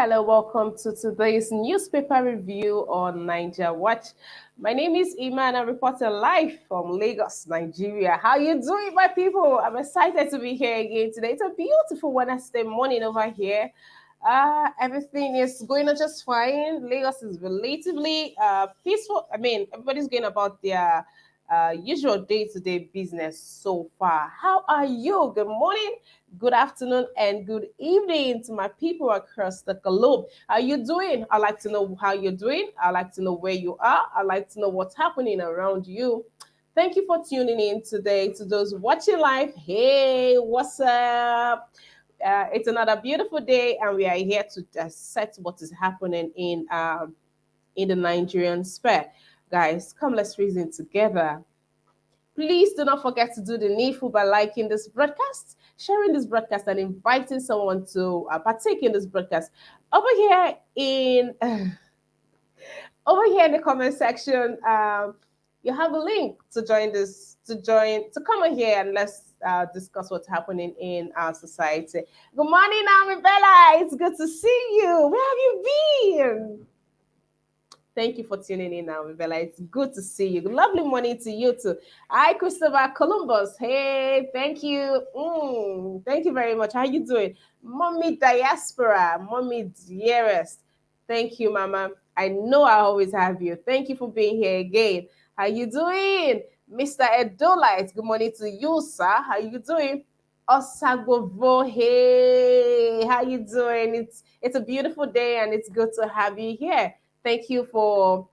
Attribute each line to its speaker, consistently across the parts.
Speaker 1: Hello, welcome to today's newspaper review on Niger Watch. My name is Iman. I'm reporting live from Lagos, Nigeria. How you doing, my people? I'm excited to be here again today. It's a beautiful Wednesday morning over here. Everything is going on just fine. Lagos is relatively peaceful. I mean, everybody's going about their usual day-to-day business so far. How are you? Good morning, good afternoon, and good evening to my people across the globe. How are you doing? I'd like to know how you're doing. I'd like to know where you are. I'd like to know what's happening around you. Thank you for tuning in today. To those watching live, hey, what's up? It's another beautiful day, and we are here to dissect what is happening in the Nigerian sphere. Guys, come let's reason together. Please do not forget to do the needful by liking this broadcast, sharing this broadcast, and inviting someone to partake in this broadcast. Over here in over here in the comment section, you have a link to join this to come on here and let's discuss what's happening in our society. Good morning, Ami Bella. It's good to see you. Where have you been? Thank you for tuning in now, Bella. It's good to see you. Lovely morning to you too. Hi, Christopher Columbus. Hey, thank you. Thank you very much. How you doing? Mommy Diaspora, Mommy Dearest. Thank you, Mama. I know I always have you. Thank you for being here again. How you doing? Mr. Edolite, good morning to you, sir. How you doing? Osagovo, hey, how you doing? It's a beautiful day and it's good to have you here. Thank you for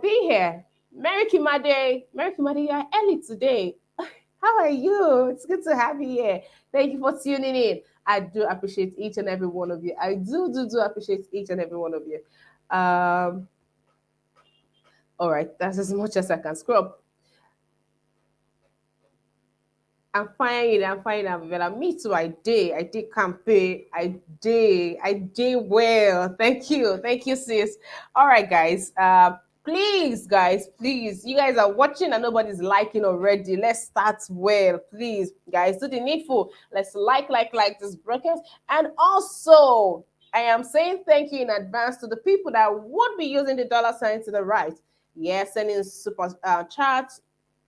Speaker 1: being here. Mary Kimade, you are early today. How are you? It's good to have you here. Thank you for tuning in. I do appreciate each and every one of you. I do appreciate each and every one of you. Um, all right, that's as much as I can scrub. I'm fine, Avila. Me too, I did campaign, I did well. Thank you, sis. All right, guys. Please, guys, please, you guys are watching and nobody's liking already. Let's start well, please, guys. Do the needful. Let's like this broadcast, and also I am saying thank you in advance to the people that would be using the dollar sign to the right. Yes, sending super chat,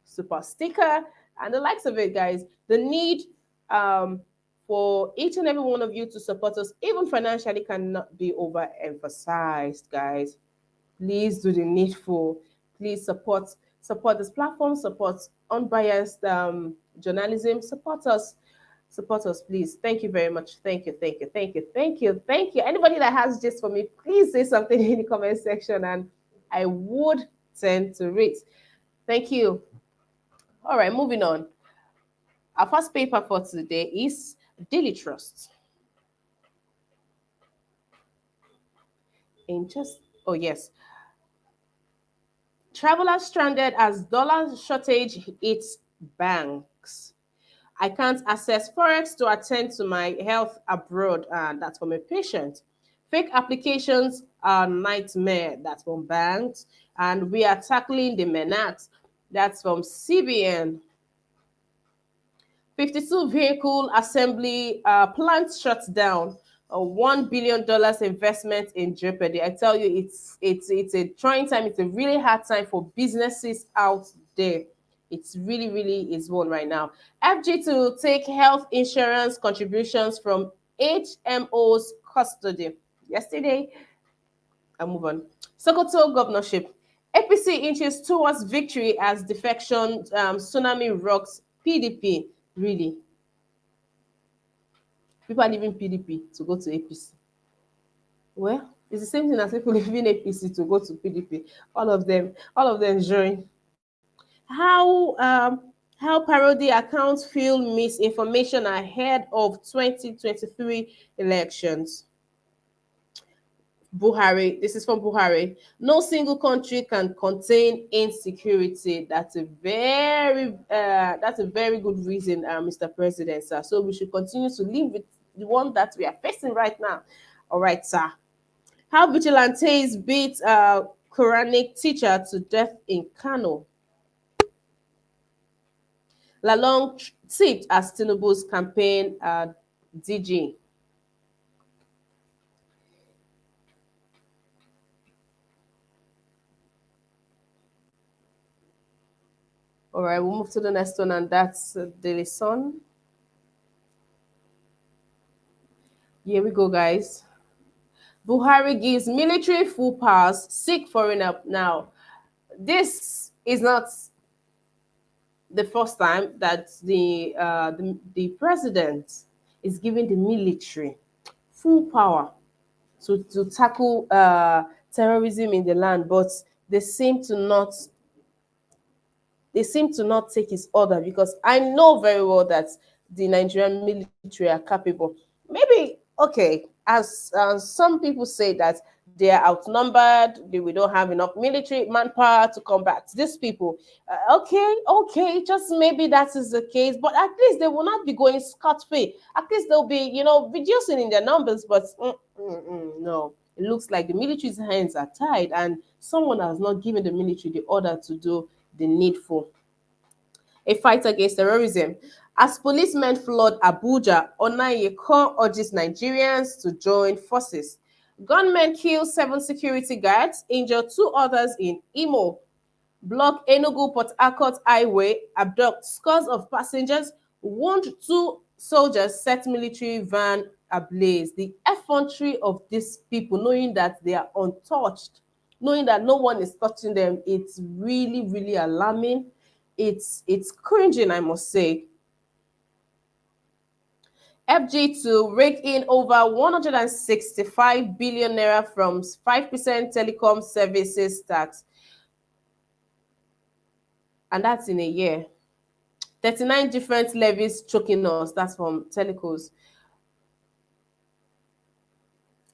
Speaker 1: super sticker and the likes of it, guys. The need for each and every one of you to support us, even financially, cannot be overemphasized, guys. Please do the needful. Please support this platform, support unbiased journalism, support us, please. Thank you very much. Thank you. Anybody that has just for me, please say something in the comment section, and I would tend to read. Thank you. All right, moving on. Our first paper for today is Daily Trust. In just oh yes, travelers stranded as dollar shortage hits banks. I can't access forex to attend to my health abroad. That's from a patient. Fake applications are nightmare. That's from banks, and we are tackling the menace. That's from CBN. 52 vehicle assembly plant shuts down. A $1 billion investment in jeopardy. I tell you, it's a trying time. It's a really hard time for businesses out there. It's really is one right now. FG to take health insurance contributions from HMO's custody. Yesterday, I move on. Sokoto governorship. APC inches towards victory as defection tsunami rocks PDP. Really, people are leaving PDP to go to APC. Well, it's the same thing as people leaving APC to go to PDP. All of them join. How parody accounts fuel misinformation ahead of 2023 elections. Buhari, this is from Buhari. No single country can contain insecurity. That's a very good reason, Mr. President, sir. So we should continue to live with the one that we are facing right now. All right, sir. How vigilantes beat Quranic teacher to death in Kano. Lalong tipped as Tinubu's campaign DG. All right, we'll move to the next one, and that's Daily Sun. Here we go, guys. Buhari gives military full powers, seek foreign help. Now, this is not the first time that the president is giving the military full power to tackle terrorism in the land, but they seem to not they seem to not take his order, because I know very well that the Nigerian military are capable. Maybe, okay, as some people say that they are outnumbered, we don't have enough military manpower to combat these people. Okay, just maybe that is the case, but at least they will not be going scot-free. At least they'll be, reducing in their numbers, but no. It looks like the military's hands are tied, and someone has not given the military the order to do the needful. A fight against terrorism. As policemen flood Abuja, Onayekon urges Nigerians to join forces. Gunmen kill 7 security guards, injure 2 others in Imo. Block Enugu Port Harcourt Highway, abduct scores of passengers, wound 2 soldiers, set military van ablaze. The effrontery of these people, knowing that they are untouched, knowing that no one is touching them, it's really, really alarming. It's cringing, I must say. FG2 rake in over 165 billion naira from 5% telecom services tax. And that's in a year. 39 different levies choking us. That's from telecos.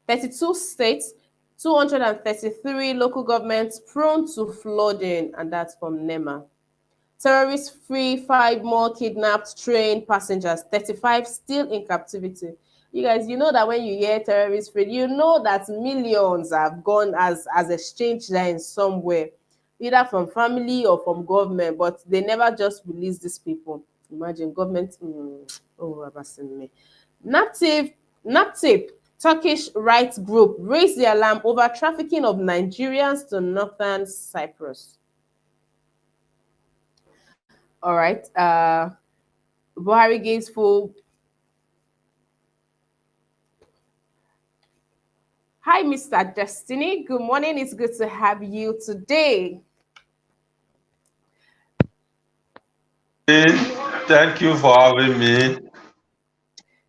Speaker 1: 32 states, 233 local governments prone to flooding. And that's from NEMA. Terrorists free 5 more kidnapped train passengers, 35 still in captivity. You guys, you know that when you hear terrorists free, you know that millions have gone as exchange there in somewhere, either from family or from government, but they never just release these people. Imagine government. Oh, me. Naptip, Turkish rights group, raised the alarm over trafficking of Nigerians to northern Cyprus. All right. Buhari gives full. Hi, Mr. Destiny. Good morning. It's good to have you today.
Speaker 2: Thank you for having me.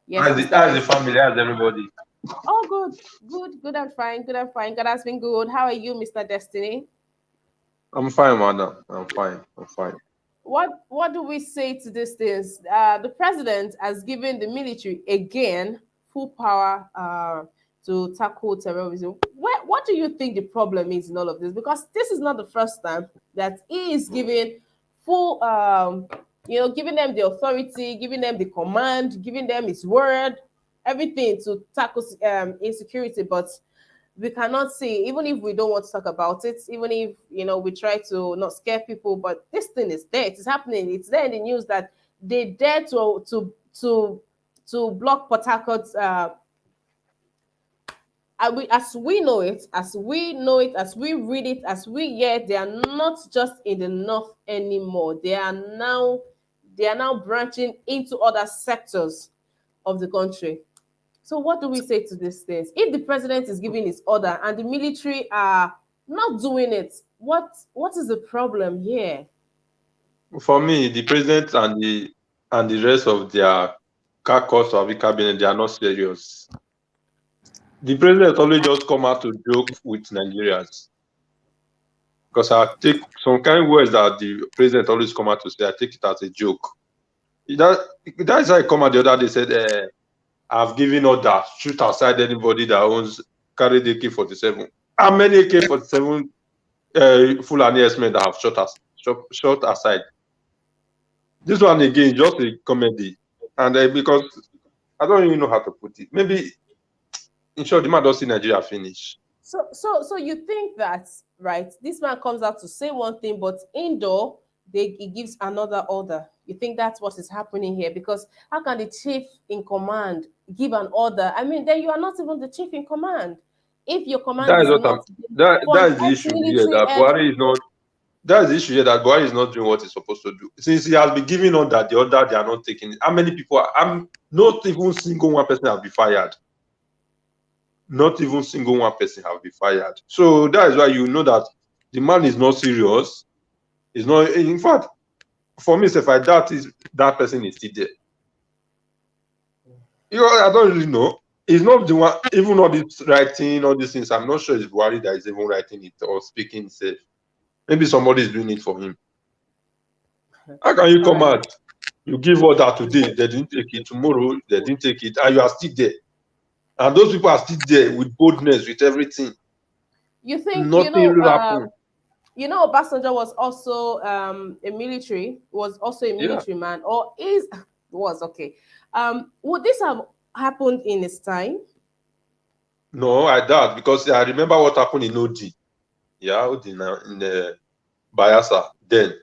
Speaker 1: Yes,
Speaker 2: how's the family? How's everybody?
Speaker 1: Oh, good and fine. God has been good. How are you, Mr. Destiny?
Speaker 2: I'm fine, madam. I'm fine.
Speaker 1: What do we say to these things? The president has given the military again full power to tackle terrorism. What do you think the problem is in all of this? Because this is not the first time that he is giving full, giving them the authority, giving them the command, giving them his word, everything to tackle insecurity. But we cannot see, even if we don't want to talk about it, even if we try to not scare people, but this thing is there, it's happening, it's there in the news that they dare to block Port Harcourt. As we know it, as we read it, as we hear, they are not just in the north anymore. They are now branching into other sectors of the country. So what do we say to these things? If the president is giving his order and the military are not doing it, what is the problem here?
Speaker 2: For me, the president and the rest of their caucus of the cabinet, they are not serious. The president always just come out to joke with Nigerians. Because I take some kind of words that the president always come out to say, I take it as a joke. That's how I come out the other day, said, I've given order, shoot aside anybody that owns carry the AK-47. How many AK-47 Fulani S-men that have shot aside? This one again, just a comedy, and because I don't even know how to put it. Maybe in short, the man doesn't see Nigeria finish.
Speaker 1: So you think that, right? This man comes out to say one thing, but indoor he gives another order. You think that's what is happening here? Because how can the chief in command give an order? I mean, then you are not even the chief in command. If your command
Speaker 2: That
Speaker 1: is
Speaker 2: is what
Speaker 1: not
Speaker 2: that is the issue here. That Buhari is not. That's the issue here, that Buhari is not doing what he's supposed to do. Since he has been giving order, the order they are not taking it. How many people I'm not even single one person have been fired. Not even single one person have been fired. So that is why you know that the man is not serious. He's not, in fact, for me, if I doubt is that person is still there. You know, I don't really know. He's not the one, even all this writing, all these things. I'm not sure it's Buhari that is even writing it or speaking itself. Maybe somebody is doing it for him. How can you come out? You give order today, they didn't take it. Tomorrow, they didn't take it, and you are still there. And those people are still there with boldness, with everything.
Speaker 1: You think,
Speaker 2: Nothing will happen.
Speaker 1: Obasanjo was also a military
Speaker 2: Yeah.
Speaker 1: man, or was okay. Would this have happened in his time?
Speaker 2: No, I doubt, because I remember what happened in OD. Yeah, OD in the Bayelsa. Then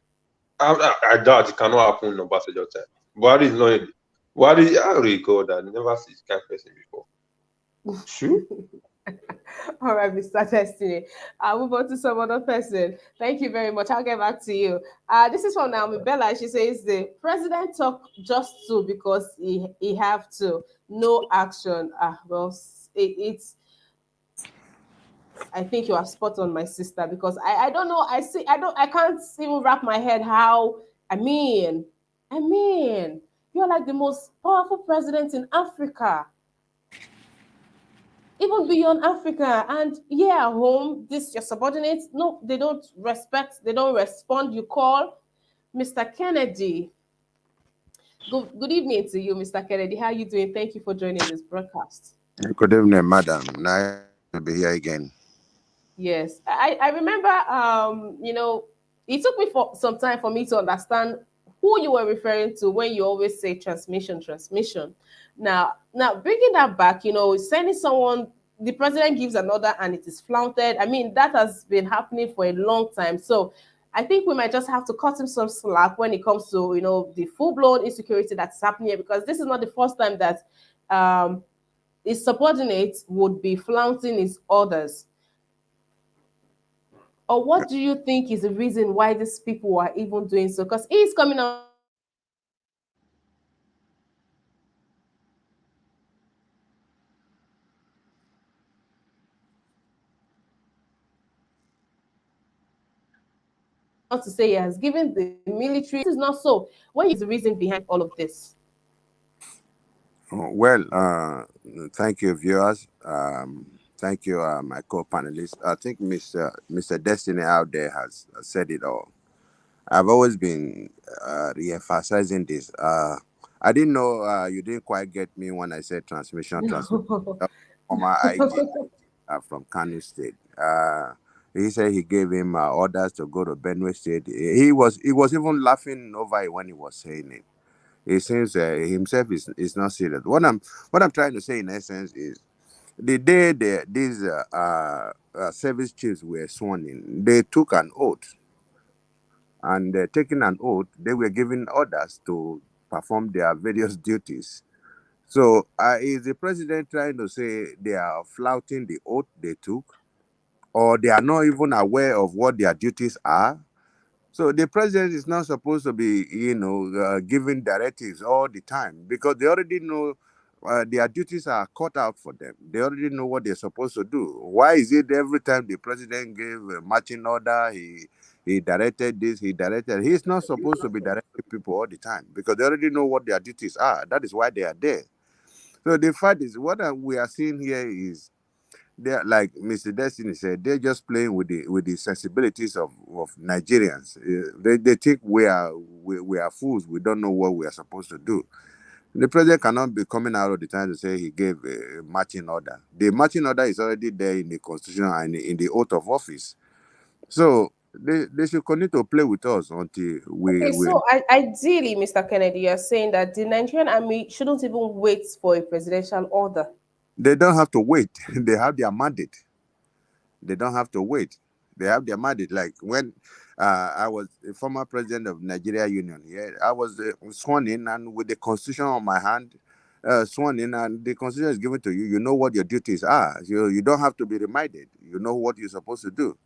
Speaker 2: I doubt it cannot happen in Obasanjo time. Buhari is not. Buhari, I recall that I never see this kind of person before. Sure.
Speaker 1: All right, Mr. Destiny. I'll move on to some other person. Thank you very much. I'll get back to you. This is from Naomi Bella. She says the president talk just to because he have to. No action. Well, it's. I think you are spot on, my sister, because I don't know. I can't even wrap my head how. I mean, you're like the most powerful president in Africa, even beyond Africa. And yeah, home, this your subordinates, no, they don't respect, they don't respond. You call Mr. Kennedy. Good evening to you, Mr. Kennedy. How are you doing? Thank you for joining this broadcast.
Speaker 3: Good evening, madam. Nice to be here again.
Speaker 1: Yes, I remember. It took me for some time for me to understand who you were referring to when you always say transmission, transmission. Now bringing that back, sending someone, the president gives an order and it is flaunted. I mean, that has been happening for a long time. So I think we might just have to cut him some slack when it comes to the full blown insecurity that's happening here, because this is not the first time that um, his subordinates would be flaunting his orders. Or what do you think is the reason why these people are even doing so? Because he's coming out to say he has given the military this is not so. What is the reason behind all of this?
Speaker 3: Well, thank you, viewers. Thank you, my co-panelists. I think Mr. Destiny out there has said it all. I've always been re-emphasizing this. I didn't know you didn't quite get me when I said transmission. Former IG from Kano State. He said he gave him orders to go to Benue State. He was even laughing over it when he was saying it. He seems himself is not serious. What I'm trying to say in essence is the day these service chiefs were sworn in, they took an oath, and taking an oath, they were given orders to perform their various duties. So is the president trying to say they are flouting the oath they took, or they are not even aware of what their duties are? So the president is not supposed to be, giving directives all the time, because they already know their duties are cut out for them. They already know what they're supposed to do. Why is it every time the president gave a marching order, he directed this, he directed? He's not supposed to be directing people all the time, because they already know what their duties are. That is why they are there. So the fact is, what we are seeing here is, they're like Mr. Destiny said, they're just playing with the sensibilities of Nigerians. They think we are fools. We don't know what we are supposed to do. The president cannot be coming out all the time to say he gave a marching order. The marching order is already there in the constitution and in the oath of office. So they should continue to play with us until we
Speaker 1: Okay,
Speaker 3: we
Speaker 1: so ideally, Mr. Kennedy, you're saying that the Nigerian army shouldn't even wait for a presidential order.
Speaker 3: they don't have to wait. They have their mandate. They don't have to wait. They have their mandate. Like when I was a former president of Nigeria Union, yeah, I was sworn in, and with the constitution on my hand, sworn in, and the constitution is given to you. You know what your duties are. You don't have to be reminded. You know what you're supposed to do.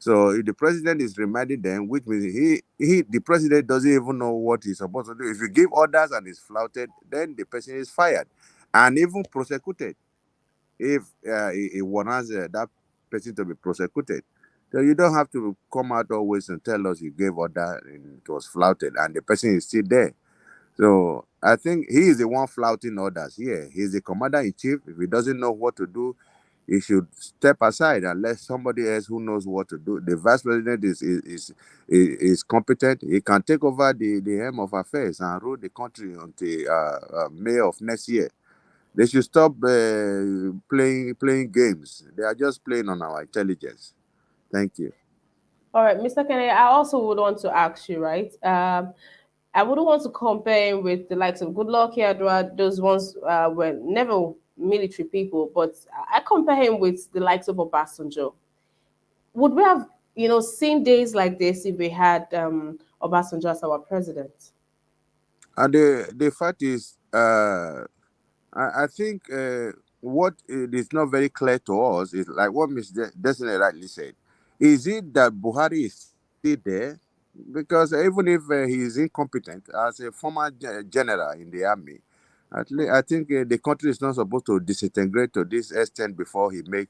Speaker 3: So if the president is reminding them, which means the president doesn't even know what he's supposed to do. If you give orders and it's flouted, then the person is fired and even prosecuted if he wants that person to be prosecuted. So you don't have to come out always and tell us you gave order and it was flouted and the person is still there. So I think he is the one flouting orders here. He's the commander in chief. If he doesn't know what to do, he should step aside and let somebody else who knows what to do. The vice president is competent. He can take over the helm of affairs and rule the country until May of next year. They should stop playing games. They are just playing on our intelligence. Thank you.
Speaker 1: All right, Mr. Kennedy, I also would want to ask you, right? I wouldn't want to compare him with the likes of Goodluck Yadua. Those ones were never military people, but I compare him with the likes of Obasanjo. Would we have, seen days like this if we had Obasanjo as our president?
Speaker 3: And the fact is, I think what it is not very clear to us is like what Ms. Destiny rightly said. Is it that Buhari is still there? Because even if he is incompetent as a former general in the army, at least I think the country is not supposed to disintegrate to this extent before he make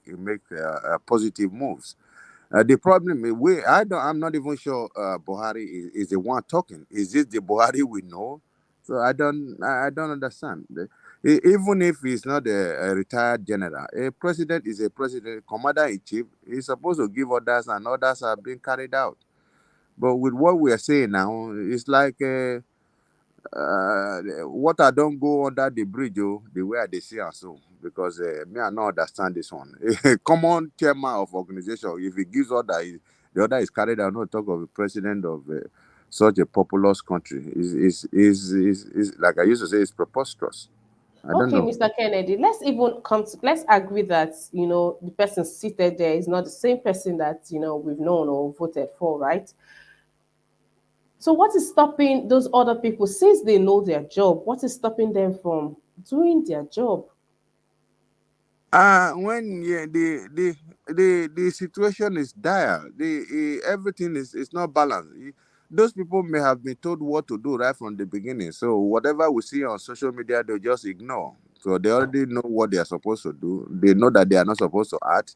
Speaker 3: positive moves. The problem is I'm not even sure Buhari is the one talking. Is this the Buhari we know? So I don't understand. Even if he's not a retired general, a president is a president, commander in chief. He's supposed to give orders, and orders are being carried out. But with what we are saying now, it's like water don't go under the bridge, the way they see and so. Because me, I don't understand this one. A common chairman of organization, if he gives order, the order is carried out. Not talk of the president of such a populous country. Is like I used to say, it's preposterous. I don't
Speaker 1: Okay,
Speaker 3: know.
Speaker 1: Mr. Kennedy, let's agree that, the person seated there is not the same person that, we've known or voted for, right? So what is stopping those other people, since they know their job, what is stopping them from doing their job?
Speaker 3: When the situation is dire, the everything is not balanced. Those people may have been told what to do right from the beginning. So whatever we see on social media, they just ignore. So they already know what they are supposed to do. They know that they are not supposed to act.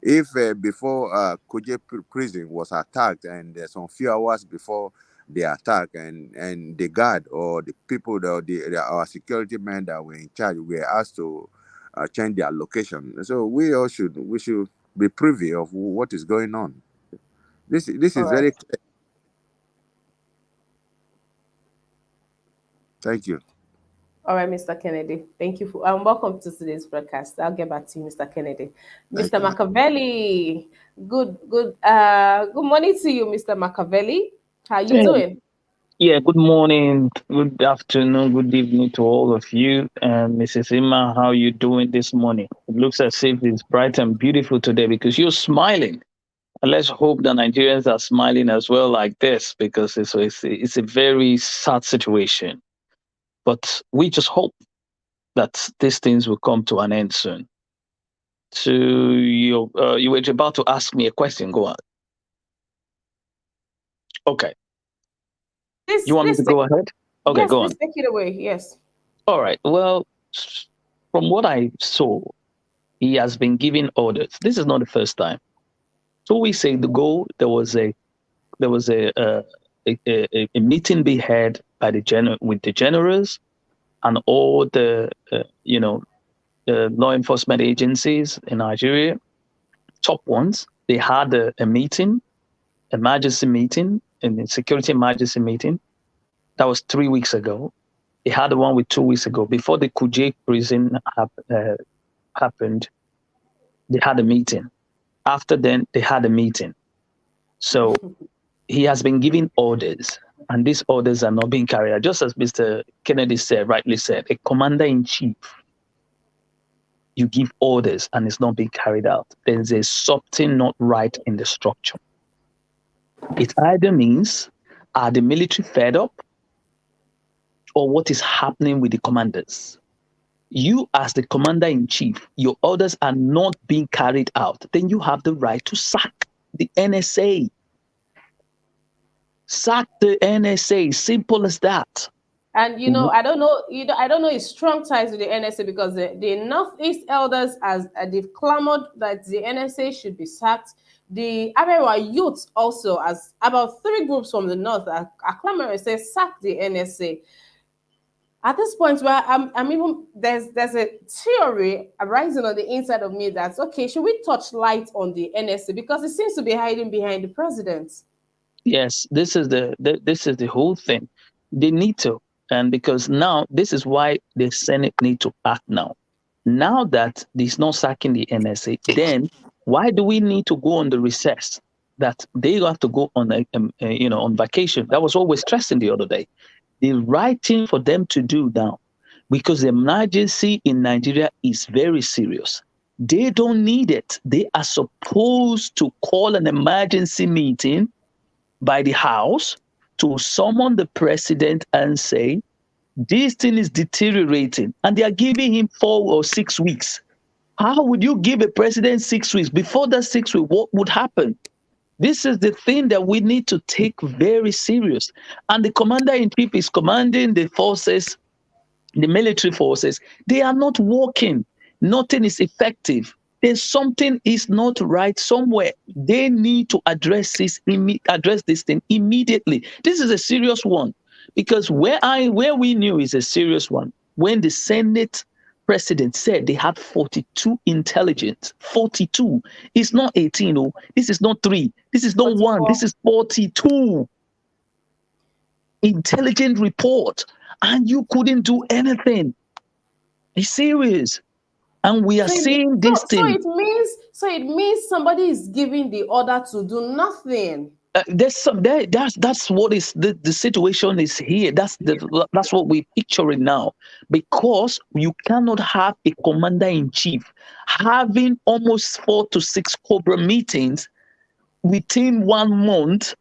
Speaker 3: If before Kuje prison was attacked, and some few hours before the attack, and the guard or the people, our security men that were in charge, were asked to change their location. So we should be privy of what is going on. This
Speaker 1: All
Speaker 3: is
Speaker 1: right.
Speaker 3: very clear. Thank you.
Speaker 1: All right, Mr. Kennedy. Thank you for welcome to today's broadcast. I'll get back to you, Mr. Kennedy.
Speaker 3: Thank
Speaker 1: Mr.
Speaker 3: you.
Speaker 1: Machiavelli. Good morning to you, Mr. Machiavelli. How you
Speaker 4: Yeah,
Speaker 1: doing?
Speaker 4: yeah, good morning, good afternoon, good evening to all of you. And Mrs. Emma, how you doing this morning? It looks as if it's bright and beautiful today because you're smiling. And let's hope the Nigerians are smiling as well like this because it's a very sad situation. But we just hope that these things will come to an end soon. So you were about to ask me a question. Go on. Okay. You want me to go ahead? Okay,
Speaker 1: yes,
Speaker 4: go on.
Speaker 1: please take it away. Yes.
Speaker 4: All right. Well, from what I saw, he has been giving orders. This is not the first time. 2 weeks ago, there was a meeting be had by with the generals and all the law enforcement agencies in Nigeria, top ones. They had a meeting, emergency meeting, a security emergency meeting. That was 3 weeks ago. They had the one with 2 weeks ago. Before the Kuje prison happened, they had a meeting. After then, they had a meeting. So he has been giving orders, and these orders are not being carried out. Just as Mr. Kennedy rightly said, a commander-in-chief, you give orders and it's not being carried out. There's something not right in the structure. It either means, are the military fed up, or what is happening with the commanders? You, as the commander-in-chief, your orders are not being carried out, then you have the right to sack the NSA. Sack the NSA. Simple as that.
Speaker 1: And I don't know, I don't know his strong ties with the NSA, because the Northeast elders, as they've clamored that the NSA should be sacked. The Arewa youth also, as about 3 groups from the north are clamoring, say sack the NSA. At this point, where I'm even there's a theory arising on the inside of me that's okay. Should we touch light on the NSA, because it seems to be hiding behind the president?
Speaker 4: Yes, this is the whole thing. They need to, and because now this is why the Senate need to act now. Now that he's not sacking the NSA, then why do we need to go on the recess? That they have to go on on vacation. That was always stressing the other day. The right thing for them to do now, because the emergency in Nigeria is very serious. They don't need it. They are supposed to call an emergency meeting by the House to summon the president and say, this thing is deteriorating, and they are giving him 4 or 6 weeks. How would you give a president 6 weeks? Before that 6 weeks, what would happen? This is the thing that we need to take very serious. And the commander-in-chief is commanding the forces, the military forces. They are not working. Nothing is effective. There's something is not right somewhere. They need to address this thing immediately. This is a serious one, because where we knew is a serious one, when the Senate president said they had 42 intelligence. 42. It's not 18. Oh, this is not 3. This is not 1. This is 42 intelligent report, and you couldn't do anything. It's serious. And we are seeing this thing.
Speaker 1: So it means somebody is giving the order to do nothing.
Speaker 4: That's what is the situation is here. That's what we're picturing now, because you cannot have a commander-in-chief having almost 4 to 6 Cobra meetings within 1 month,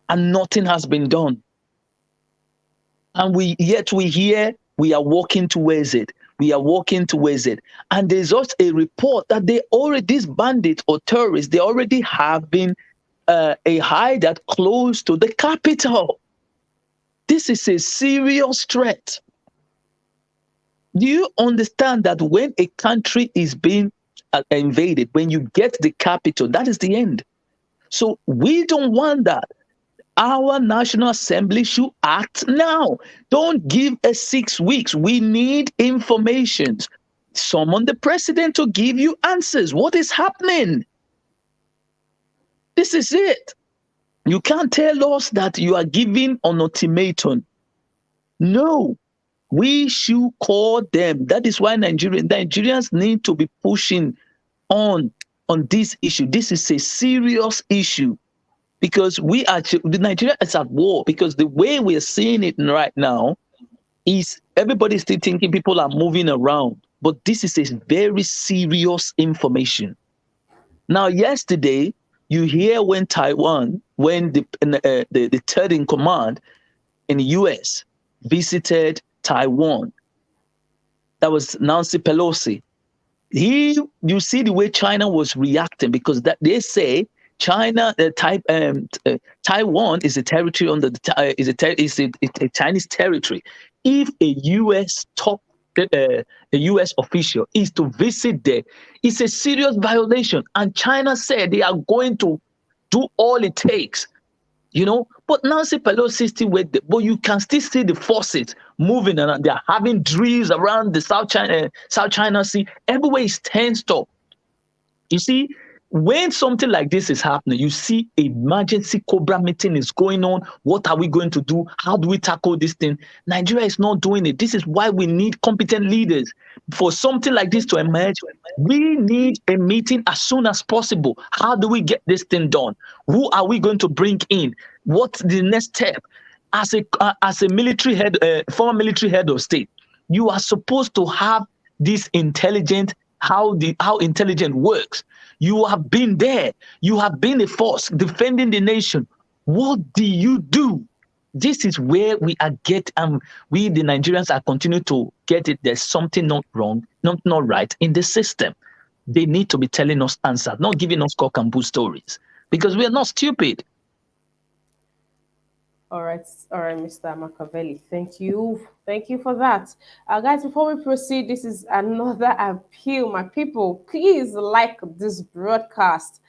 Speaker 4: and nothing has been done. And we hear we are working towards it. We are working towards it. And there's also a report that these bandits or terrorists, they already have been a hideout close to the capital. This is a serious threat. Do you understand that when a country is being invaded, when you get the capital, that is the end? So we don't want that. Our National Assembly should act now. Don't give us 6 weeks. We need information. Summon the president to give you answers. What is happening? This is it. You can't tell us that you are giving an ultimatum. No, we should call them. That is why Nigerians need to be pushing on this issue. This is a serious issue, because Nigeria is at war. Because the way we are seeing it right now is everybody still thinking people are moving around, but this is a very serious information. Now, yesterday, you hear when Taiwan, when the third in command in the U.S. visited Taiwan, that was Nancy Pelosi. You see the way China was reacting, because that they say Taiwan is a territory under a Chinese territory. If a U.S. a U.S. official is to visit there, it's a serious violation. And China said they are going to do all it takes, But Nancy Pelosi still with them. But you can still see the forces moving around. They are having drills around the South China Sea. Everywhere is tensed up. You see, when something like this is happening, you see emergency Cobra meeting is going on. What are we going to do? How do we tackle this thing? Nigeria is not doing it. This is why we need competent leaders. For something like this to emerge, we need a meeting as soon as possible. How do we get this thing done? Who are we going to bring in? What's the next step? As a military head, former military head of state, you are supposed to have this intelligent, how intelligence works. You have been there. You have been a force defending the nation. What do you do? This is where we are we the Nigerians are continuing to get it. There's something not wrong, not right in the system. They need to be telling us answers, not giving us cock and bull stories. because we are not stupid.
Speaker 1: All right, Mr. Machiavelli. Thank you for that. Guys, before we proceed, this is another appeal, my people. Please like this broadcast.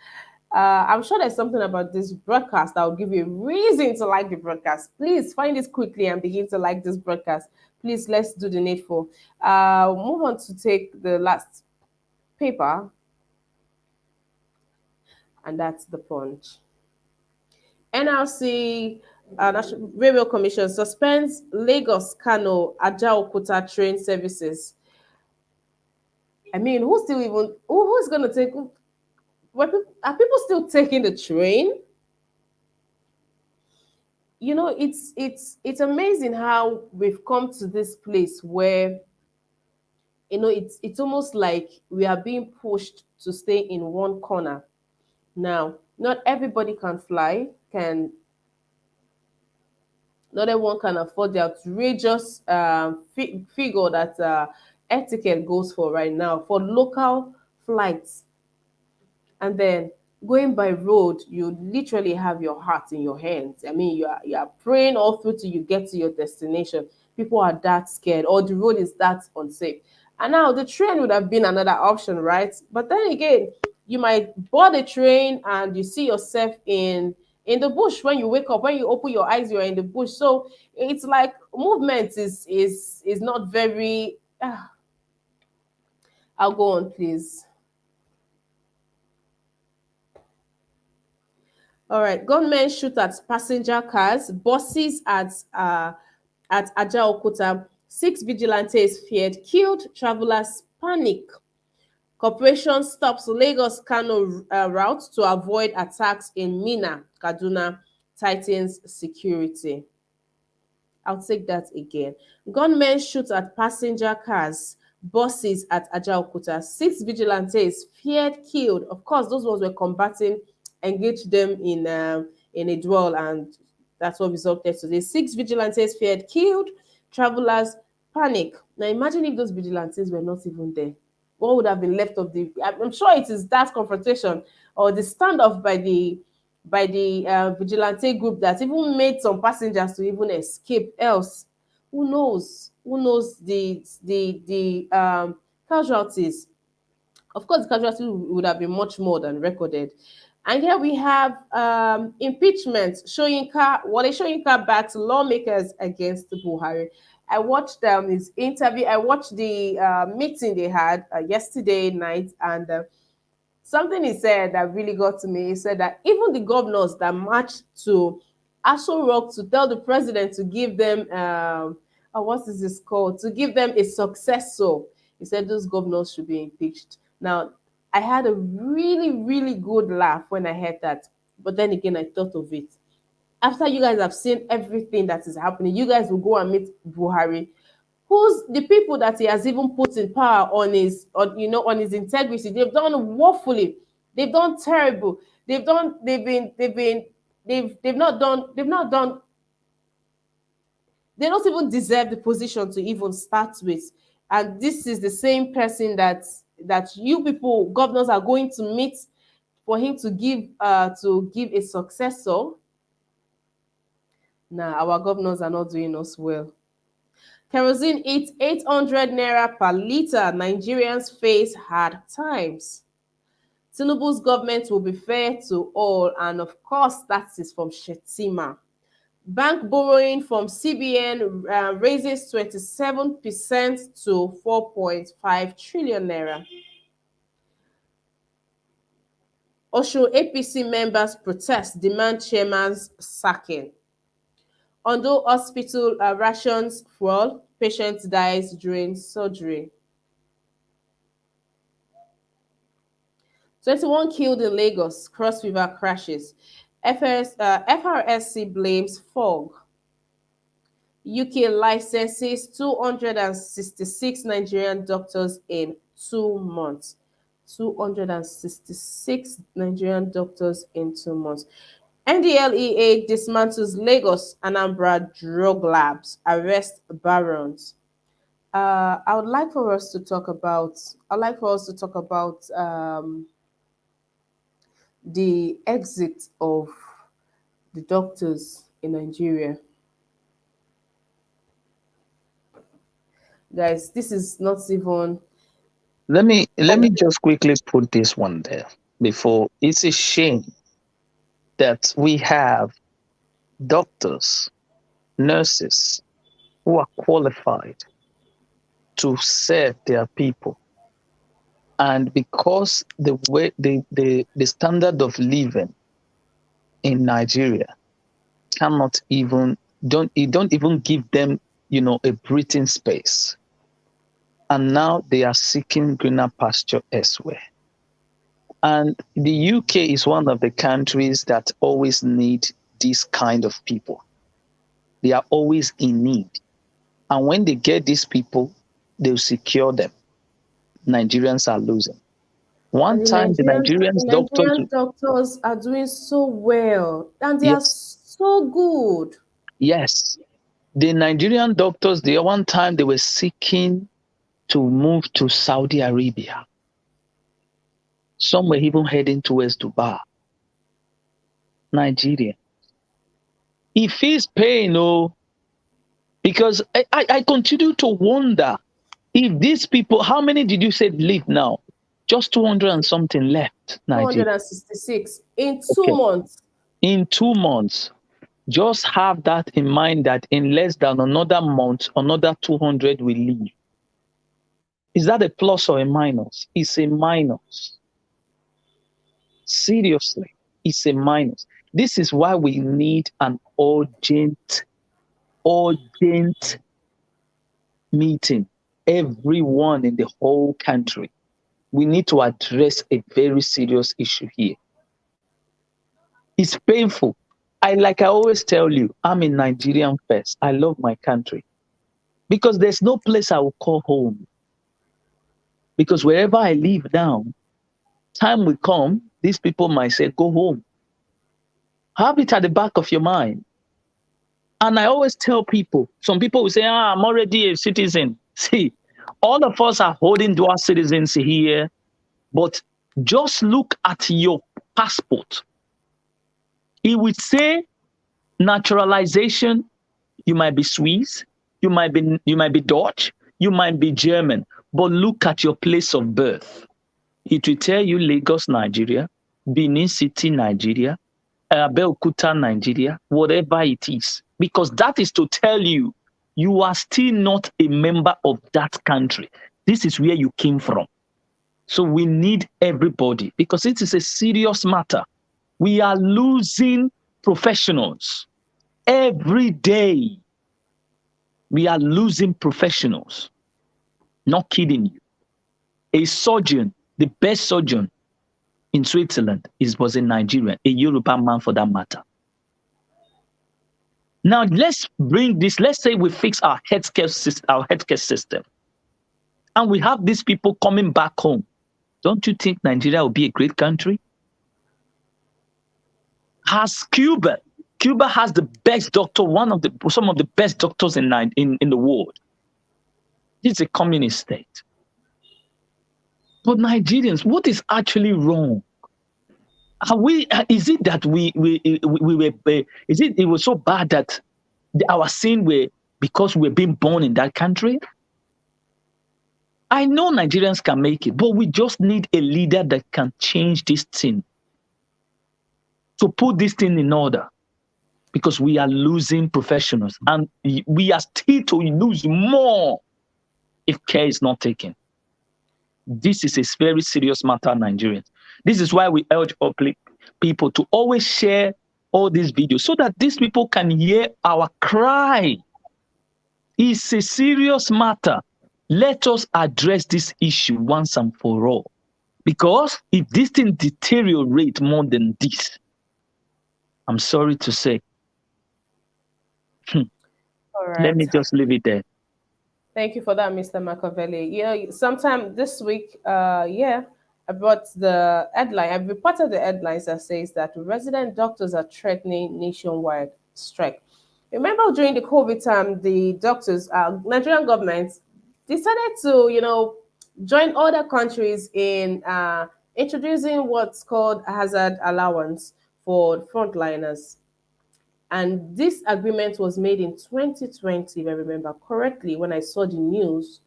Speaker 1: I'm sure there's something about this broadcast that will give you a reason to like the broadcast. Please find this quickly and begin to like this broadcast. Please, let's do the needful. Move on to take the last paper, and that's the punch. NRC National Railway Commission suspends Lagos Kano Ajaokuta train services. I mean, who's still even who's going to take? Are people still taking the train? You know, it's amazing how we've come to this place where it's almost like we are being pushed to stay in one corner. Now, not everybody can fly, can not everyone can afford the outrageous figure that etiquette goes for right now for local flights. And then going by road, you literally have your heart in your hands. I mean, you are praying all through till you get to your destination. People are that scared, or the road is that unsafe. And now the train would have been another option, right? But then again, you might board a train and you see yourself in the bush when you wake up. When you open your eyes, you're in the bush. So it's like movement is not very. I'll go on, please. All right. Gunmen shoot at passenger cars, buses at Ajaokuta. 6 vigilantes feared, killed, travelers panic. Corporation stops Lagos Kano route to avoid attacks in Mina, Kaduna, tightens security. I'll take that again. Gunmen shoot at passenger cars, buses at Ajaokuta. 6 vigilantes feared, killed. Of course, those ones were combating, engaged them in a duel, and that's what resulted today. 6 vigilantes feared, killed. Travelers panic. Now imagine if those vigilantes were not even there. What would have been left of the? I'm sure it is that confrontation or the standoff by the vigilante group that even made some passengers to even escape. Else, who knows? Who knows the casualties? Of course, the casualties would have been much more than recorded. And here we have impeachment. Wale Soyinka backs lawmakers against Buhari. I watched his interview. I watched the meeting they had yesterday night, and something he said that really got to me. He said that even the governors that marched to Aso Rock to tell the president to give them, what is this called? To give them a successor. He said those governors should be impeached. Now, I had a really, really good laugh when I heard that. But then again, I thought of it. After you guys have seen everything that is happening, you guys will go and meet Buhari, who's the people that he has even put in power on his integrity. They've done woefully. They've done terrible. They've not done. They don't even deserve the position to even start with. And this is the same person that you people, governors, are going to meet for him to give a successor. Now, our governors are not doing us well. Kerosene hits 800 naira per litre. Nigerians face hard times. Tinubu's government will be fair to all, and of course, that is from Shetima. Bank borrowing from CBN raises 27% to 4.5 trillion naira. Osho APC members protest, demand chairman's sacking. Ondo hospital rations fuel, patient dies during surgery. 21 killed in Lagos, Cross River crashes. FRSC blames fog. UK licenses 266 Nigerian doctors in 2 months. 266 Nigerian doctors in 2 months. NDLEA dismantles Lagos Anambra drug labs, arrest barons. I would like for us to talk about. I'd like for us to talk about the exit of the doctors in Nigeria. Guys, this is not even.
Speaker 4: Let me just quickly put this one there before. It's a shame that we have doctors, nurses who are qualified to serve their people. And because the way the standard of living in Nigeria cannot even don't even give them, a breathing space. And now they are seeking greener pasture elsewhere. And the UK is one of the countries that always need this kind of people. They are always in need. And when they get these people, they'll secure them. Nigerians are losing. One time, the Nigerian
Speaker 1: doctors are doing so well, and they are so good.
Speaker 4: Yes. The Nigerian doctors, one time they were seeking to move to Saudi Arabia. Some were even heading towards Dubai. Nigeria. It feels pain, because I continue to wonder if these people, how many did you say leave now? Just 200 and something left.
Speaker 1: 266 in 2 months.
Speaker 4: In 2 months. Just have that in mind that in less than another month, another 200 will leave. Is that a plus or a minus? It's a minus. Seriously, it's a minus. This is why we need an urgent meeting. Everyone in the whole country. We need to address a very serious issue here. It's painful. Like I always tell you, I'm a Nigerian first. I love my country. Because there's no place I will call home. Because wherever I live now, time will come, these people might say, go home. Have it at the back of your mind. And I always tell people, some people will say, I'm already a citizen. See, all of us are holding dual citizens here, but just look at your passport. It would say naturalization. You might be Swiss, you might be Dutch, you might be German, but look at your place of birth. It will tell you Lagos, Nigeria, Benin City, Nigeria, Abeokuta, Nigeria, whatever it is, because that is to tell you you are still not a member of that country. This is where you came from. So we need everybody because it is a serious matter. We are losing professionals every day. We are losing professionals. Not kidding you. A surgeon, the best surgeon in Switzerland was a Nigerian, a Yoruba man for that matter. Now let's bring this. Let's say we fix our healthcare system, and we have these people coming back home. Don't you think Nigeria will be a great country? Has Cuba? Cuba has the best doctor, some of the best doctors in the world. It's a communist state. But Nigerians, what is actually wrong? Is it that we were? Is it was so bad that our sin were because we're being born in that country? I know Nigerians can make it, but we just need a leader that can change this thing, to put this thing in order, because we are losing professionals and we are still to lose more if care is not taken. This is a very serious matter, Nigerians. This is why we urge people to always share all these videos so that these people can hear our cry. It's a serious matter. Let us address this issue once and for all. Because if this thing deteriorates more than this, I'm sorry to say,
Speaker 1: all right.
Speaker 4: Let me just leave it there.
Speaker 1: Thank you for that, Mr. Machiavelli. Sometime this week, I brought the headline. I reported the headlines that says that resident doctors are threatening nationwide strike. Remember during the COVID time, the doctors, Nigerian government decided to, join other countries in introducing what's called hazard allowance for frontliners. And this agreement was made in 2020, if I remember correctly, when I saw the news.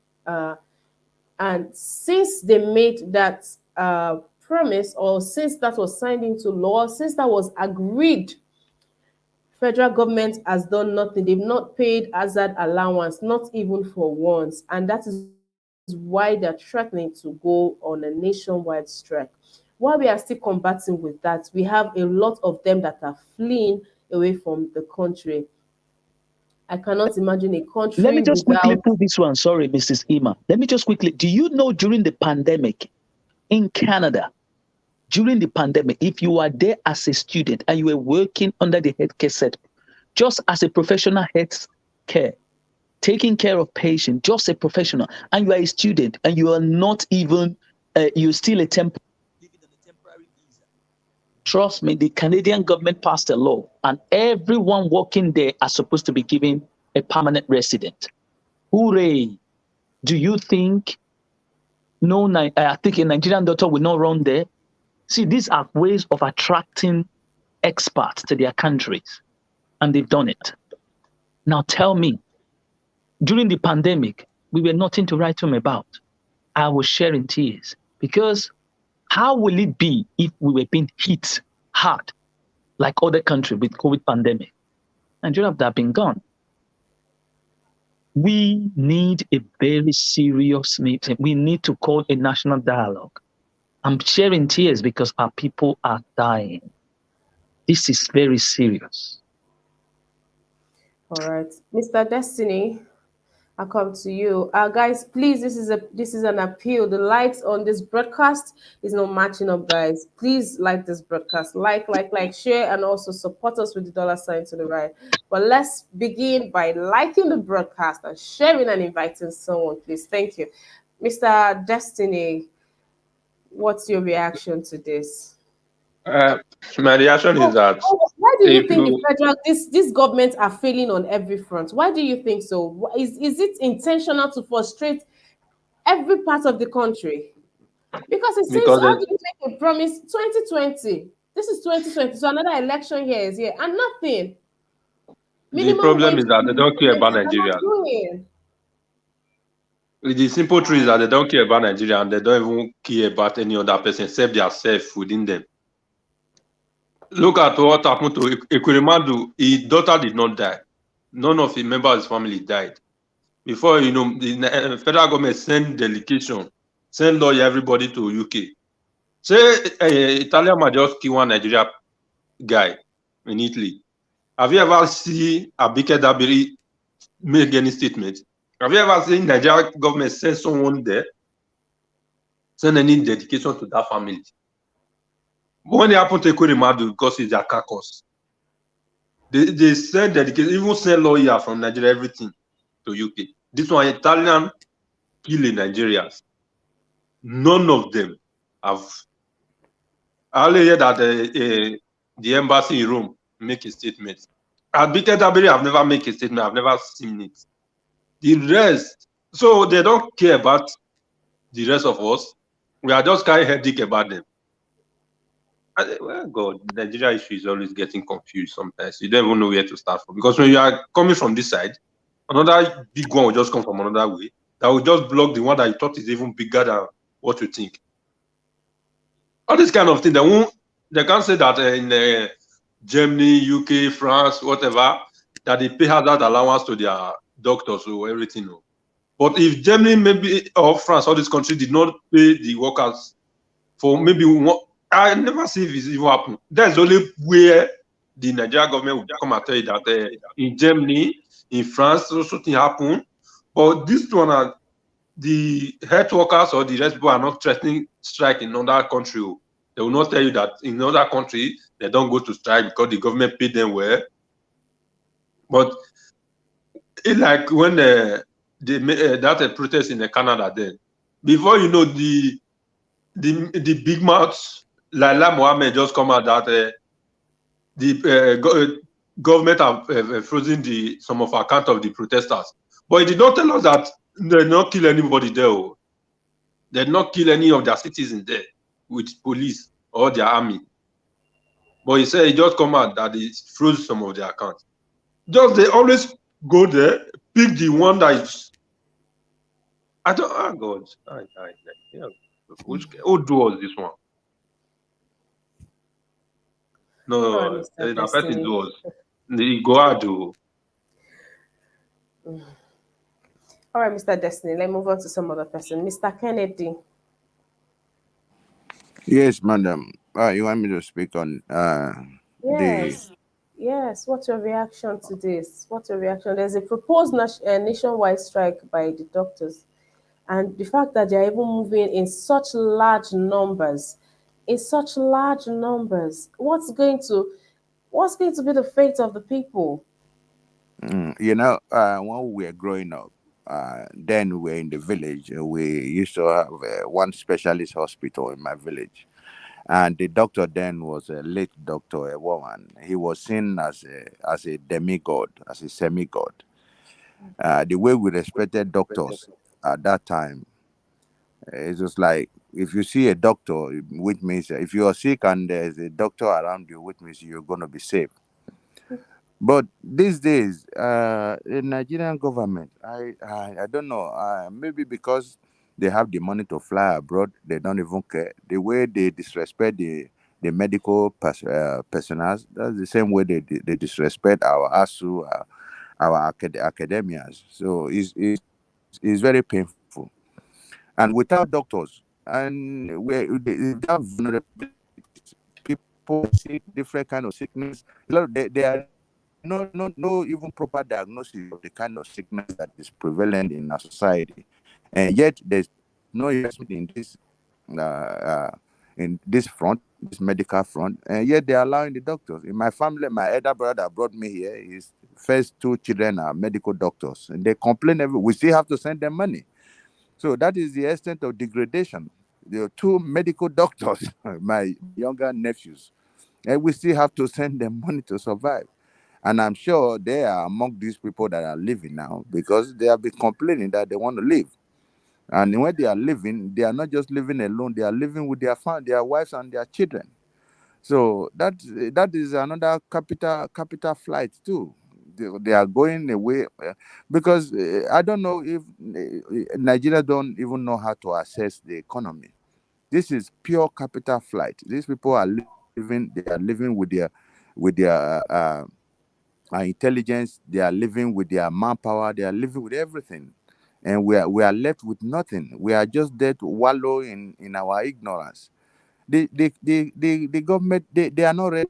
Speaker 1: And since they made that promise, or since that was signed into law, since that was agreed, federal government has done nothing. They've not paid hazard allowance, not even for once. And that is why they're threatening to go on a nationwide strike. While we are still combating with that, we have a lot of them that are fleeing away from the country. I cannot imagine a country
Speaker 4: Let me just quickly
Speaker 1: without...
Speaker 4: put this one. Sorry, Mrs. Ima. Let me just quickly. Do you know during the pandemic in Canada, during the pandemic, if you were there as a student and you were working under the healthcare sector, just as a professional health care, taking care of patients, just a professional, and you are a student and you are not even, you're still a temporary, trust me, the Canadian government passed a law and everyone working there are supposed to be given a permanent resident. Hooray! Do you think I think a Nigerian doctor will not run there? See, these are ways of attracting experts to their countries, and they've done it. Now tell me, during the pandemic, we were nothing to write home about. I was shedding tears because how will it be if we were being hit hard like other countries with COVID pandemic? Nigeria would have been gone. We need a very serious meeting. We need to call a national dialogue. I'm shedding tears because our people are dying. This is very serious.
Speaker 1: All right, Mr. Destiny, I'll come to you. Guys, please, this is an appeal. The likes on this broadcast is not matching up, guys. Please like this broadcast. Like, share, and also support us with the dollar sign to the right. But let's begin by liking the broadcast and sharing and inviting someone, please. Thank you. Mr. Destiny, what's your reaction to this?
Speaker 2: My reaction is that
Speaker 1: why do you think the federal this government are failing on every front? Why do you think so? Is it intentional to frustrate every part of the country? Because it seems, how do you make a promise? 2020, this is 2020, so another election here is here, and nothing.
Speaker 2: The problem is that they don't care about Nigeria. The simple truth is that they don't care about Nigeria, and they don't even care about any other person except themselves within them. Look at what happened to Ekweremadu. His daughter did not die. None of his members of his family died. Before, the federal government sent delegation, send lawyer everybody to UK. Say Italian might just kill one Nigeria guy in Italy. Have you ever seen Abike Dabiri make any statement? Have you ever seen Nigeria government send someone there, send any dedication to that family? When they happen to Ekweremadu, because it's their carcass, they send dedication, even send lawyer from Nigeria, everything to UK. This one, Italian killing Nigerians. None of them have. I only hear that the embassy in Rome make a statement. Abike Dabiri have never made a statement. I've never seen it. The rest, so they don't care about the rest of us. We are just kind of headache about them. Well, God, the Nigeria issue is always getting confused sometimes. You don't even know where to start from. Because when you are coming from this side, another big one will just come from another way. That will just block the one that you thought is even bigger than what you think. All this kind of thing, they can't say that in Germany, UK, France, whatever, that they pay hazard allowance to their doctors or everything. But if Germany, maybe, or France, all these countries did not pay the workers for maybe one, I never see if it's even happen. That's only where the Nigerian government will come and tell you that in Germany, in France, something happened. But this one, the health workers or the rest people are not threatening strike in another country. They will not tell you that in another country, they don't go to strike because the government paid them well. But it's like when they made that protest in Canada then. Before you know, the big mouths, Laila Mohammed just come out that the government have frozen some of account of the protesters. But it did not tell us that they did not kill anybody there. They did not kill any of their citizens there. with police or their army. But he said he just come out that he froze some of their accounts. Just they always go there, pick the one that is. I don't. Oh God. Yeah. Who do us this one?
Speaker 1: All right,
Speaker 2: No,
Speaker 1: Mr.
Speaker 2: that person
Speaker 1: Destiny.
Speaker 2: do us. He go out to.
Speaker 1: All right, Mr. Destiny. Let's move on to some other person. Mr. Kennedy.
Speaker 3: Yes, madam. You want me to speak on the
Speaker 1: Yes. Yes. What's your reaction to this? What's your reaction? There's a proposed nationwide strike by the doctors, and the fact that they're even moving in such large numbers, what's going to be the fate of the people?
Speaker 3: when we were growing up, then we were in the village. We used to have one specialist hospital in my village, and the doctor then was a late doctor, a woman. He was seen as a demigod, as a semi-god. The way we respected doctors at that time, it's just like if you see a doctor, which means if you are sick and there's a doctor around you, which means you're going to be safe. But these days, the Nigerian government, I don't know, maybe because they have the money to fly abroad, they don't even care. The way they disrespect the medical personnel, that's the same way they disrespect our ASU, our academias. So it's very painful. And without doctors, and without vulnerabilities, people see different kind of sickness. There are no even proper diagnosis of the kind of sickness that is prevalent in our society, and yet there's no investment uh, uh, in this front, this medical front, and yet they're allowing the doctors. In my family, my elder brother brought me here. His first two children are medical doctors, and they complain we still have to send them money. So that is the extent of degradation. There are two medical doctors, my younger nephews, and we still have to send them money to survive. And I'm sure they are among these people that are living now because they have been complaining that they want to live. And when they are living, they are not just living alone, they are living with their wives and their children. So that is another capital flight too. They are going away because I don't know if Nigeria don't even know how to assess the economy. This is pure capital flight. These people are living. They are living with their intelligence. They are living with their manpower. They are living with everything, and we are left with nothing. We are just there to wallow in our ignorance. The government, they are not ready.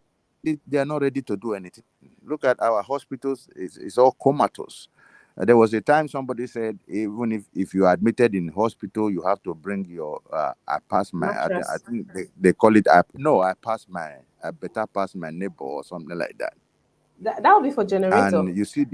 Speaker 3: They are not ready to do anything. Look at our hospitals; it's all comatose. There was a time somebody said even if you are admitted in hospital, you have to bring your I pass my I
Speaker 1: Mattress.
Speaker 3: think they call it I pass my I better pass my neighbor or something like that.
Speaker 1: That would be for generator.
Speaker 3: And you see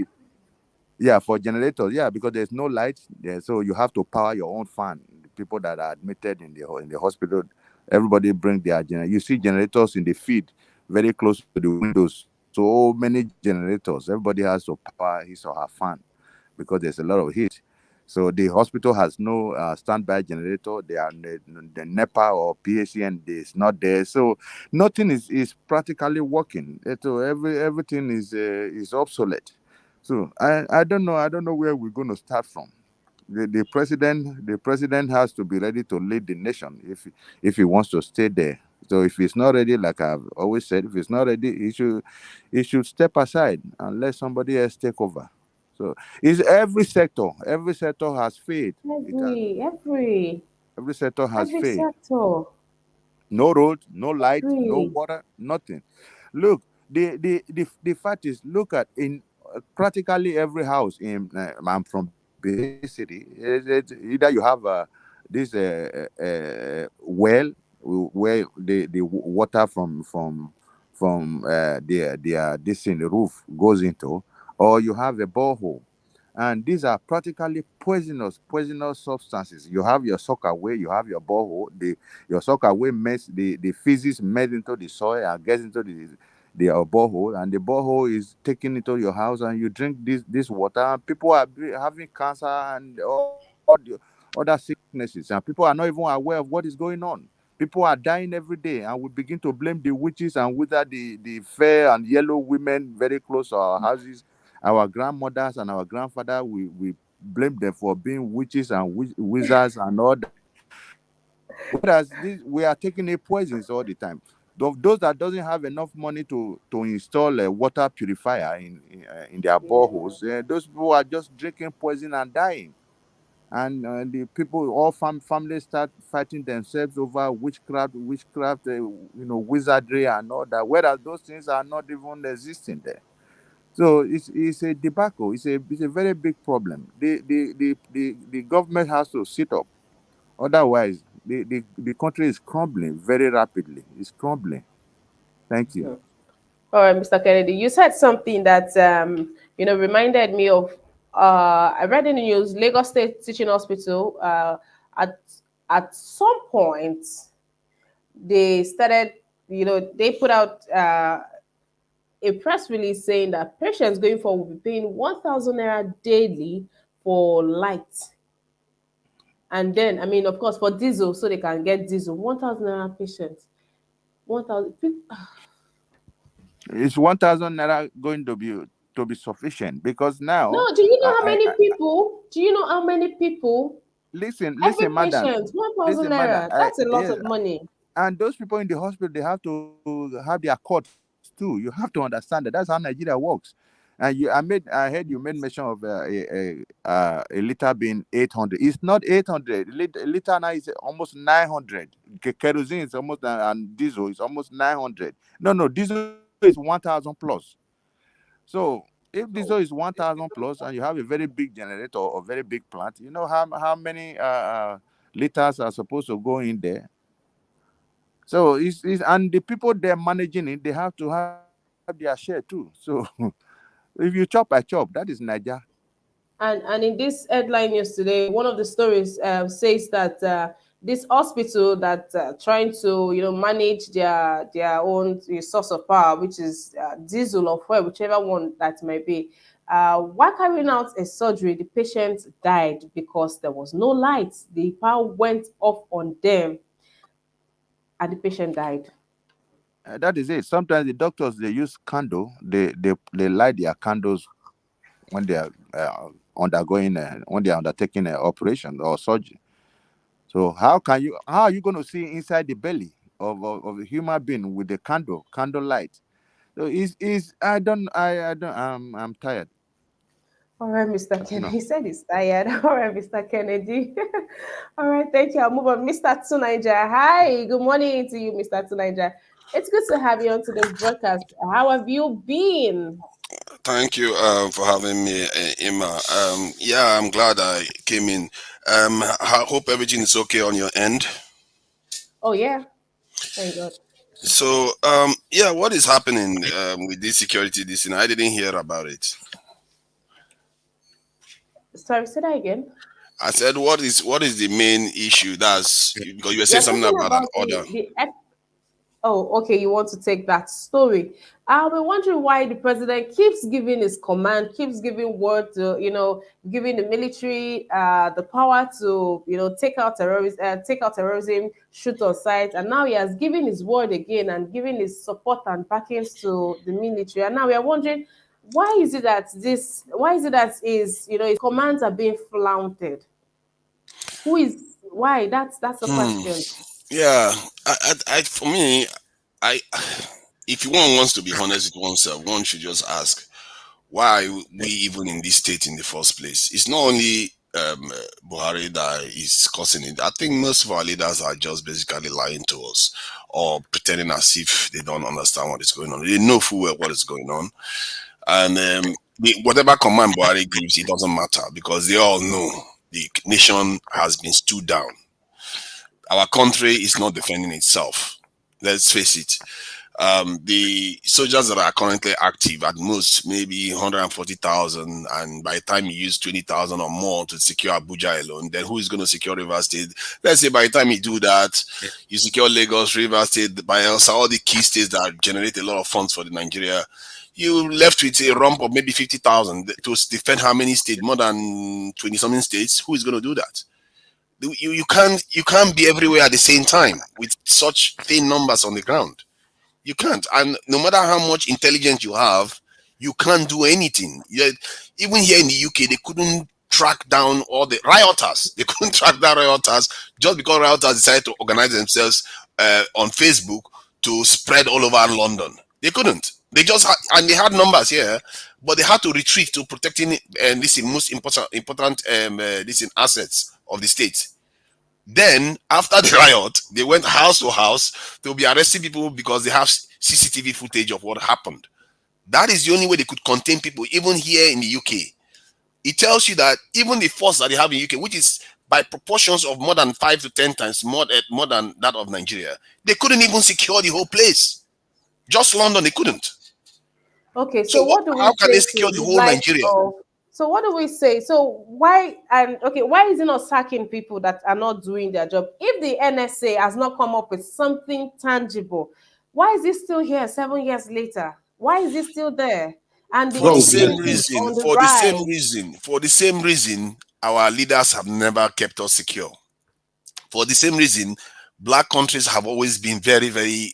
Speaker 3: yeah, for generators, yeah, because there's no light there, so you have to power your own fan. The people that are admitted in the hospital, everybody bring their generator. You see generators in the field, very close to the windows. So many generators. Everybody has to power his or her fan because there's a lot of heat. So the hospital has no standby generator. The NEPA or PACN is not there. So nothing is practically working. So everything is obsolete. So I don't know where we're going to start from. The president has to be ready to lead the nation if he wants to stay there. So if he's not ready, like I've always said, if he's not ready, he should step aside and let somebody else take over. So it's every sector has failed. It has Every sector has
Speaker 1: Every
Speaker 3: failed.
Speaker 1: sector.
Speaker 3: No road, no light, no
Speaker 1: Every.
Speaker 3: water, nothing. Look, the fact is, look at in practically every house in I'm from Benin City. Either you have this well where the water from this in the roof goes into, or you have a borehole, and these are practically poisonous substances. You have your sock away, you have your borehole. Your sock away mess the physics made into the soil and gets into the borehole, and the borehole is taken into your house, and you drink this water, and people are having cancer and all the other sicknesses, and people are not even aware of what is going on. People are dying every day, and we begin to blame the witches and whether the fair and yellow women very close to our houses, our grandmothers and our grandfather. We blame them for being witches and wizards and all that. Whereas we are taking a poisons all the time. Those that doesn't have enough money to install a water purifier in their boreholes, those people are just drinking poison and dying. And the people, all families start fighting themselves over witchcraft, wizardry and all that. Whereas those things are not even existing there. So it's a debacle. It's a very big problem. The government has to sit up. Otherwise, the country is crumbling very rapidly. It's crumbling. Thank you.
Speaker 1: All right, Mr. Kennedy, you said something that reminded me of. I read in the news, Lagos State Teaching Hospital. At some point, they started. They put out a press release saying that patients going forward will be paying 1,000 naira daily for light. And then, I mean, of course, for diesel, so they can get diesel. 1,000 naira patients. 1,000.
Speaker 3: Is 1,000 naira going to be sufficient? Because now,
Speaker 1: no, do you know how many people? Do you know how many people?
Speaker 3: Listen,
Speaker 1: Every
Speaker 3: madam.
Speaker 1: patient, 1,000 naira. That's a lot of money.
Speaker 3: And those people in the hospital, they have to have their courts too. You have to understand that. That's how Nigeria works. And I heard you made mention of a liter being 800. It's not 800. A liter now is almost 900. Kerosene is almost, and diesel is almost 900. No, diesel is 1,000 plus. So if diesel is 1,000 plus, and you have a very big generator or very big plant, you know how many liters are supposed to go in there. So it's and the people they're managing it, they have to have their share too. So if you chop, I chop. That is Nigeria.
Speaker 1: And in this headline news today, one of the stories says that this hospital that trying to manage their own source of power, which is diesel or fuel, whichever one that may be. While carrying out a surgery, the patient died because there was no light. The power went off on them, and the patient died.
Speaker 3: That is it. Sometimes the doctors, they use candle. They light their candles when they are undergoing when they are undertaking an operation or surgery. So how are you going to see inside the belly of a human being with the candle light? So I'm tired.
Speaker 1: All right, Mr. Kennedy. He said he's tired. All right, Mr. Kennedy. All right, thank you. I'll move on. Mr. Tunaija. Hi, good morning to you, Mr. Tunaija. It's good to have you on today's broadcast. How have you been?
Speaker 5: Thank you for having me, Emma. Yeah, I'm glad I came in. I hope everything is okay on your end.
Speaker 1: Oh, yeah. Thank God.
Speaker 5: So, yeah, what is happening with this security? I didn't hear about it.
Speaker 1: Sorry, say that again.
Speaker 5: I said, what is the main issue? That's because you were saying something about an order.
Speaker 1: Oh, okay. You want to take that story? We're wondering why the president keeps giving his command, keeps giving word to, giving the military the power to, take out terrorism, shoot on sight, and now he has given his word again and giving his support and backings to the military. And now we are wondering, why is it that his commands are being flaunted? Why? That's the question.
Speaker 5: Yeah, for me, if one wants to be honest with oneself, one should just ask, why are we even in this state in the first place? It's not only Buhari that is causing it. I think most of our leaders are just basically lying to us or pretending as if they don't understand what is going on. They know full well what is going on. And whatever command Buhari gives, it doesn't matter because they all know the nation has been stood down. Our country is not defending itself. Let's face it. The soldiers that are currently active, at most maybe 140,000, and by the time you use 20,000 or more to secure Abuja alone, then who is going to secure Rivers State? Let's say by the time you do that, you secure Lagos, Rivers State, by all the key states that generate a lot of funds for the Nigeria. You left with a rump of maybe 50,000 to defend how many states? More than 20-something states. Who is going to do that? You can't be everywhere at the same time with such thin numbers on the ground. You can't. And no matter how much intelligence you have, you can't do anything. Even here in the UK, they couldn't track down all the rioters. They couldn't track down rioters just because rioters decided to organize themselves on Facebook to spread all over London. They couldn't. They just had, and they had numbers here, but they had to retreat to protecting this most important this assets of the state. Then, after the riot, they went house to house to be arresting people because they have CCTV footage of what happened. That is the only way they could contain people, even here in the UK. It tells you that even the force that they have in the UK, which is by proportions of more than 5 to 10 times more than that of Nigeria, they couldn't even secure the whole place. Just London, they couldn't.
Speaker 1: Okay, so what do we
Speaker 5: how can they
Speaker 1: say
Speaker 5: secure
Speaker 1: to
Speaker 5: the
Speaker 1: the
Speaker 5: whole
Speaker 1: likes
Speaker 5: Nigeria?
Speaker 1: so what do we say? So why is it not sacking people that are not doing their job? If the NSA has not come up with something tangible, why is it still here 7 years later? Why is it still there? And the
Speaker 5: For the
Speaker 2: Wrong
Speaker 5: same
Speaker 1: insecurity is
Speaker 5: reason,
Speaker 1: on the
Speaker 5: for the same
Speaker 1: rise.
Speaker 5: reason, for the same reason, our leaders have never kept us secure. For the same reason, black countries have always been very, very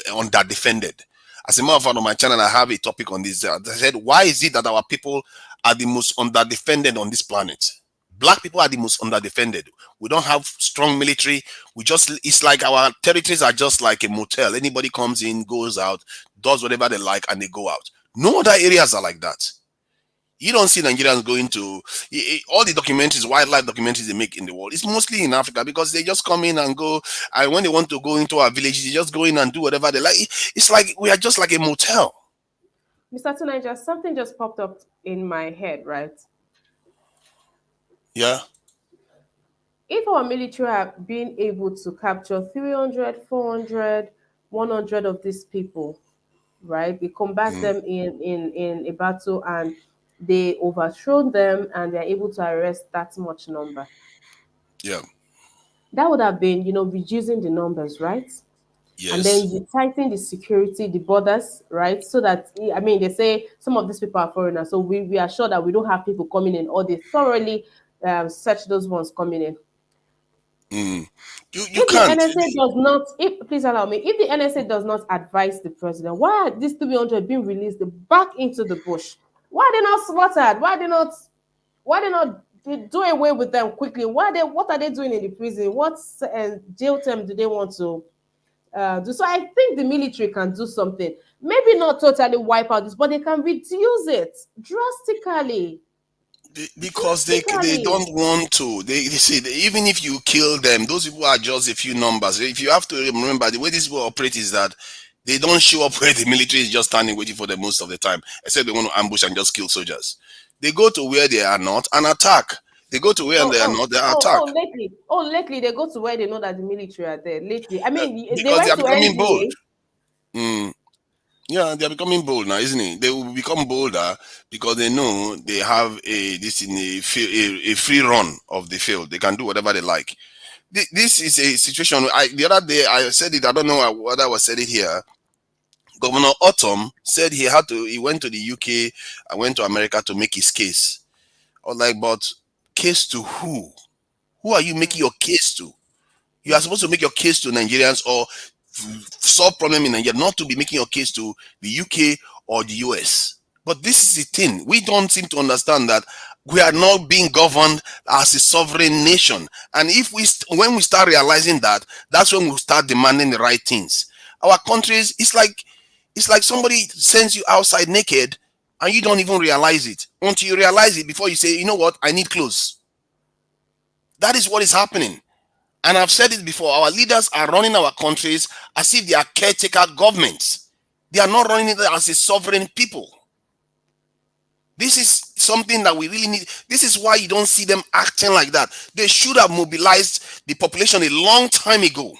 Speaker 5: underdefended. As a matter of fact, on my channel, I have a topic on this. I said, why is it that our people are the most underdefended on this planet? Black people are the most underdefended. We don't have strong military. It's like our territories are just like a motel. Anybody comes in, goes out, does whatever they like, and they go out. No other areas are like that. You don't see Nigerians going to all the documentaries, wildlife documentaries they make in the world. It's mostly in Africa because they just come in and go. And when they want to go into our villages, they just go in and do whatever they like. It's like we are just like a motel.
Speaker 1: Mr. Tunaja, something just popped up in my head, right?
Speaker 5: Yeah.
Speaker 1: If our military have been able to capture 300, 400, 100 of these people, right? They combat them in a battle and they overthrow them and they're able to arrest that much number.
Speaker 5: Yeah.
Speaker 1: That would have been, reducing the numbers, right? And then
Speaker 5: Yes.
Speaker 1: you tighten the security, the borders, right? So that, I mean, they say some of these people are foreigners. So we are sure that we don't have people coming in or they thoroughly search those ones coming in.
Speaker 5: You
Speaker 1: If the
Speaker 5: can't.
Speaker 1: NSA does not, please allow me, if the NSA does not advise the president, why are these 300 being released back into the bush? Why are they not slaughtered? Why they not do away with them quickly? What are they doing in the prison? What jail term do they want to do? So I think the military can do something. Maybe not totally wipe out this, but they can reduce it drastically.
Speaker 5: Because they don't want to. They say that even if you kill them, those people are just a few numbers. If you have to remember, the way these people operate is that they don't show up where the military is just standing waiting for them most of the time, except they want to ambush and just kill soldiers. They go to where they are not and attack. They go to where they are not, they attack.
Speaker 1: Lately they go to where they know that the military are there. Lately, I mean, they
Speaker 5: Because they
Speaker 1: went
Speaker 5: are
Speaker 1: to
Speaker 5: becoming
Speaker 1: NDA.
Speaker 5: bold. Yeah, they are becoming bold now, isn't it? They will become bolder because they know they have a free run of the field. They can do whatever they like. This is a situation. The other day I said it. I don't know whether I was said it here. Governor Autumn said he went to the UK and went to America to make his case. I was like, but case to who? Who are you making your case to? You are supposed to make your case to Nigerians or solve problem in Nigeria, not to be making your case to the UK or the US. But this is the thing. We don't seem to understand that we are not being governed as a sovereign nation. And when we start realizing that, that's when we'll start demanding the right things. Our countries, it's like somebody sends you outside naked and you don't even realize it. Until you realize it before you say, you know what, I need clothes. That is what is happening. And I've said it before, our leaders are running our countries as if they are caretaker governments. They are not running it as a sovereign people. This is something that we really need. This is why you don't see them acting like that. They should have mobilized the population a long time ago.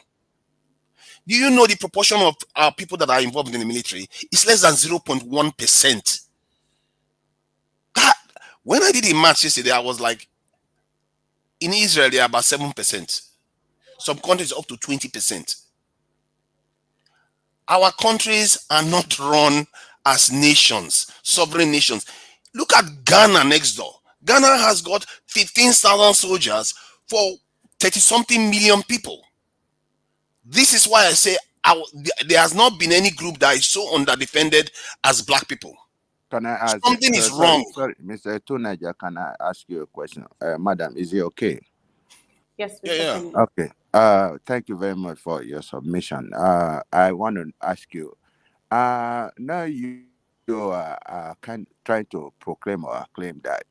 Speaker 5: Do you know the proportion of people that are involved in the military? It's less than 0.1%. When I did a match yesterday, I was like, in Israel, they are about 7%. Some countries up to 20%. Our countries are not run as nations, sovereign nations. Look at Ghana next door. Ghana has got 15,000 soldiers for 30-something million people. This is why I say there has not been any group that is so underdefended as black people.
Speaker 3: Can I ask?
Speaker 5: Something is wrong.
Speaker 3: Sorry, Mr. Tunaja, can I ask you a question? Madam, is it okay?
Speaker 1: Yes, Mr.
Speaker 5: Yeah.
Speaker 1: Kennedy.
Speaker 3: Okay. Thank you very much for your submission. I want to ask you. Now you are trying to proclaim or claim that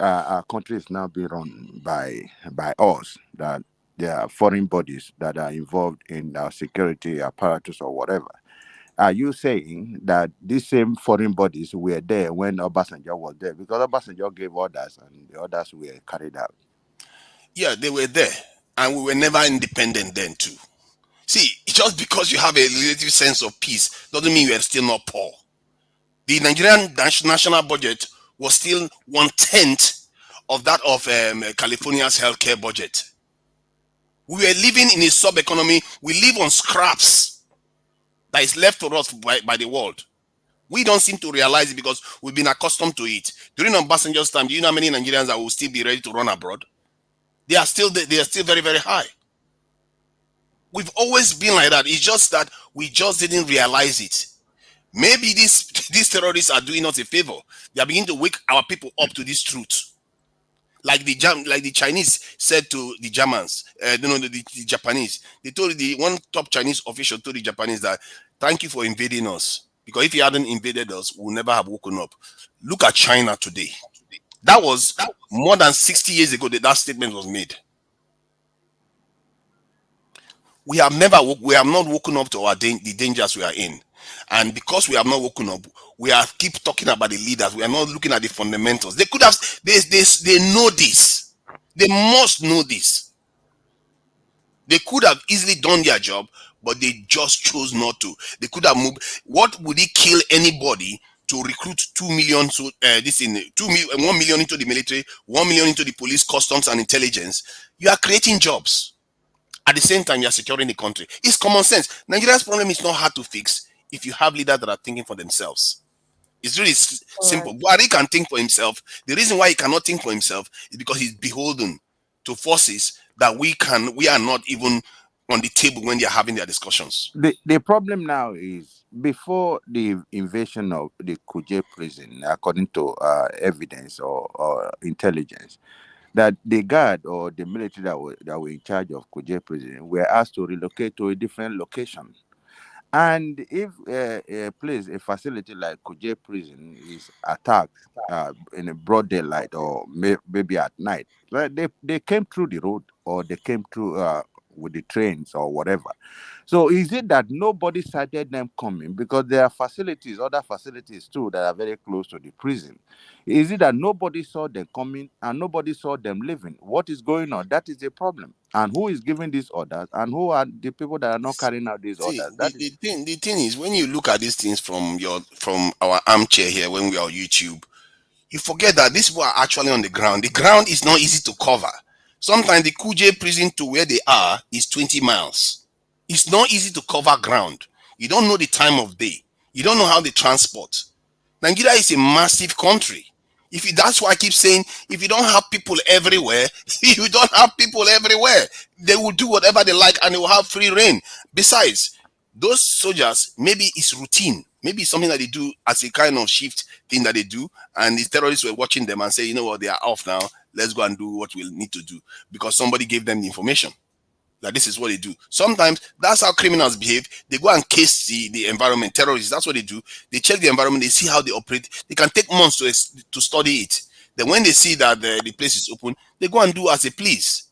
Speaker 3: our country is now being run by us, that there are foreign bodies that are involved in our security apparatus or whatever. Are you saying that these same foreign bodies were there when Obasanjo was there? Because Obasanjo gave orders and the orders were carried out.
Speaker 5: Yeah, they were there, and we were never independent then too. See, just because you have a relative sense of peace doesn't mean you are still not poor. The Nigerian national budget was still 1/10 of that of California's healthcare budget. We were living in a sub-economy. We live on scraps that is left to us by the world. We don't seem to realize it because we've been accustomed to it. During Obasanjo's time, do you know how many Nigerians that will still be ready to run abroad? They are still very, very high. We've always been like that. It's just that we just didn't realize it. Maybe these terrorists are doing us a favor. They are beginning to wake our people up to this truth. Like the Chinese said to the Germans, the Japanese. They told one top Chinese official told the Japanese that thank you for invading us, because if you hadn't invaded us, we'll never have woken up. Look at China today. That was more than 60 years ago that statement was made. We have not woken up to the dangers we are in. And because we have not woken up, we are keep talking about the leaders. We are not looking at the fundamentals. They could have, they know this. They must know this. They could have easily done their job, but they just chose not to. They could have moved. What would it kill anybody to recruit 2 million? 1 million into the military, 1 million into the police, customs, and intelligence. You are creating jobs. At the same time, you are securing the country. It's common sense. Nigeria's problem is not hard to fix if you have leaders that are thinking for themselves. It's really simple. Buhari can think for himself. The reason why he cannot think for himself is because he's beholden to forces that we are not even on the table when they're having their discussions.
Speaker 3: The problem now is, before the invasion of the Kuje prison, according to evidence or intelligence, that the guard or the military that were in charge of Kuje prison were asked to relocate to a different location. And if a facility like Kuje prison is attacked in a broad daylight or maybe at night, they came through the road or they came through with the trains or whatever. So is it that nobody sighted them coming? Because there are other facilities too, that are very close to the prison. Is it that nobody saw them coming and nobody saw them leaving? What is going on? That is the problem. And who is giving these orders? And who are the people that are not carrying out these orders?
Speaker 5: The thing is, when you look at these things from our armchair here, when we are on YouTube, you forget that these people are actually on the ground. The ground is not easy to cover. Sometimes the Kuje prison to where they are is 20 miles. It's not easy to cover ground. You don't know the time of day. You don't know how they transport. Nigeria is a massive country. That's why I keep saying, if you don't have people everywhere, you don't have people everywhere. They will do whatever they like and they will have free reign. Besides, those soldiers, maybe it's routine. Maybe it's something that they do as a kind of shift thing that they do. And the terrorists were watching them and say, you know what, they are off now. Let's go and do what we need to do. Because somebody gave them the information that this is what they do. Sometimes that's how criminals behave. They go and case the environment. Terrorists, that's what they do. They check the environment. They see how they operate. They can take months to study it. Then when they see that the place is open, they go and do as they please.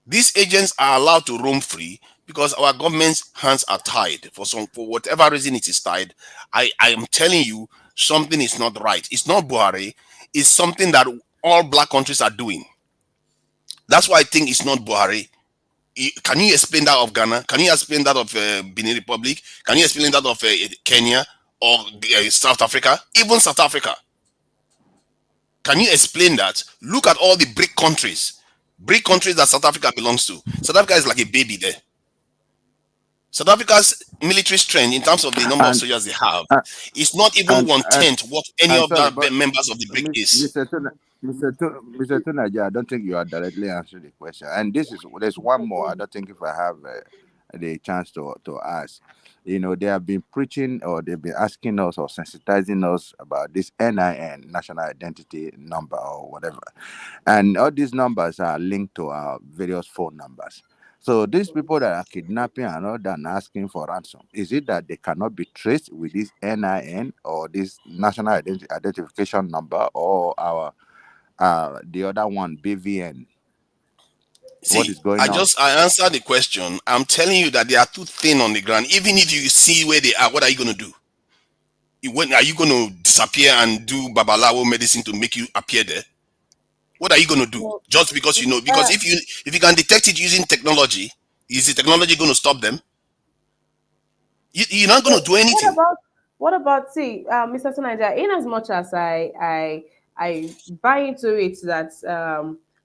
Speaker 5: These agents are allowed to roam free because our government's hands are tied. For whatever reason it is tied, I am telling you, something is not right. It's not Buhari. It's something that all black countries are doing. That's why I think it's not Buhari. Can you explain that of Ghana? Can you explain that of Benin Republic? Can you explain that of Kenya or South Africa? Even South Africa. Can you explain that? Look at all the BRIC countries. BRIC countries that South Africa belongs to. South Africa is like a baby there. South Africa's military strength in terms of the number of soldiers they have is not even 1/10 what any of the members of the BRIC is.
Speaker 3: Mr. Tunaja, I don't think you are directly answering the question. And there's one more. I don't think if I have the chance to ask. You know, they have been preaching or they've been asking us or sensitizing us about this NIN, national identity number or whatever. And all these numbers are linked to our various phone numbers. So these people that are kidnapping and all that and asking for ransom, is it that they cannot be traced with this NIN or this national identification number or our the other one, BVN? What
Speaker 5: See,
Speaker 3: is going on?
Speaker 5: I answered the question. I'm telling you that they are too thin on the ground. Even if you see where they are, what are you going to do? Are you going to disappear and do babalawo medicine to make you appear there? What are you going to do?
Speaker 1: Well,
Speaker 5: Just because you know? Because if you can detect it using technology, is the technology going to stop them? You're not going to do anything.
Speaker 1: What about see, Mr. Tunaja, in as much as I buy into it that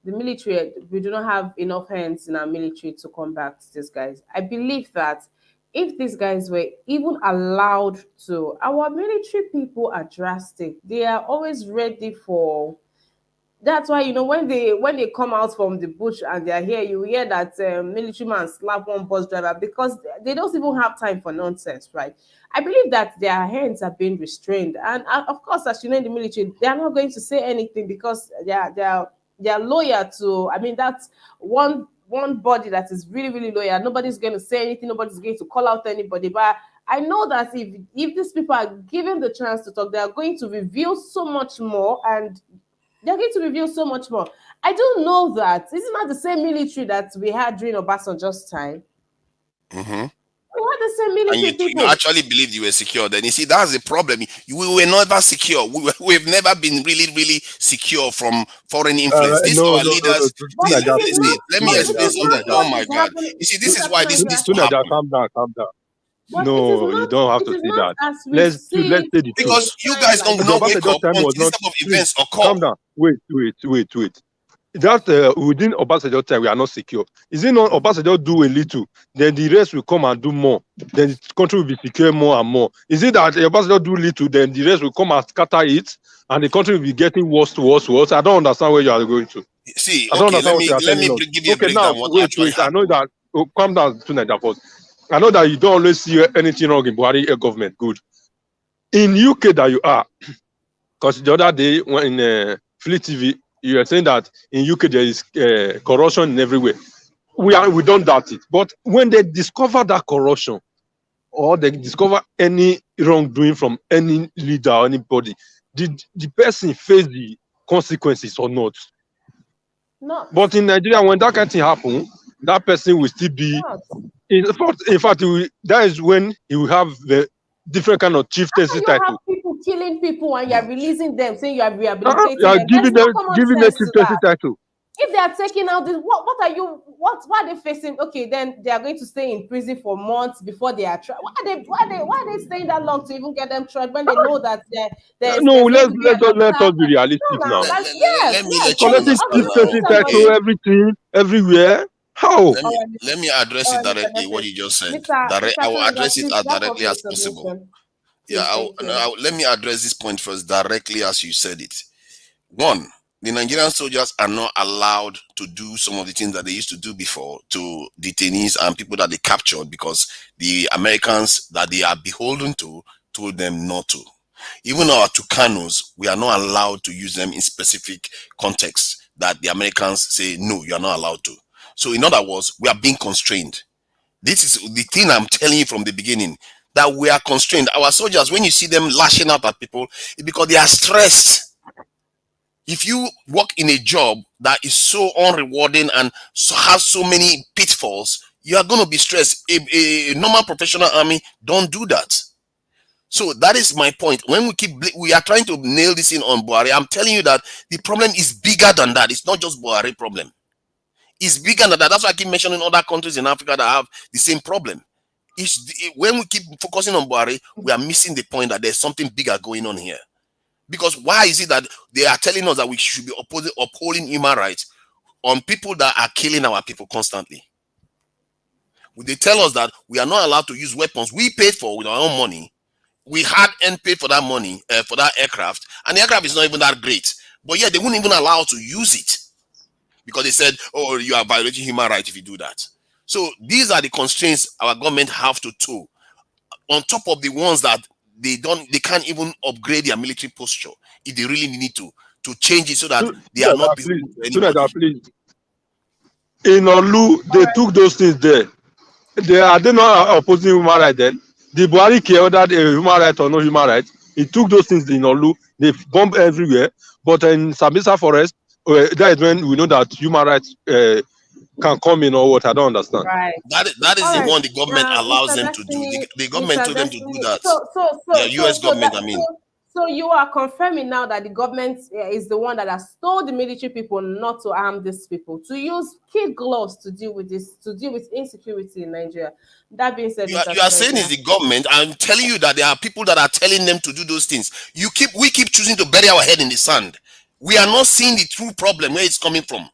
Speaker 1: the military, we do not have enough hands in our military to combat these guys. I believe that if these guys were even allowed to, our military people are drastic. They are always ready for. That's why when they come out from the bush and they are here, you hear that military man slap one bus driver because they don't even have time for nonsense, right? I believe that their hands are being restrained, and of course, as you know, in the military, they are not going to say anything because they are loyal to. I mean, that's one body that is really really loyal. Nobody's going to say anything. Nobody's going to call out anybody, but. I know that if these people are given the chance to talk, they are going to reveal so much more, and they're going to reveal so much more. I don't know that. Isn't that the same military that we had during Obasanjo's time?
Speaker 5: Mm-hmm.
Speaker 1: We had the same
Speaker 5: And
Speaker 1: military
Speaker 5: you
Speaker 1: people.
Speaker 5: actually believed you were secure. Then you see that's the problem. We were never secure. We've never been really, really secure from foreign influence. These
Speaker 2: No,
Speaker 5: our
Speaker 2: no, no, no.
Speaker 5: leaders.
Speaker 2: Tunaja,
Speaker 1: But it is
Speaker 2: please.
Speaker 1: not.
Speaker 5: Let me
Speaker 1: But it
Speaker 5: explain
Speaker 1: is
Speaker 5: something.
Speaker 1: not
Speaker 2: Tunaja,
Speaker 5: Oh
Speaker 1: what
Speaker 5: my
Speaker 1: is
Speaker 5: God!
Speaker 1: happening.
Speaker 5: You see, this is
Speaker 1: Mr.
Speaker 5: why this
Speaker 1: Tunaja,
Speaker 5: needs to
Speaker 2: Tunaja,
Speaker 5: happen.
Speaker 2: calm down, calm down.
Speaker 1: but it is
Speaker 2: No, you
Speaker 1: not.
Speaker 2: don't have
Speaker 1: It
Speaker 2: to
Speaker 1: is
Speaker 2: say
Speaker 1: not
Speaker 2: that.
Speaker 1: as we
Speaker 2: Let's
Speaker 1: see
Speaker 2: let's
Speaker 1: it
Speaker 2: say the truth.
Speaker 1: in
Speaker 5: Because
Speaker 1: a
Speaker 5: you
Speaker 1: time
Speaker 5: guys
Speaker 1: like
Speaker 5: don't
Speaker 2: The
Speaker 5: not
Speaker 1: this.
Speaker 5: wake
Speaker 2: Obasanjo
Speaker 5: up
Speaker 2: time was
Speaker 5: until this
Speaker 2: not.
Speaker 5: type of
Speaker 2: Please,
Speaker 5: events occur.
Speaker 2: calm down. Wait. That within Obasanjo time we are not secure. Is it not Obasanjo do a little, then the rest will come and do more. Then the country will be secure more and more. Is it that Obasanjo do little, then the rest will come and scatter it, and the country will be getting worse to worse? I don't understand where you are going to.
Speaker 5: See,
Speaker 2: I don't
Speaker 5: okay,
Speaker 2: understand what you are telling us.
Speaker 5: give you a
Speaker 2: Okay, now
Speaker 5: breakdown what
Speaker 2: wait.
Speaker 5: actually
Speaker 2: I know
Speaker 5: happened.
Speaker 2: that. Oh, calm down, Tunaja first. I know that you don't always see anything wrong in Buhari government. Good. In UK that you are, because the other day when in Fleet TV you were saying that in UK there is corruption in everywhere. We don't doubt it, but when they discover that corruption or they discover any wrongdoing from any leader or anybody, did the person face the consequences or not?
Speaker 1: Not.
Speaker 2: But in Nigeria, when that kind of thing happen, that person will still be.
Speaker 1: Not.
Speaker 2: In fact, that is when he will have the different kind of chieftaincy
Speaker 1: You have
Speaker 2: title.
Speaker 1: people killing people and you're releasing them, saying you are
Speaker 2: You
Speaker 1: rehabilitating
Speaker 2: are
Speaker 1: them. There's no common
Speaker 2: giving them
Speaker 1: sense to
Speaker 2: chieftaincy
Speaker 1: that.
Speaker 2: title.
Speaker 1: If they are taking out this, what are you? What are they facing? Okay, then they are going to stay in prison for months before they are tried. Why are they staying that long to even get them tried when they know that there's
Speaker 2: No,
Speaker 1: going to be an
Speaker 2: let us be
Speaker 1: attack?
Speaker 2: realistic
Speaker 1: No,
Speaker 2: now.
Speaker 1: now that's yes,
Speaker 5: Let me
Speaker 1: yes.
Speaker 5: let you
Speaker 1: But
Speaker 2: Collecting
Speaker 5: understand
Speaker 1: obviously
Speaker 2: chieftaincy
Speaker 5: now.
Speaker 1: somebody.
Speaker 2: title, everything, everywhere. How?
Speaker 5: Let me
Speaker 1: All right,
Speaker 5: let me address it
Speaker 1: Mr.
Speaker 5: directly. What
Speaker 1: Dustin.
Speaker 5: you just said.
Speaker 1: Mr.
Speaker 5: I will
Speaker 1: Tunaja,
Speaker 5: address it
Speaker 1: please
Speaker 5: as
Speaker 1: wrap up
Speaker 5: directly
Speaker 1: your
Speaker 5: as possible.
Speaker 1: submission.
Speaker 5: Yeah,
Speaker 1: Please, thank you.
Speaker 5: let me address this point first directly as you said it. One, the Nigerian soldiers are not allowed to do some of the things that they used to do before to detainees and people that they captured because the Americans that they are beholden to told them not to. Even our Tucanos, we are not allowed to use them in specific contexts that the Americans say, no, you are not allowed to. So in other words, we are being constrained. This is the thing I'm telling you from the beginning, that we are constrained. Our soldiers, when you see them lashing out at people, it's because they are stressed. If you work in a job that is so unrewarding and has so many pitfalls, you are going to be stressed. A normal professional army don't do that. So that is my point. When we are trying to nail this in on Buhari, I'm telling you that the problem is bigger than that. It's not just Buhari problem. It's bigger than that. That's why I keep mentioning other countries in Africa that have the same problem. When we keep focusing on Buhari, we are missing the point that there's something bigger going on here. Because why is it that they are telling us that we should be upholding human rights on people that are killing our people constantly? They tell us that we are not allowed to use weapons we paid for with our own money. We had and paid for that money, for that aircraft, and the aircraft is not even that great. But yeah, they wouldn't even allow to use it because they said, "Oh, you are violating human rights if you do that." So these are the constraints our government have to toe, on top of the ones that they can't even upgrade their military posture if they really need to change it so that they are not beholden to anybody.
Speaker 2: Please. In Olu, they took those things there. Are they not opposing human rights then? The Buhari care whether human right or no human right. He took those things in Olu. They bomb everywhere. But in Sambisa Forest, that is when we know that human rights can come in or what. I don't understand.
Speaker 1: Right.
Speaker 5: That is the one the government allows them to do. The government told them to do that. The US government, I mean.
Speaker 1: So you are confirming now that the government is the one that has told the military people not to arm these people, to use kid gloves to deal with this, to deal with insecurity in Nigeria. That being said,
Speaker 5: you are saying it's the government. I'm telling you that there are people that are telling them to do those things. We keep choosing to bury our head in the sand. We are not seeing the true problem where it's coming from.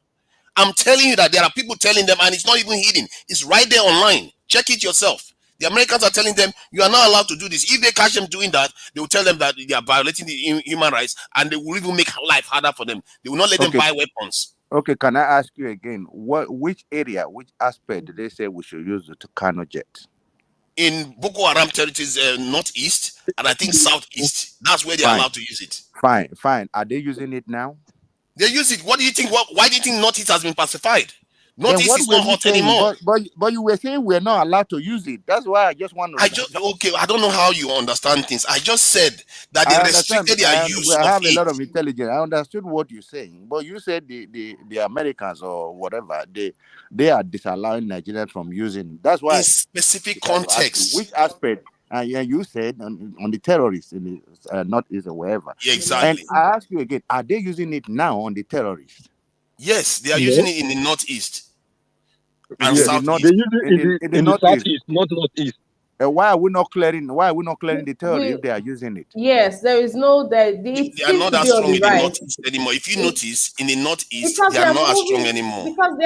Speaker 5: I'm telling you that there are people telling them, and it's not even hidden. It's right there online. Check it yourself. The Americans are telling them, you are not allowed to do this. If they catch them doing that, they will tell them that they are violating the human rights, and they will even make life harder for them. They will not let them buy weapons.
Speaker 3: Okay, can I ask you again, which aspect did they say we should use the Tucano jet?
Speaker 5: In Boko Haram territories, northeast, and I think southeast. That's where they're allowed to use it.
Speaker 3: Fine. Are they using it now?
Speaker 5: They use it. What do you think? Why do you think northeast has been pacified? Northeast is not hot anymore.
Speaker 3: But you were saying we're not allowed to use it. That's why I just want to.
Speaker 5: I don't know how you understand things. I just said that they restricted their use of it.
Speaker 3: I have a lot of intelligence. I understood what you're saying, but you said the Americans or whatever they are disallowing Nigerians from using. That's why
Speaker 5: in specific context.
Speaker 3: Which aspect? You said on the terrorists in the northeast or wherever.
Speaker 5: Yeah, exactly.
Speaker 3: And I ask you again: are they using it now on the terrorists?
Speaker 5: Yes, they are using it in the northeast and southeast.
Speaker 2: They use it in the southeast, not northeast.
Speaker 3: Why are we not clearing the terrorists if they are using it?
Speaker 1: Yes, there is no
Speaker 5: they are not as strong in the northeast anymore. If you notice, in the northeast, they are not as strong anymore.
Speaker 1: Because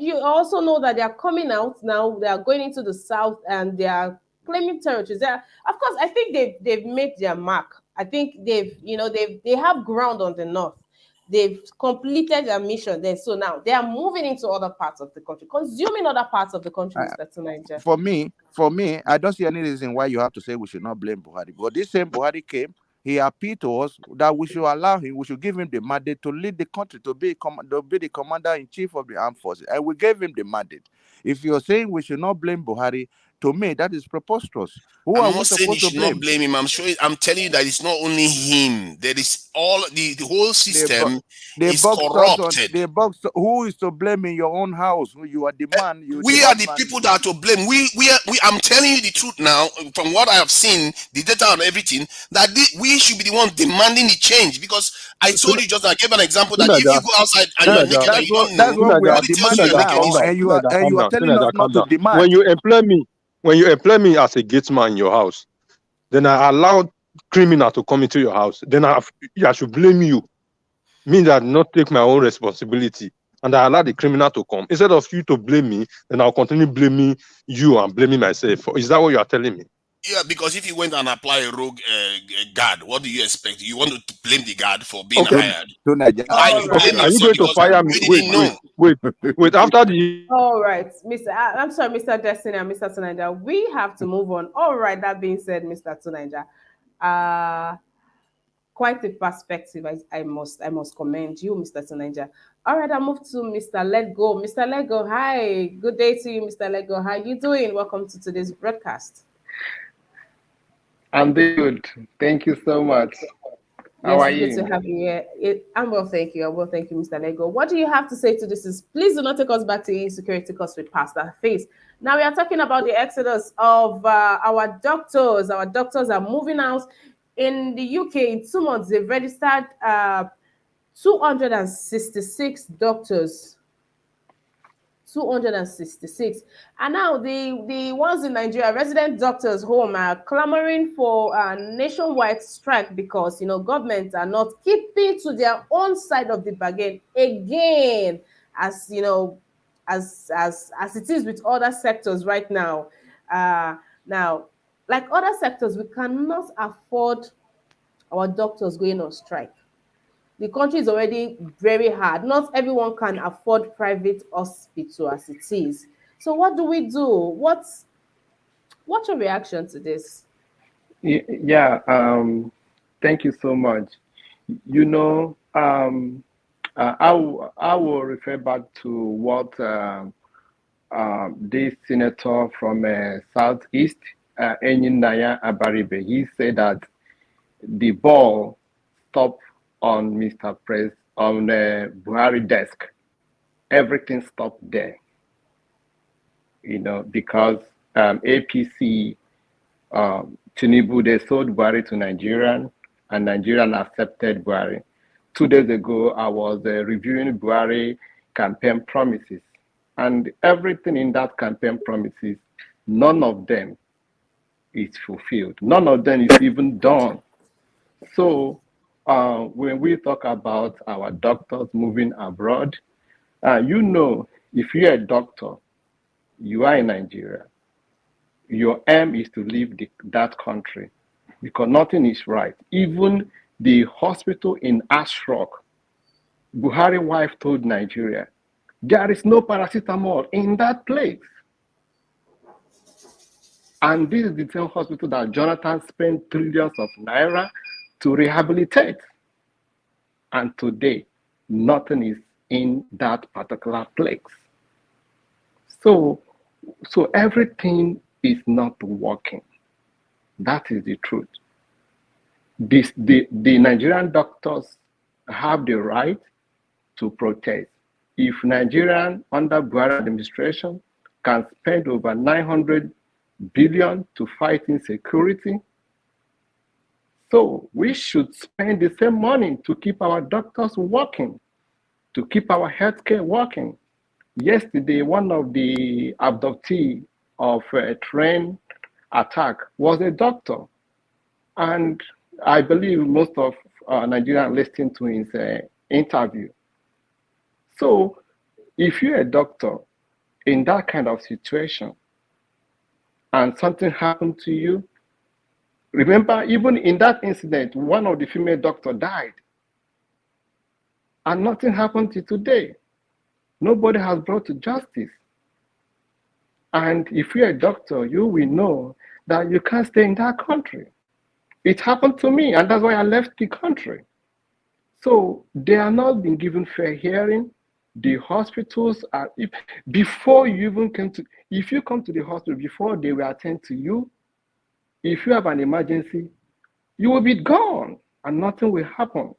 Speaker 1: you also know that they are coming out now. They are going into the south and they are claiming territories. Of course, I think they've made their mark. I think they have ground on the north. They've completed their mission there. So now they are moving into other parts of the country, consuming other parts of the country, Mr. Tunaija.
Speaker 3: For me, I don't see any reason why you have to say we should not blame Buhari. But this same Buhari came, he appealed to us that we should allow him, we should give him the mandate to lead the country, to be the commander-in-chief of the armed forces. And we gave him the mandate. If you're saying we should not blame Buhari, to me, that is preposterous.
Speaker 5: I'm not saying you should not blame him. I'm telling you that it's not only him. There is all the whole system is corrupted.
Speaker 3: Who is to blame in your own house? You are the man.
Speaker 5: We are the people that are to blame. I'm telling you the truth now. From what I have seen, the data and everything, that we should be the ones demanding the change. Because I told you just, I gave an example that if you go outside and you are naked and you don't know,
Speaker 3: what we are demanding now, and you are telling us not to demand.
Speaker 2: When you employ me as a gate man in your house, then I allow criminal to come into your house. Then I should blame you. Mean that not take my own responsibility. And I allow the criminal to come. Instead of you to blame me, then I'll continue blaming you and blaming myself. Is that what you are telling me?
Speaker 5: Yeah, because if you went and apply a rogue guard, what do you expect? You want to blame the guard for being hired?
Speaker 2: Are you going to fire me? Wait. After the...
Speaker 1: All right, I'm sorry, Mr. Destiny and Mr. Tunaija. We have to move on. All right, that being said, Mr. Tunaija, quite a perspective. I must commend you, Mr. Tunaija. All right, I'll move to Mr. Lego. Mr. Lego, hi. Good day to you, Mr. Lego. How are you doing? Welcome to today's broadcast.
Speaker 6: I'm doing good. Thank you so much. How are you?
Speaker 1: Good to have you here. I'm well, thank you. Mr. Lego. What do you have to say to this? Please do not take us back to insecurity because we passed that phase. Now we are talking about the exodus of our doctors. Our doctors are moving out. In the UK, in 2 months, they've registered 266 doctors. 266. And now the ones in Nigeria, resident doctors home, are clamoring for a nationwide strike because governments are not keeping to their own side of the bargain again, as as it is with other sectors right now. Now, like other sectors, we cannot afford our doctors going on strike. the country is already very hard. Not everyone can afford private hospital as it is. So what do we do? What's your reaction to this?
Speaker 6: Yeah, thank you so much. You know, I will refer back to what this senator from Southeast, Enyinaya Abaribe, he said that the ball stopped on Mr. Press on the Buhari desk. Everything stopped there, because APC, Tinubu, they sold Buhari to Nigerian, and Nigerian accepted Buhari. 2 days ago, I was reviewing Buhari campaign promises, and everything in that campaign promises, none of them is fulfilled. None of them is even done. So when we talk about our doctors moving abroad, if you're a doctor, you are in Nigeria, your aim is to leave that country because nothing is right. Even the hospital in Ashrok, Buhari wife told Nigeria, there is no paracetamol in that place. And this is the same hospital that Jonathan spent trillions of naira to rehabilitate. And today, nothing is in that particular place. So everything is not working. That is the truth. The Nigerian doctors have the right to protest. If Nigerian under Buhari administration can spend over 900 billion to fight insecurity, so we should spend the same money to keep our doctors working, to keep our healthcare working. Yesterday, one of the abductees of a train attack was a doctor. And I believe most of Nigerians listened to his interview. So if you're a doctor in that kind of situation and something happened to you, remember, even in that incident, one of the female doctors died. And nothing happened to today. Nobody has brought to justice. And if you're a doctor, you will know that you can't stay in that country. It happened to me, and that's why I left the country. So they are not being given fair hearing. The hospitals are, before you even if you come to the hospital, before they will attend to you, if you have an emergency, you will be gone and nothing will happen.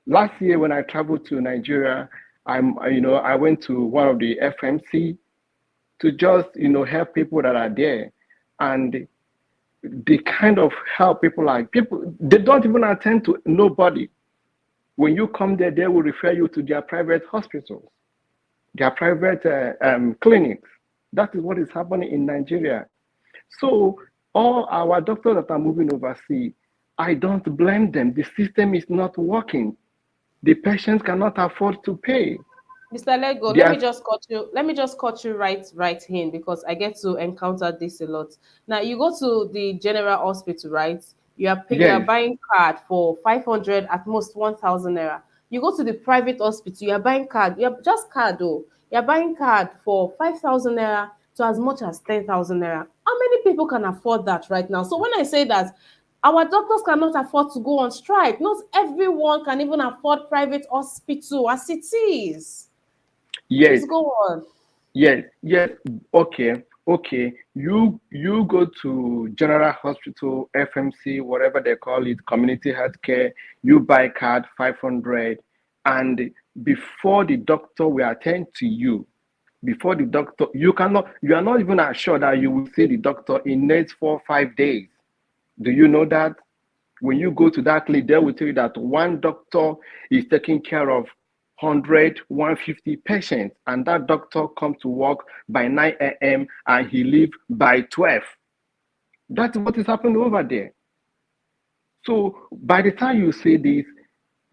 Speaker 6: Last year when I traveled to Nigeria, I went to one of the FMC to just, help people that are there. And the kind of help people, they don't even attend to nobody. When you come there, they will refer you to their private hospitals, their private clinics. That is what is happening in Nigeria. So all our doctors that are moving overseas, I don't blame them. The system is not working. The patients cannot afford to pay.
Speaker 1: Mr. Lego, let me just cut you right in because I get to encounter this a lot. Now you go to the general hospital, right? You are buying card for 500 at most 1,000 naira. You go to the private hospital, you are buying card. You are just card though. You are buying card for 5,000 naira to as much as 10,000 naira. How many people can afford that right now? So when I say that our doctors cannot afford to go on strike, not everyone can even afford private hospital as it is.
Speaker 6: Yes.
Speaker 1: Please go on.
Speaker 6: Yes. Okay. You go to general hospital, FMC, whatever they call it, community healthcare. You buy card 500, and before the doctor will attend to you, you are not even assured that you will see the doctor in next 4 or 5 days. Do you know that? When you go to that clinic, they will tell you that one doctor is taking care of 100, 150 patients, and that doctor comes to work by 9 a.m. and he leaves by 12. That's what is happening over there. So by the time you see this,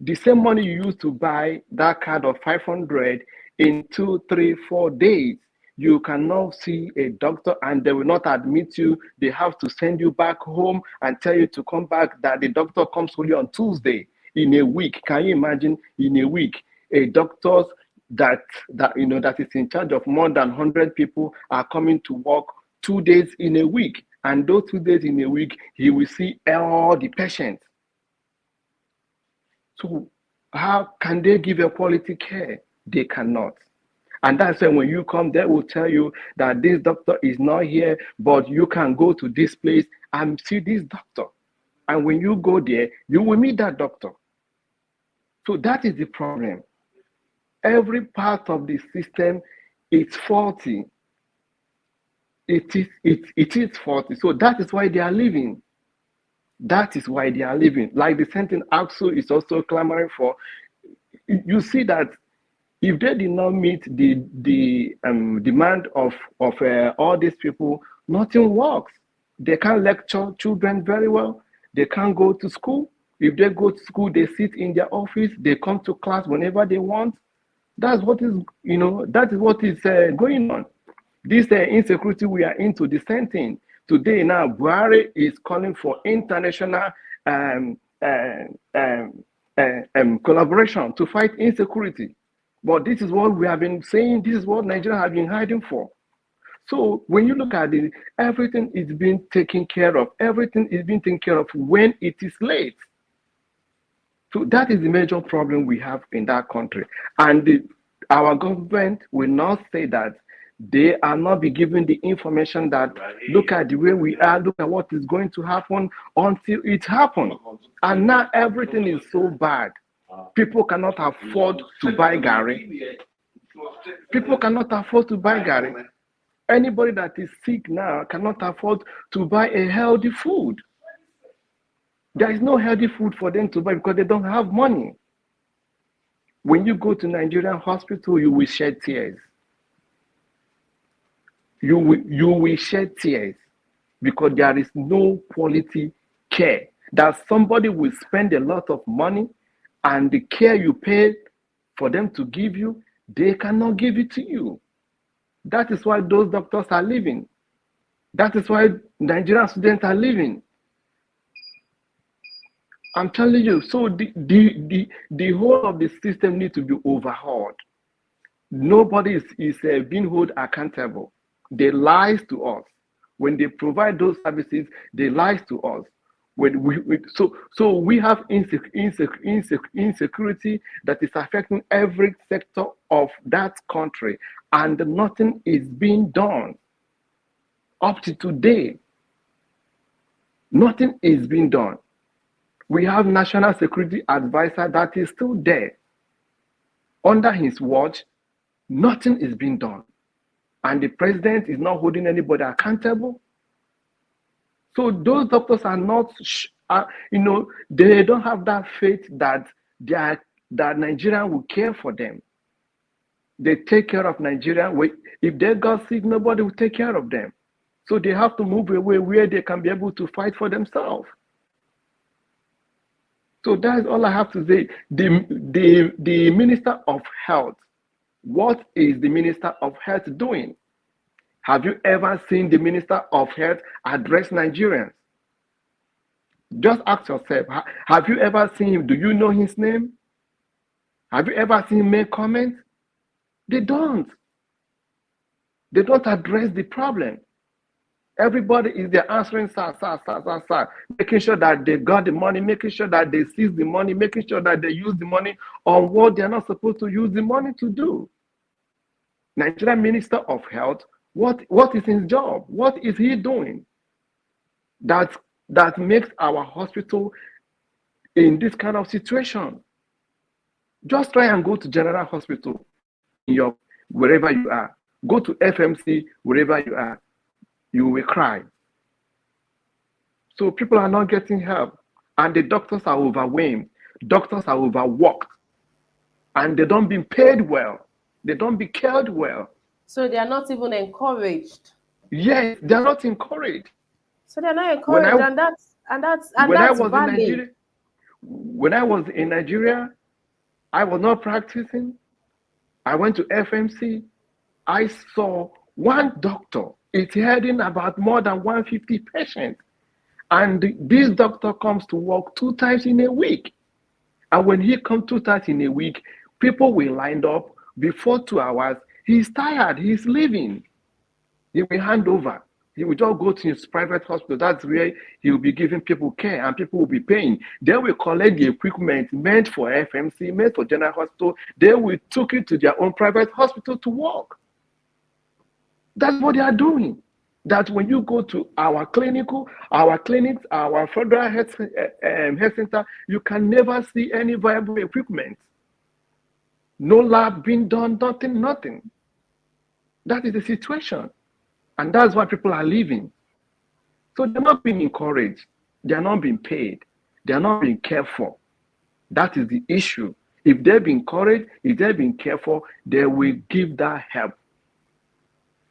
Speaker 6: the same money you used to buy that card of 500 in 2, 3, 4 days, you cannot see a doctor and they will not admit you. They have to send you back home and tell you to come back, that the doctor comes only on Tuesday. in a week. Can you imagine in a week, a doctor that is in charge of more than 100 people are coming to work 2 days in a week, and those 2 days in a week he will see all the patients. So how can they give a quality care? They cannot. And that's why when you come, they will tell you that this doctor is not here, but you can go to this place and see this doctor. And when you go there, you will meet that doctor. So that is the problem. Every part of the system is faulty. It is faulty. So that is why they are leaving. That is why they are leaving. Like the same thing AXU is also clamoring for. You see that if they did not meet the demand of all these people, nothing works. They can't lecture children very well. They can't go to school. If they go to school, they sit in their office. They come to class whenever they want. That's what is, that is what is going on. This insecurity we are into, the same thing. Today now, Buhari is calling for international collaboration to fight insecurity. But this is what we have been saying. This is what Nigeria have been hiding for. So when you look at it, everything is being taken care of. Everything is being taken care of when it is late. So that is the major problem we have in that country. And our government will not say that. They are not be given the information that look at the way we are, look at what is going to happen until it happens. And now everything is so bad. People cannot afford to buy Gary. People cannot afford to buy Gary. Anybody that is sick now cannot afford to buy a healthy food. There is no healthy food for them to buy because they don't have money. When you go to Nigerian hospital, you will shed tears. You will shed tears because there is no quality care. That somebody will spend a lot of money and the care you pay for them to give you, they cannot give it to you. That is why those doctors are leaving. That is why Nigerian students are leaving. I'm telling you, so the whole of the system needs to be overhauled. Nobody is being held accountable. They lie to us. When they provide those services, they lie to us. So we have insecurity that is affecting every sector of that country, and nothing is being done. Up to today, nothing is being done. We have National Security Advisor that is still there. Under his watch, nothing is being done. And the president is not holding anybody accountable. So those doctors are not, they don't have that faith that Nigeria will care for them. They take care of Nigeria. If they got sick, nobody will take care of them. So they have to move away where they can be able to fight for themselves. So that's all I have to say. The Minister of Health, what is the Minister of Health doing? Have you ever seen the Minister of Health address Nigerians? Just ask yourself, have you ever seen him? Do you know his name? Have you ever seen him make comments? They don't. They don't address the problem. Everybody is there answering, sir, making sure that they got the money, making sure that they seize the money, making sure that they use the money on what they're not supposed to use the money to do. Nigerian Minister of Health, what is his job? What is he doing that makes our hospital in this kind of situation? Just try and go to General Hospital wherever you are. Go to FMC wherever you are. You will cry. So people are not getting help, and the doctors are overwhelmed. Doctors are overworked, and they don't be paid well. They don't be cared well.
Speaker 1: So they are not even encouraged.
Speaker 6: Yes, they are not encouraged.
Speaker 1: So they're not encouraged, and that's valid.
Speaker 6: When I was in Nigeria, I was not practicing. I went to FMC. I saw one doctor. It's heading about more than 150 patients. And this doctor comes to work 2 times in a week. And when he comes to that in a week, people will line up before 2 hours. He's tired, he's leaving. He will hand over. He will just go to his private hospital. That's where he will be giving people care and people will be paying. They will collect the equipment meant for FMC, meant for general hospital. They will take it to their own private hospital to work. That's what they are doing. That when you go to our clinics, our federal health center, you can never see any viable equipment. No lab being done, nothing. That is the situation. And that's why people are leaving. So they're not being encouraged. They're not being paid. They're not being cared for. That is the issue. If they're being encouraged, if they're being cared for, they will give that help.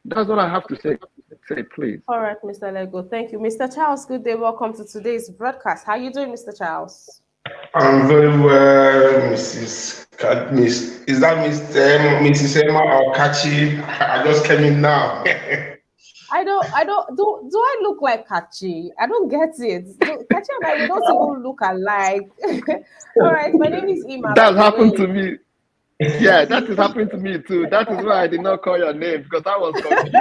Speaker 6: That's what I have to say. Please.
Speaker 1: All right, Mr. Lego. Thank you. Mr. Charles, good day. Welcome to today's broadcast. How are you doing, Mr. Charles?
Speaker 7: I'm very well, Mrs. Is that Mrs. Emma or Kachi? I just came in now.
Speaker 1: Do I look like Kachi? I don't get it. Kachi and I, we don't even look alike. All right, my name is Ima.
Speaker 6: That happened to me. Yeah, that is happening to me too. That is why I did not call your name, because I was confused.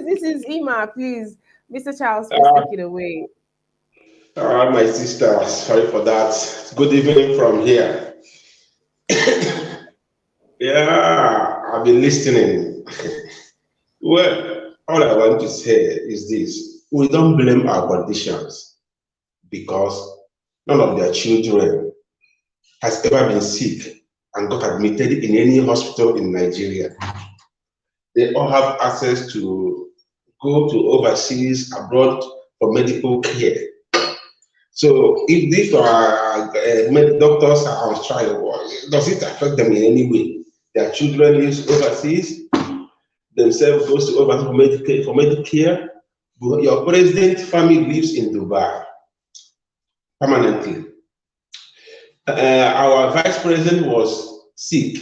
Speaker 1: This is Ima, please. Mr. Charles, please take it away.
Speaker 7: My sister, sorry for that. Good evening from here. Yeah, I've been listening. Well, all I want to say is this. We don't blame our politicians because none of their children has ever been sick and got admitted in any hospital in Nigeria. They all have access to go to overseas, abroad for medical care. So if these doctors are on strike, does it affect them in any way? Their children live overseas, themselves goes to overseas for medical care. Your president's family lives in Dubai permanently. Our vice president was sick.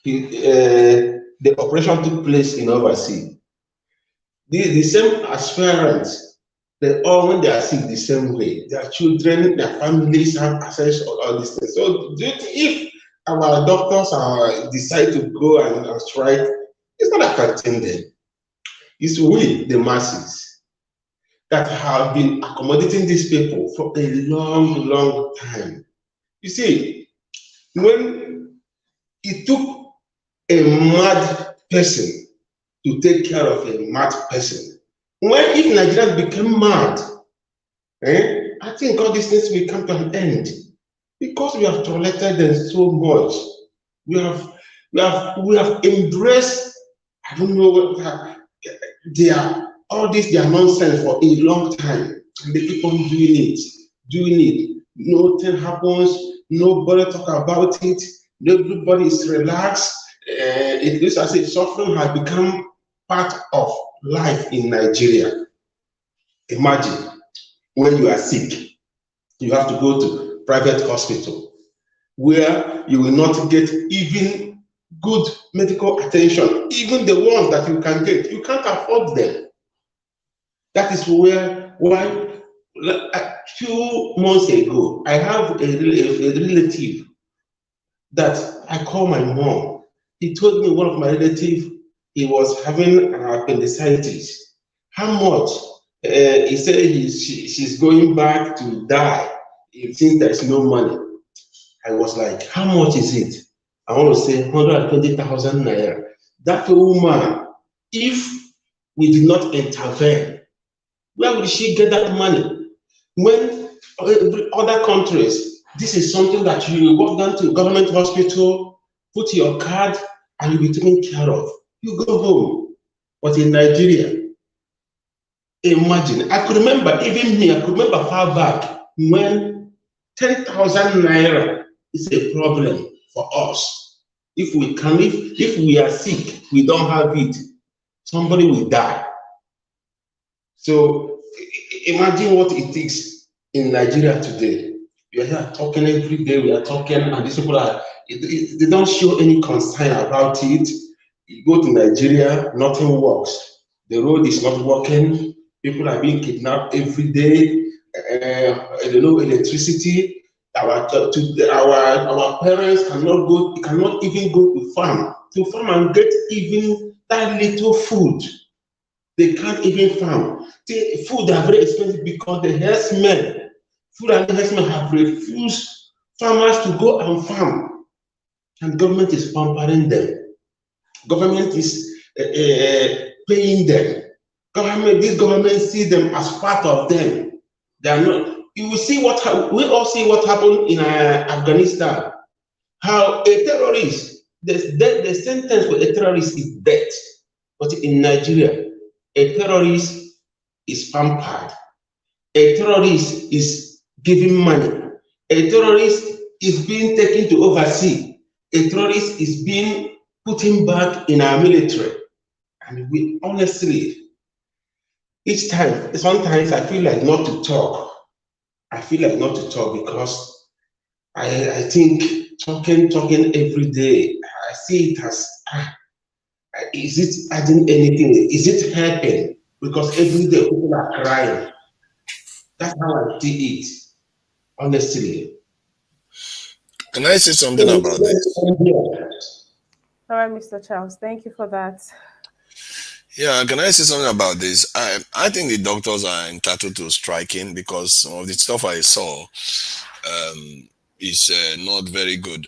Speaker 7: The operation took place in overseas. The same aspirants, they all, when they are sick the same way, their children, their families have access to all these things. So if our doctors decide to go and strike, it's not affecting them. It's we, the masses, that have been accommodating these people for a long time. You see, when it took a mad person to take care of a mad person, if Nigeria became mad, I think all these things will come to an end because we have tolerated them so much. We have embraced, I don't know what all this their nonsense for a long time, and they keep on doing it. Nothing happens. Nobody talk about it. Everybody is relaxed. It looks as if suffering has become part of life in Nigeria. Imagine when you are sick, you have to go to private hospital where you will not get even good medical attention. Even the ones that you can get, you can't afford them. That is why a few months ago, I have a relative that I call my mom. He told me one of my relatives, he was having an appendicitis. How much? He said she's going back to die since there's no money. I was like, how much is it? I want to say 120,000 naira. That woman, if we did not intervene, where will she get that money? When other countries, this is something that you walk down to a government hospital, put your card, and you'll be taken care of. You go home. But in Nigeria, imagine, I could remember, even me, I could remember far back when 10,000 naira is a problem for us. If we are sick, we don't have it, somebody will die. So imagine what it takes in Nigeria today. We are here talking every day, we are talking, and these people they don't show any concern about it. You go to Nigeria, nothing works. The road is not working. People are being kidnapped every day. electricity. Our parents cannot even go to farm and get even that little food. They can't even farm. See, food are very expensive because the herdsmen, food and herdsmen have refused farmers to go and farm, and government is pampering them. Government is paying them. This government sees them as part of them. They are not. You will see we all see what happened in Afghanistan. How a terrorist, the sentence for a terrorist is death. But in Nigeria, a terrorist is pampered. A terrorist is given money. A terrorist is being taken to overseas. A terrorist is being put back in our military. And we honestly, sometimes I feel like not to talk. I feel like not to talk because I think talking every day, I see it as, is it adding anything? Is it helping? Because every day people are crying. That's how I see it, honestly.
Speaker 5: Can I say something about this?
Speaker 1: All right, Mr. Charles, thank you for that.
Speaker 5: Yeah, can I say something about this? I think the doctors are entitled to striking because some of the stuff I saw is not very good.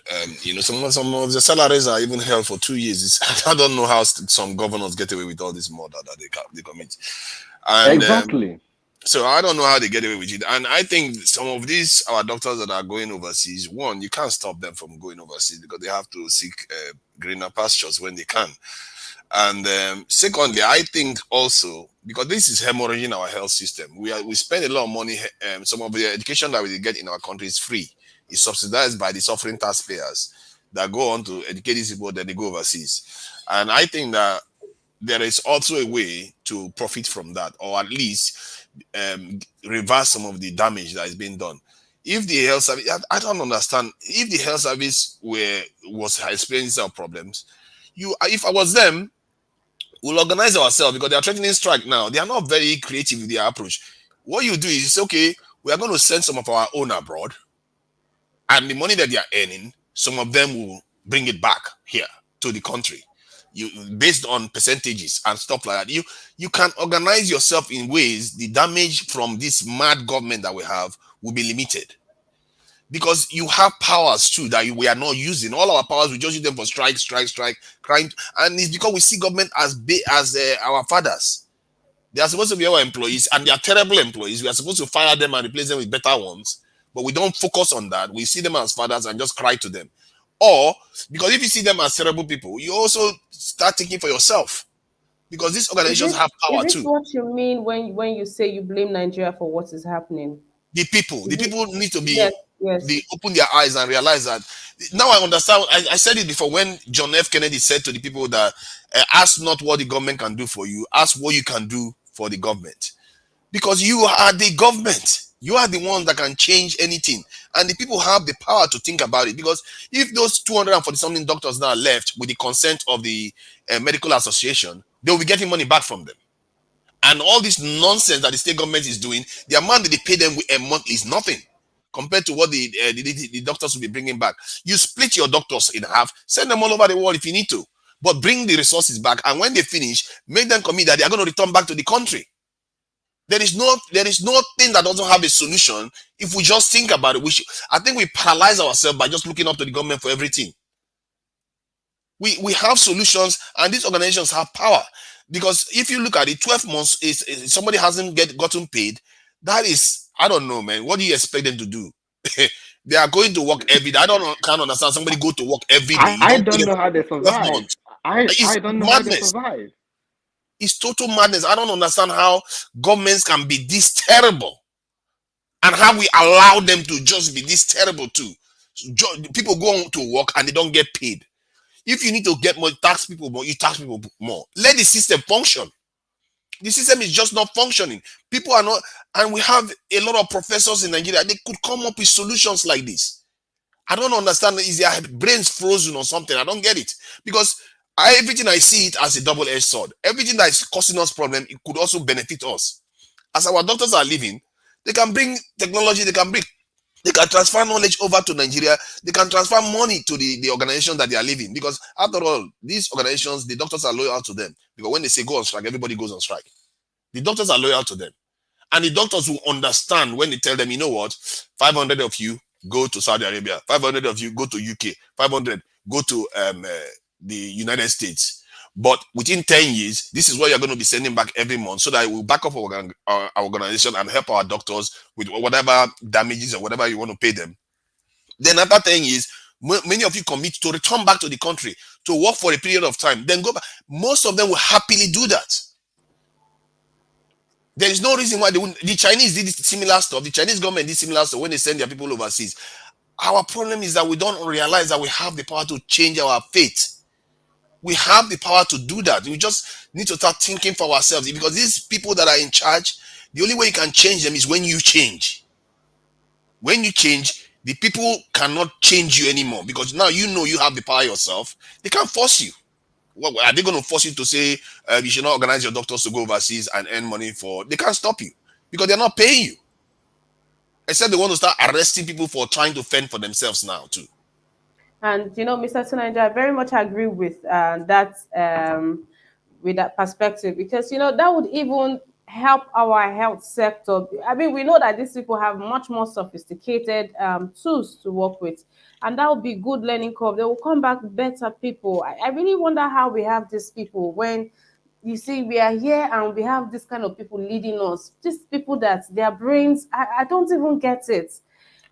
Speaker 5: Some of the salaries are even held for 2 years. I don't know how some governors get away with all this murder that they commit. And,
Speaker 6: exactly.
Speaker 5: So I don't know how they get away with it. And I think some of these, our doctors that are going overseas, one, you can't stop them from going overseas because they have to seek greener pastures when they can. And secondly, I think also, because this is hemorrhaging our health system, we spend a lot of money. Some of the education that we get in our country is free. It's subsidized by the suffering taxpayers that go on to educate these people, then they go overseas. And I think that there is also a way to profit from that, or at least reverse some of the damage that is being done. If the health service, I don't understand, if the health service was experiencing some problems, if I was them, we'll organize ourselves because they are threatening strike now. They are not very creative with their approach. What you do is, okay, we are going to send some of our own abroad, and the money that they are earning, some of them will bring it back here to the country. Based on percentages and stuff like that. You can organize yourself in ways the damage from this mad government that we have will be limited. Because you have powers too that we are not using. All our powers, we just use them for strike, crying. And it's because we see government as our fathers. They are supposed to be our employees, and they are terrible employees. We are supposed to fire them and replace them with better ones. But we don't focus on that. We see them as fathers and just cry to them. Or, because if you see them as terrible people, you also start thinking for yourself. Because these organizations have power too.
Speaker 1: Is this what you mean when you say you blame Nigeria for what is happening?
Speaker 5: The people need to be,
Speaker 1: yes.
Speaker 5: They open their eyes and realize that. Now I understand. I said it before when John F. Kennedy said to the people that ask not what the government can do for you, ask what you can do for the government. Because you are the government. You are the one that can change anything. And the people have the power to think about it. Because if those 240-something doctors now left with the consent of the medical association, they will be getting money back from them. And all this nonsense that the state government is doing, the amount that they pay them a month is nothing compared to what the doctors will be bringing back. You split your doctors in half, send them all over the world if you need to. But bring the resources back. And when they finish, make them commit that they are going to return back to the country. There is nothing that doesn't have a solution if we just think about it. I think we paralyze ourselves by just looking up to the government for everything. We have solutions, and these organizations have power. Because if you look at it, 12 months is somebody hasn't gotten paid. That is, I don't know, man. What do you expect them to do? They are going to work every day. Can't understand somebody go to work every day.
Speaker 6: I don't know how they survive. I don't know how they survive.
Speaker 5: It's total madness. I don't understand how governments can be this terrible and how we allow them to just be this terrible too. People go on to work and they don't get paid. If you need to get more, tax people more, you tax people more. Let the system function. The system is just not functioning. People are not, and we have a lot of professors in Nigeria. They could come up with solutions like this. I don't understand. Is their brains frozen or something? I don't get it. Because everything I see it as a double-edged sword. Everything that is causing us problem, it could also benefit us. As our doctors are leaving, They can bring technology. They can transfer knowledge over to Nigeria. They can transfer money to the organization that they are leaving. Because after all, these organizations, the doctors are loyal to them. Because when they say go on strike, everybody goes on strike. The doctors are loyal to them. And the doctors will understand when they tell them, you know what, 500 of you go to Saudi Arabia, 500 of you go to UK, 500 go to the United States. But within 10 years, this is what you're going to be sending back every month, so that it will back up our organization and help our doctors with whatever damages or whatever you want to pay them. Then after 10 years, many of you commit to return back to the country to work for a period of time, then go back. Most of them will happily do that. There is no reason why they wouldn't. The Chinese did similar stuff. The Chinese government did similar stuff when they send their people overseas. Our problem is that we don't realize that we have the power to change our fate. We have the power to do that. We just need to start thinking for ourselves, because these people that are in charge, the only way you can change them is when you change. When you change, the people cannot change you anymore, because now you know you have the power yourself. They can't force you. What are they going to force you to say you should not organize your doctors to go overseas and earn money for? They can't stop you because they're not paying you. Except they want to start arresting people for trying to fend for themselves now too.
Speaker 1: And Mr. Tunanja, I very much agree with that perspective, because that would even help our health sector. I mean, we know that these people have much more sophisticated tools to work with, and that would be good learning curve. They will come back better people. I really wonder how we have these people when you see we are here and we have this kind of people leading us. These people that their brains, I don't even get it.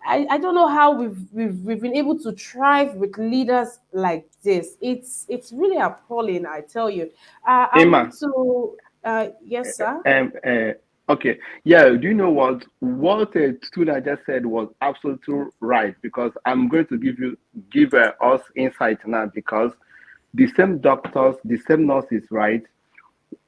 Speaker 1: I don't know how we've been able to thrive with leaders like this. It's really appalling, I tell you. I
Speaker 6: Emma.
Speaker 1: want to yes, sir.
Speaker 6: Okay. Yeah. Do you know what Tuna just said was absolutely right? Because I'm going to give us insight now, because the same doctors, the same nurses, right?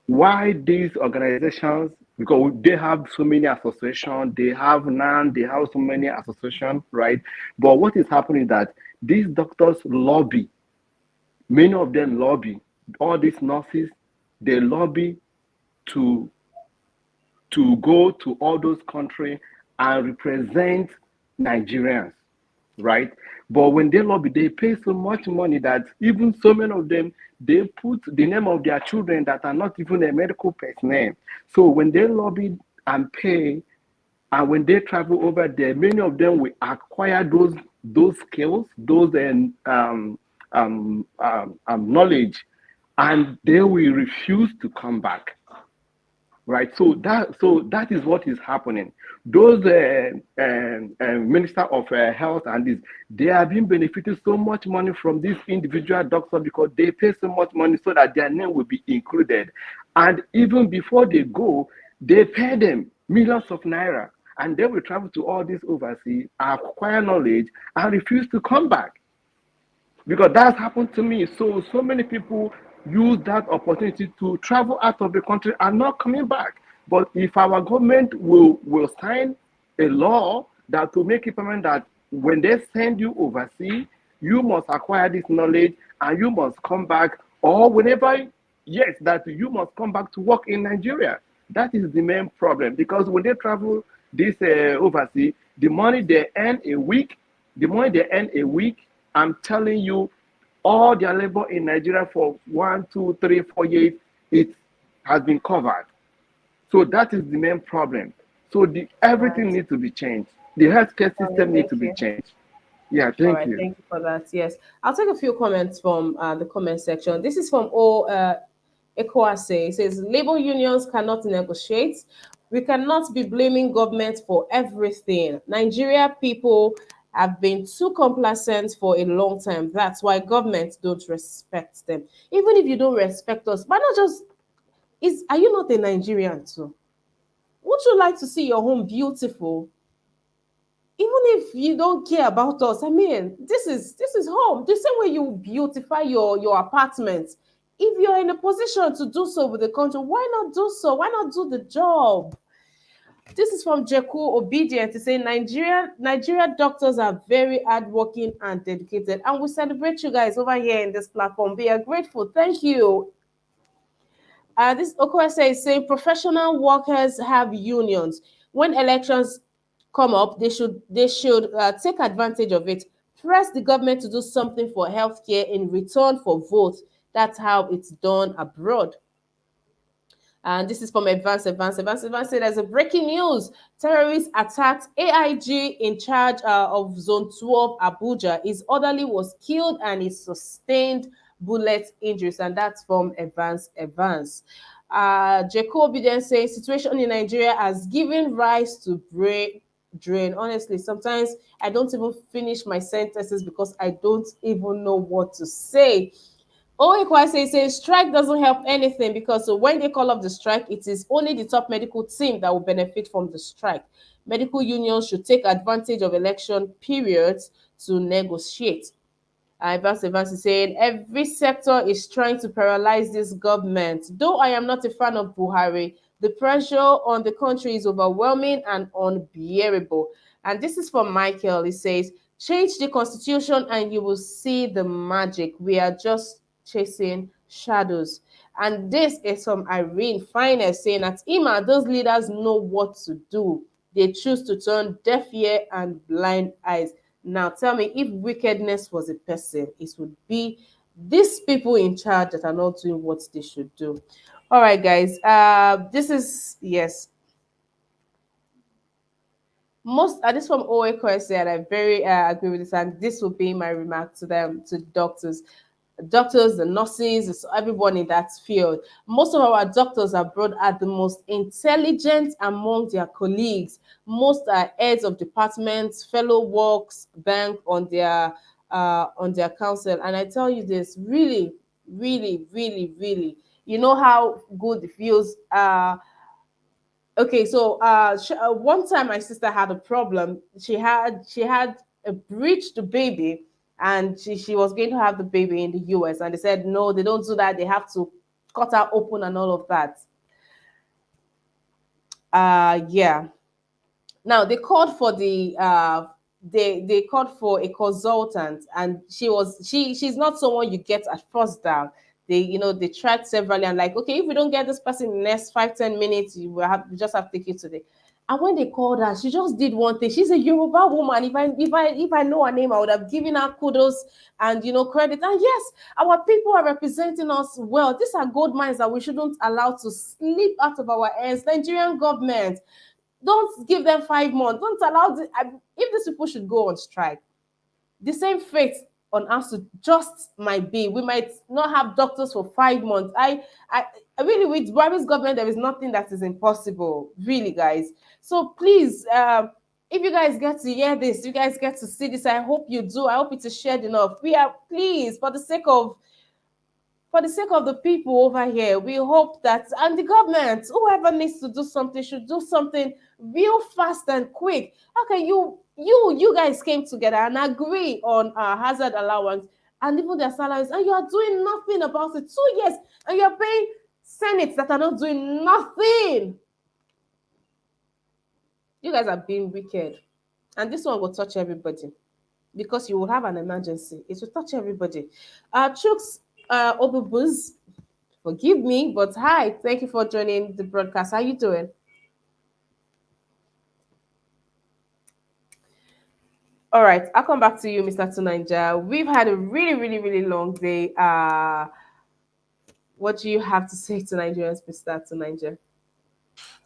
Speaker 6: Why these organizations? Because they have so many associations, they have so many associations, right? But what is happening is that these doctors lobby. Many of them lobby. All these nurses, they lobby to go to all those countries and represent Nigerians, right? But when they lobby, they pay so much money that even so many of them, they put the name of their children that are not even a medical personnel. So when they lobby and pay, and when they travel over there, many of them will acquire those skills, those knowledge, and they will refuse to come back. Right, so that is what is happening. Those Minister of Health and this, they have been benefiting so much money from these individual doctors because they pay so much money so that their name will be included. And even before they go, they pay them millions of naira, and they will travel to all these overseas, acquire knowledge, and refuse to come back. Because that's happened to me. So many people use that opportunity to travel out of the country and not coming back. But if our government will sign a law that will make it permanent that when they send you overseas, you must acquire this knowledge and you must come back, or whenever, yes, that you must come back to work in Nigeria. That is the main problem, because when they travel this overseas, the money they earn a week, I'm telling you, all their labor in Nigeria for 1, 2, 3, 4 years, it has been covered. So that is the main problem. So everything needs to be changed. The healthcare system needs to be changed. Yeah, thank you.
Speaker 1: Thank you for that. Yes, I'll take a few comments from the comment section. This is from Ekwase. It says labor unions cannot negotiate. We cannot be blaming government for everything. Nigeria people have been too complacent for a long time. That's why governments don't respect them. Even if you don't respect us, why not just are you not a Nigerian too? Would you like to see your home beautiful? Even if you don't care about us, I mean, this is home. The same way you beautify your apartment. If you're in a position to do so with the country, why not do so? Why not do the job? This is from Jeku Obedient to say Nigeria doctors are very hardworking and dedicated. And we celebrate you guys over here in this platform. We are grateful. Thank you. This Okwese is saying professional workers have unions. When elections come up, they should take advantage of it. Press the government to do something for healthcare in return for votes. That's how it's done abroad. And this is from Advance said, there's a breaking news. Terrorists attacked AIG in charge of Zone 12 Abuja. His orderly was killed and he sustained bullet injuries. And that's from Advance. Jacoby then says, situation in Nigeria has given rise to brain drain. Honestly, sometimes I don't even finish my sentences because I don't even know what to say. Oekwase says strike doesn't help anything because when they call off the strike, it is only the top medical team that will benefit from the strike. Medical unions should take advantage of election periods to negotiate. Evans is saying every sector is trying to paralyze this government. Though I am not a fan of Buhari, the pressure on the country is overwhelming and unbearable. And this is from Michael. He says, change the constitution and you will see the magic. We are just chasing shadows. And this is from Irene Finest saying that Ima, those leaders know what to do. They choose to turn deaf ear and blind eyes. Now tell me, if wickedness was a person, it would be these people in charge that are not doing what they should do. All right, guys. This is yes. Most this from OA question, and I very agree with this, and this will be my remark to them, to doctors, the nurses, everyone in that field. Most of our doctors abroad are the most intelligent among their colleagues. Most are heads of departments, fellow works bank on their council. And I tell you this, really, really, really, really, you know how good it feels. Okay, so one time my sister had a problem. She had a breached baby, and she was going to have the baby in the US, and they said no, they don't do that. They have to cut her open and all of that. Yeah. Now they called for the they called for a consultant, and she's not someone you get at first down. They tried severally and like, okay, if we don't get this person in the next 5-10 minutes, you just have to take it today. And when they called her, she just did one thing. She's a Yoruba woman. If I know her name, I would have given her kudos and credit. And yes, our people are representing us well. These are gold mines that we shouldn't allow to slip out of our hands. Nigerian government, don't give them 5 months. Don't allow if these people should go on strike, the same fate on us just might be. We might not have doctors for 5 months. I really, with Buhari's government, there is nothing that is impossible, really, guys. So please, if you guys get to hear this, you guys get to see this, I hope you do. I hope it is shared enough. We are, please, for the sake of the people over here, we hope that, and the government, whoever needs to do something should do something real fast and quick. Okay, you guys came together and agree on hazard allowance and even their salaries, and you are doing nothing about it. 2 years, and you're paying senates that are not doing nothing. You guys are being wicked, and this one will touch everybody because you will have an emergency. It will touch everybody. Chooks Obubuz, forgive me, but hi, thank you for joining the broadcast. How you doing? All right, I'll come back to you, Mr. Tunanja. We've had a really, really, really long day. What do you have to say to Nigerians, Mr. Tunanja?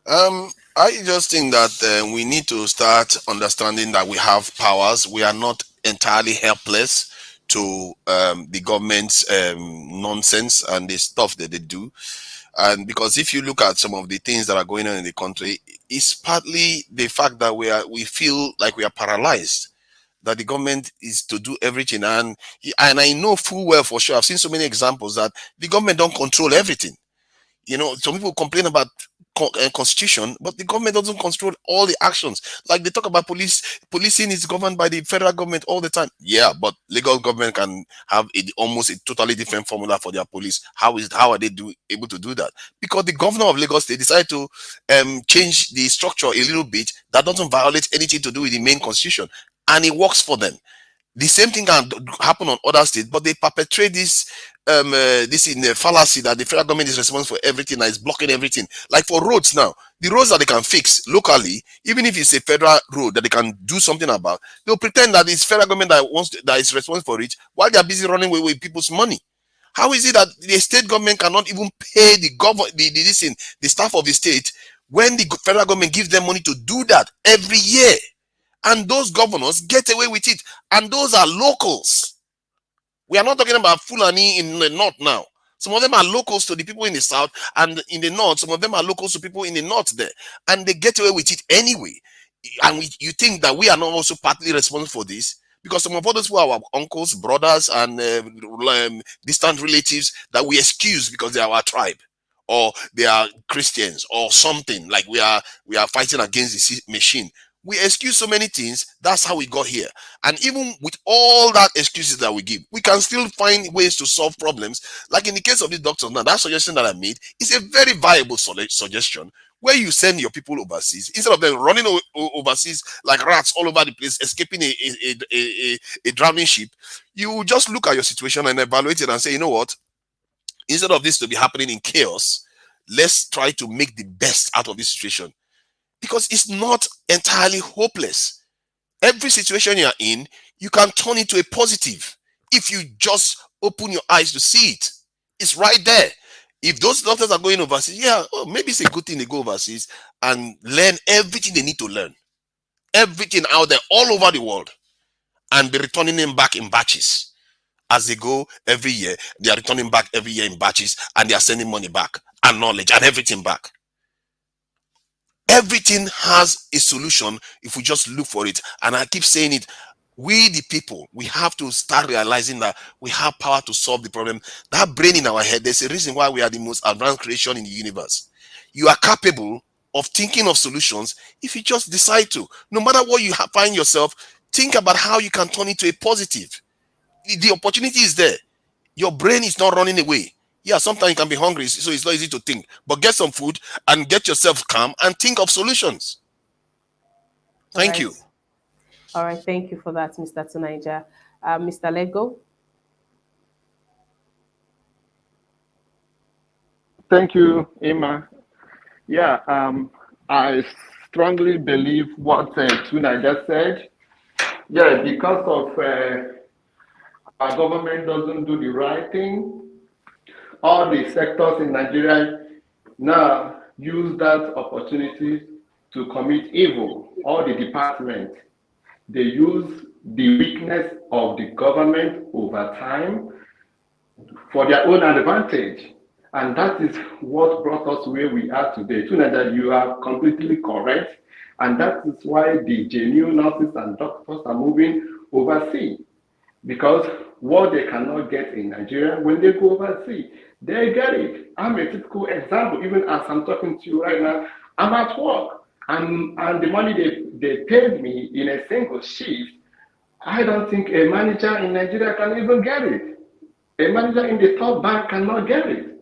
Speaker 5: I just think that we need to start understanding that we have powers. We are not entirely helpless to the government's nonsense and the stuff that they do. And because if you look at some of the things that are going on in the country, it's partly the fact that we feel like we are paralyzed, that the government is to do everything. And I know full well for sure, I've seen so many examples that the government don't control everything. Some people complain about constitution, but the government doesn't control all the actions. Like they talk about policing is governed by the federal government all the time. Yeah, but Lagos government can have almost a totally different formula for their police. How are they able to do that? Because the governor of Lagos, they decided to change the structure a little bit that doesn't violate anything to do with the main constitution, and it works for them. The same thing can happen on other states, but they perpetrate this this in a fallacy that the federal government is responsible for everything and is blocking everything. Like for roads now, the roads that they can fix locally, even if it's a federal road that they can do something about, they'll pretend that it's federal government that is responsible for it while they are busy running away with people's money. How is it that the state government cannot even pay the staff of the state when the federal government gives them money to do that every year? And those governors get away with it. And those are locals. We are not talking about Fulani in the north now. Some of them are locals to the people in the south, and in the north, some of them are locals to people in the north there. And they get away with it anyway. And you think that we are not also partly responsible for this? Because some of others who are our uncles, brothers, and distant relatives that we excuse because they are our tribe, or they are Christians, or something, like we are fighting against the machine. We excuse so many things. That's how we got here. And even with all that excuses that we give, we can still find ways to solve problems. Like in the case of the doctors now, that suggestion that I made is a very viable suggestion, where you send your people overseas instead of them running overseas like rats all over the place, escaping a drowning ship. You just look at your situation and evaluate it and say, you know what? Instead of this to be happening in chaos, let's try to make the best out of this situation. Because it's not entirely hopeless. Every situation you're in, you can turn into a positive if you just open your eyes to see it. It's right there. If those doctors are going overseas, maybe it's a good thing they go overseas and learn everything they need to learn. Everything out there, all over the world, and be returning them back in batches. As they go every year, they are returning back every year in batches, and they are sending money back, and knowledge, and everything back. Everything has a solution if we just look for it. And I keep saying it, we the people, we have to start realizing that we have power to solve the problem. That brain in our head, there's a reason why we are the most advanced creation in the universe. You are capable of thinking of solutions if you just decide to. No matter what you find yourself, think about how you can turn it to a positive. The opportunity is there. Your brain is not running away. Yeah, sometimes you can be hungry, so it's not easy to think. But get some food and get yourself calm and think of solutions. Thank you.
Speaker 1: All right, thank you for that, Mr. Tunaija. Mr. Lego?
Speaker 6: Thank you, Emma. Yeah, I strongly believe what Tunaija said. Yeah, because of our government doesn't do the right thing, all the sectors in Nigeria now use that opportunity to commit evil. All the departments, they use the weakness of the government over time for their own advantage. And that is what brought us where we are today. Tunaija, you are completely correct. And that is why the genuine nurses and doctors are moving overseas. Because what they cannot get in Nigeria, when they go overseas, they get it. I'm a typical example. Even as I'm talking to you right now, I'm at work. And the money they paid me in a single shift, I don't think a manager in Nigeria can even get it. A manager in the top bank cannot get it.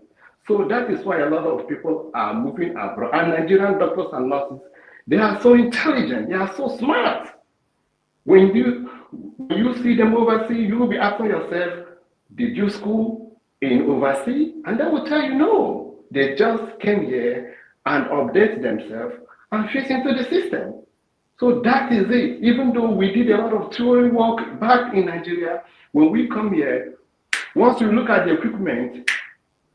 Speaker 6: So that is why a lot of people are moving abroad. And Nigerian doctors and nurses, they are so intelligent, they are so smart. When you see them overseas, you will be asking yourself, did you school in overseas? And they will tell you no. They just came here and update themselves and fit into the system. So that is it. Even though we did a lot of theory work back in Nigeria, when we come here, once you look at the equipment,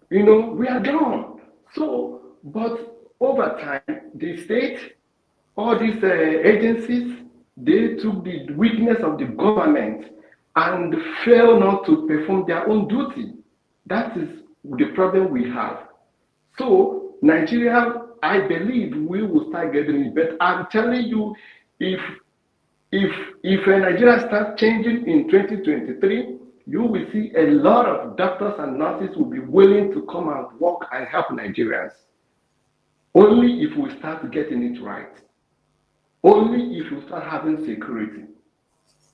Speaker 6: we are done. So, but over time, the state, all these agencies, they took the weakness of the government and failed not to perform their own duty. That is the problem we have. So Nigeria, I believe we will start getting it. But I'm telling you, if Nigeria starts changing in 2023, you will see a lot of doctors and nurses will be willing to come and work and help Nigerians. Only if we start getting it right. Only if you start having security.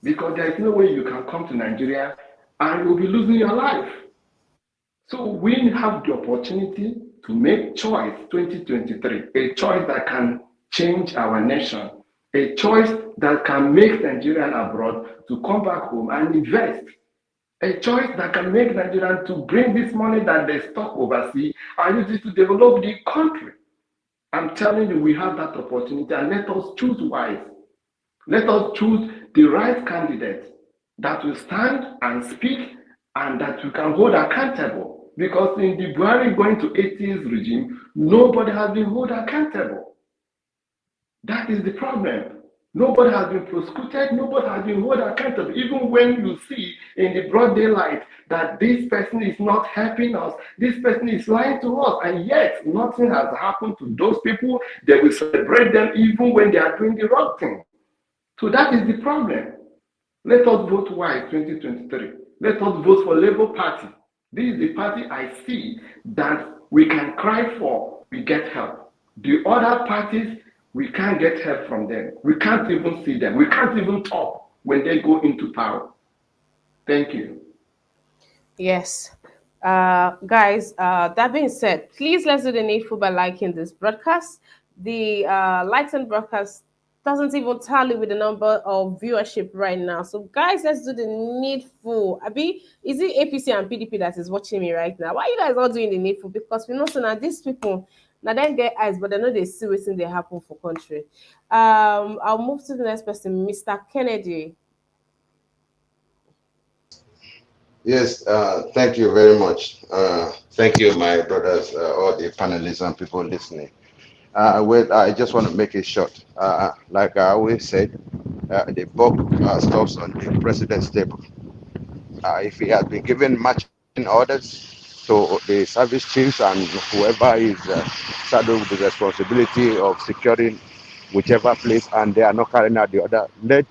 Speaker 6: Because there is no way you can come to Nigeria and you'll be losing your life. So we have the opportunity to make choice 2023, a choice that can change our nation. a choice that can make Nigerian abroad to come back home and invest, a choice that can make Nigerians to bring this money that they stock overseas and use it to develop the country. I'm telling you, we have that opportunity, and let us choose wise. Let us choose the right candidate that will stand and speak and that we can hold accountable. Because in the Buhari going to 80s regime, nobody has been held accountable. That is the problem. Nobody has been prosecuted, nobody has been held accountable. Even when you see in the broad daylight that this person is not helping us, this person is lying to us, and yet nothing has happened to those people. They will celebrate them even when they are doing the wrong thing. So that is the problem. Let us vote wise 2023. Let us vote for Labour Party. This is the party I see that we can cry for, we get help. The other parties, we can't get help from them. We can't even see them. We can't even talk when they go into power. Thank you.
Speaker 1: Yes. Guys, that being said, please let's do the needful by liking this broadcast. The likes and broadcast doesn't even tally with the number of viewership right now. So, guys, let's do the needful. Abi, is it APC and PDP that is watching me right now? Why are you guys all doing the needful? Because we know so now these people now then get eyes, but they know they see what's in they happen for country. I'll move to the next person, Mr. Kennedy.
Speaker 3: Yes, thank you very much. Thank you, my brothers, all the panelists and people listening. Well, I just want to make it short. Like I always said, the buck stops on the president's table. If he has been given matching orders to the service chiefs and whoever is saddled with the responsibility of securing whichever place, and they are not carrying out the order, let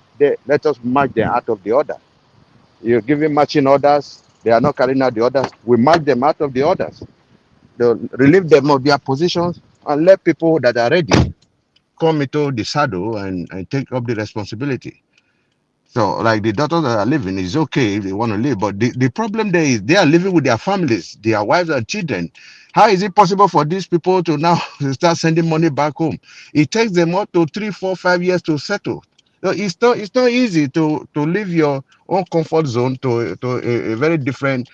Speaker 3: us match them out of the order. You're giving matching orders, they are not carrying out the orders, we match them out of the orders. They'll relieve them of their positions and let people that are ready come into the saddle and take up the responsibility. So, like the daughters that are living, is okay if they want to live, but the problem there is they are living with their families, their wives and children. How is it possible for these people to now start sending money back home? It takes them up to 3, 4, 5 years to settle. So it's not easy to leave your own comfort zone to a very different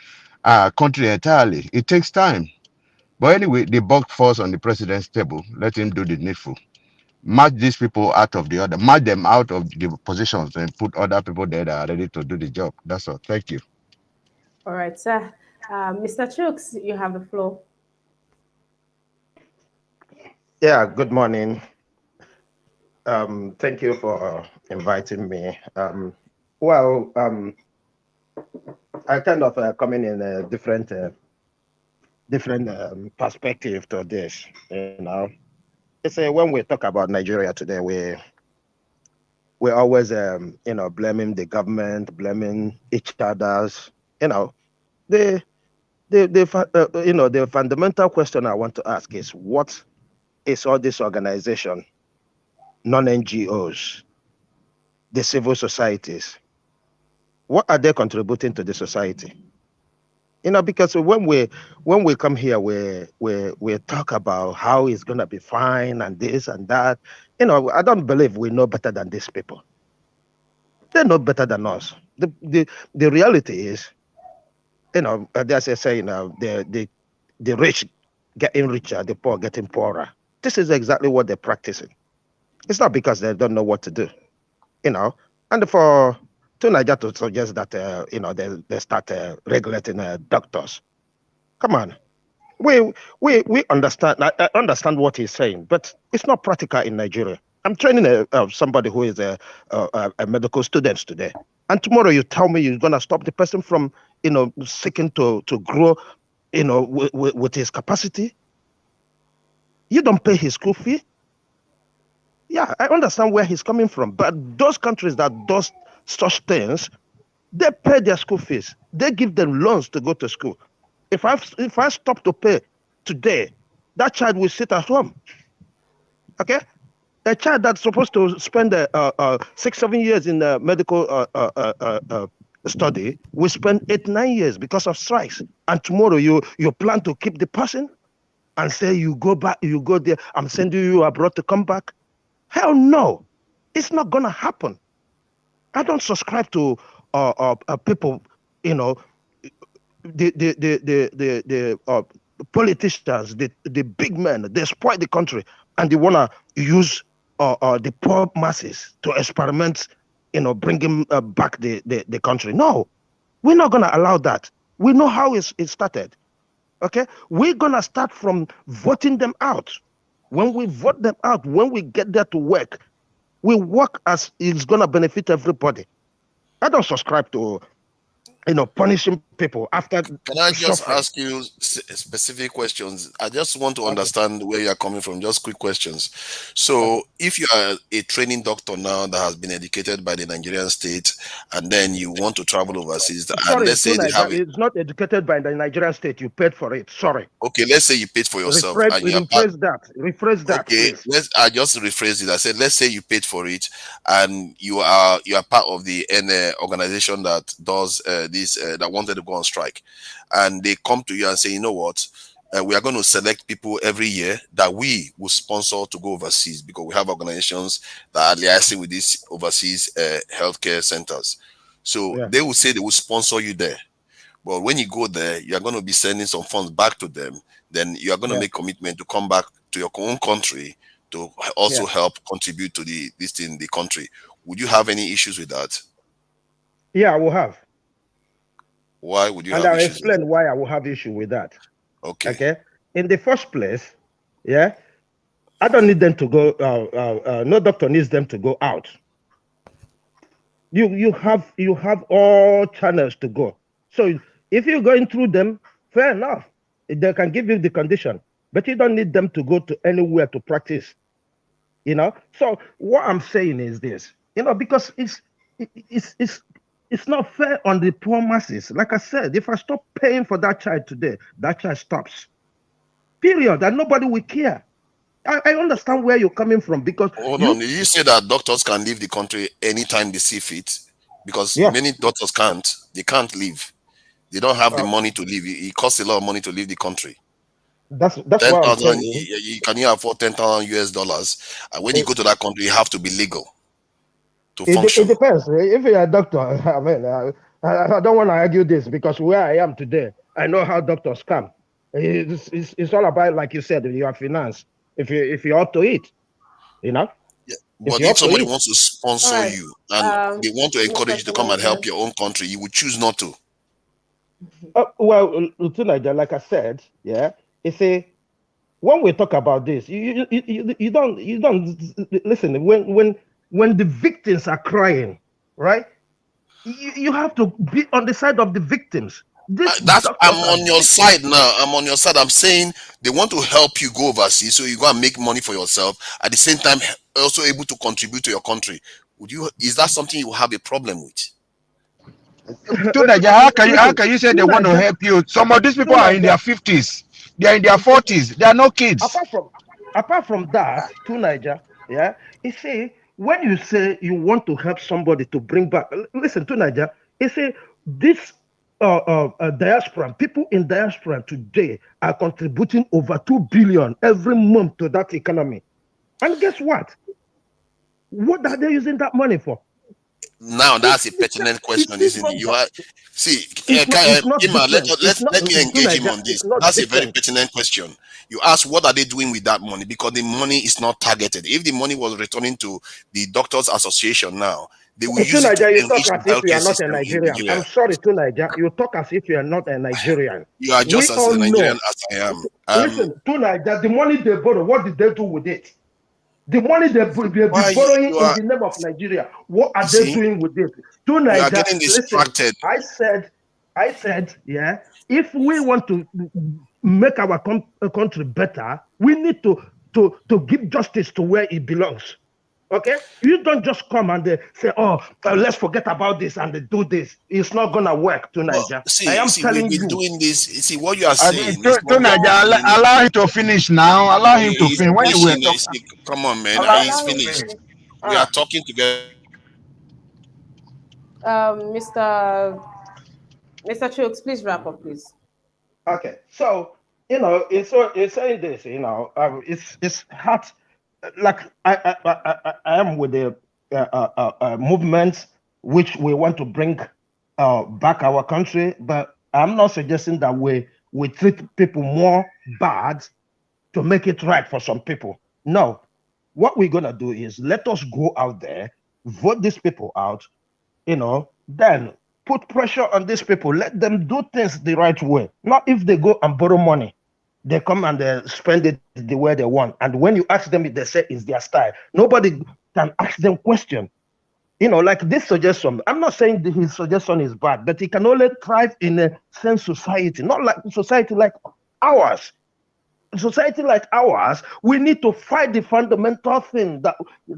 Speaker 3: country entirely. It takes time. But anyway, the buck falls on the president's table. Let him do the needful. Match these people out of the order, match them out of the positions and put other people there that are ready to do the job. That's all. Thank you.
Speaker 1: All right, sir. Mr. Chooks, you have the floor.
Speaker 8: Yeah, good morning. Thank you for inviting me. I kind of coming in a different perspective to this. It's when we talk about Nigeria today, we always blaming the government, blaming each other's. The the fundamental question I want to ask is, what is all this organization, non-NGOs, the civil societies, what are they contributing to the society? Because when we come here, we talk about how it's gonna be fine and this and that. I don't believe we know better than these people. They know better than us. The reality is, there's a saying, the rich getting richer, the poor getting poorer. This is exactly what they're practicing. It's not because they don't know what to do, and for Niger to suggest that they start regulating doctors. Come on, we understand. I understand what he's saying, but it's not practical in Nigeria. I'm training somebody who is a medical student today, and tomorrow you tell me you're gonna stop the person from seeking to grow with his capacity. You don't pay his school fee. Yeah, I understand where he's coming from, but those countries that does such things, they pay their school fees. They give them loans to go to school. If I stop to pay today, that child will sit at home. Okay, a child that's supposed to spend 6-7 years in medical study will spend 8-9 years because of strikes. And tomorrow you plan to keep the person and say you go back, you go there. I'm sending you abroad to come back. Hell no. It's not gonna happen. I don't subscribe to people, you know, the politicians, the big men. They spoil the country, and they wanna use the poor masses to experiment, you know, bringing back the country. No, we're not gonna allow that. We know how it started. Okay, we're gonna start from voting them out. When we vote them out, when we get there to work, we work as it's gonna benefit everybody. I don't subscribe to, you know, punishing people after
Speaker 5: Can I just
Speaker 8: suffering.
Speaker 5: ask you specific questions? I just want to
Speaker 8: Okay.
Speaker 5: understand where you're coming from. Just quick questions. So, if you are a training doctor now that has been educated by the Nigerian state, and then you want to travel overseas, and
Speaker 8: Sorry,
Speaker 5: let's say they have it.
Speaker 8: it's not educated by the Nigerian state. You paid for it. Sorry.
Speaker 5: Okay, let's say you paid for yourself, and you are part.
Speaker 8: Rephrase that,
Speaker 5: Okay,
Speaker 8: please.
Speaker 5: I just rephrased it. I said, let's say you paid for it, and you are part of the organization that does this that wanted to go on strike, and they come to you and say, you know what, we are going to select people every year that we will sponsor to go overseas because we have organizations that are liaising with these overseas healthcare centers. So
Speaker 8: Yeah.
Speaker 5: they will say they will sponsor you there. But when you go there, you are going to be sending some funds back to them. Then you are going to
Speaker 8: Yeah.
Speaker 5: make commitment to come back to your own country to also
Speaker 8: Yeah.
Speaker 5: help contribute to the country. Would you have any issues with that?
Speaker 8: Yeah, I will have.
Speaker 5: Why would you
Speaker 8: And
Speaker 5: have
Speaker 8: I'll
Speaker 5: issues with
Speaker 8: explain why I will have issue with that.
Speaker 5: Okay.
Speaker 8: Okay. In the first place, yeah, I don't need them to go. No doctor needs them to go out. You have all channels to go. So if you're going through them, fair enough. They can give you the condition, but you don't need them to go to anywhere to practice. You know. So what I'm saying is this. You know, because it's not fair on the poor masses. Like I said, if I stop paying for that child today, that child stops. Period. And nobody will care. I understand where you're coming from because
Speaker 5: Hold on. Did you say that doctors can leave the country anytime they see fit? Because
Speaker 8: Yeah.
Speaker 5: many doctors can't. They can't leave. They don't have the money to leave. It costs a lot of money to leave the country.
Speaker 8: That's what I'm
Speaker 5: 10,000.
Speaker 8: saying.
Speaker 5: Can you afford $10,000? And when you go to that country, you have to be legal to
Speaker 8: It
Speaker 5: function.
Speaker 8: depends. If you're a doctor, I mean, I don't want to argue this because where I am today, I know how doctors come. It's all about, like you said, your finance. If you're up to it, you know.
Speaker 5: Yeah. But if somebody wants to sponsor you and they want to encourage you to come and help your own country, you would choose not to.
Speaker 8: Well, like I said, yeah, it's when we talk about this, you don't listen. When the victims are crying, right? You have to be on the side of the victims.
Speaker 5: I'm on your side now. I'm on your side. I'm saying they want to help you go overseas so you go and make money for yourself. At the same time, also able to contribute to your country. Is that something you have a problem with?
Speaker 9: How can you say they want to help you? Some of these people are in their 50s. They are in their 40s. They are no kids.
Speaker 8: Apart from that, to Niger, yeah, you see, when you say you want to help somebody to bring back, listen to Niger, you see, this diaspora, people in diaspora today are contributing over 2 billion every month to that economy. And guess what? What are they using that money for?
Speaker 5: Now that's a pertinent question, isn't it? You are let me engage him on this. That's a very pertinent question. You ask what are they doing with that money because the money is not targeted. If the money was returning to the Doctors Association now, they will use it to enrich the healthcare system in Nigeria.
Speaker 8: I'm sorry, to Niger, you talk as if you are not a Nigerian.
Speaker 5: You are just as a Nigerian as I am.
Speaker 8: Listen, to Niger, the money they borrow, what did they do with it? The money they're borrowing in the name of Nigeria, what are they doing with it? To Niger,
Speaker 5: you are getting distracted.
Speaker 8: Listen, I said, yeah, if we want to make our country better, we need to give justice to where it belongs. Okay, you don't just come and say, "Oh, let's forget about this and do this." It's not gonna work, to Niger.
Speaker 5: I am telling you, doing this. See what you are saying.
Speaker 9: To Niger, allow him to finish now. Allow him to finish. When you were talking,
Speaker 5: come on, man, he's finished. We are talking together.
Speaker 1: Mr. Chooks, please wrap up, please.
Speaker 8: Okay, so it's saying this, it's hard. Like I am with the movements which we want to bring back our country. But I'm not suggesting that we treat people more bad to make it right for some people. No, what we're gonna do is let us go out there, vote these people out, then put pressure on these people. Let them do things the right way. Not if they go and borrow money, they come and they spend it the way they want. And when you ask them, they say it's their style. Nobody can ask them question. Like this suggestion. I'm not saying his suggestion is bad, but he can only thrive in a same society, not like society like ours. Society like ours, we need to fight the fundamental thing that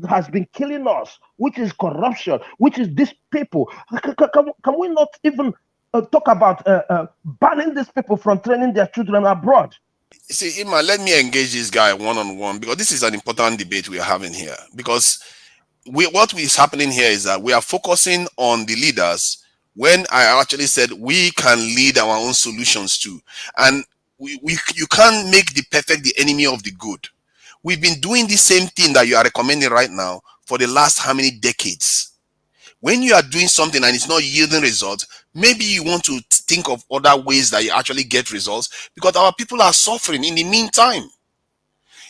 Speaker 8: has been killing us, which is corruption, which is these people. Can we not even talk about banning these people from training their children abroad?
Speaker 5: See, Ima, let me engage this guy one-on-one, because this is an important debate we are having here. Because what is happening here is that we are focusing on the leaders when I actually said we can lead our own solutions too. And you can't make the perfect the enemy of the good. We've been doing the same thing that you are recommending right now for the last how many decades? When you are doing something and it's not yielding results, maybe you want to think of other ways that you actually get results, because our people are suffering in the meantime.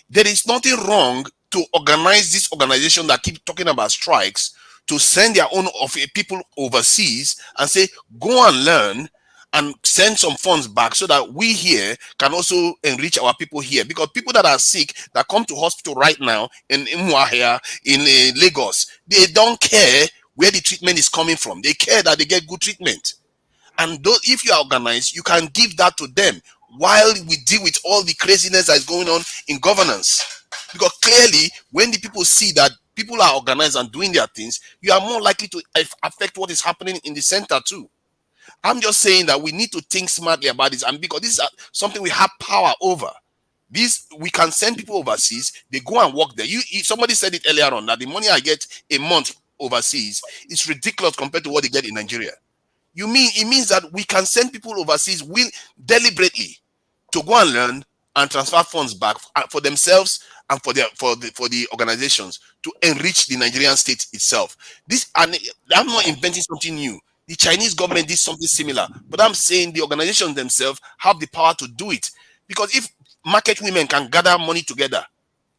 Speaker 5: There is nothing wrong to organize this organization that keep talking about strikes to send their own people overseas and say, go and learn and send some funds back so that we here can also enrich our people here. Because people that are sick that come to hospital right now in Umuahia, in Lagos, they don't care where the treatment is coming from. They care that they get good treatment. And if you are organized, you can give that to them while we deal with all the craziness that is going on in governance. Because clearly, when the people see that people are organized and doing their things, you are more likely to affect what is happening in the center too. I'm just saying that we need to think smartly about this, and because this is something we have power over. This, we can send people overseas, they go and work there. Somebody said it earlier on that the money I get a month overseas is ridiculous compared to what they get in Nigeria. It means that we can send people overseas deliberately to go and learn and transfer funds back for themselves and for the organizations to enrich the Nigerian state itself. And I'm not inventing something new. The Chinese government did something similar, but I'm saying the organizations themselves have the power to do it. Because if market women can gather money together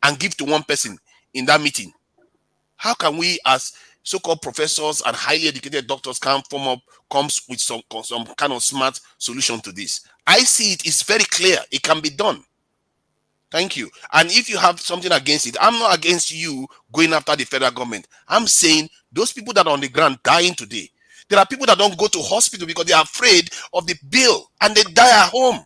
Speaker 5: and give to one person in that meeting, how can we as so-called professors and highly educated doctors come with some kind of smart solution to this? I see it's very clear. It can be done. Thank you. And if you have something against it, I'm not against you going after the federal government. I'm saying those people that are on the ground dying today, there are people that don't go to hospital because they are afraid of the bill and they die at home.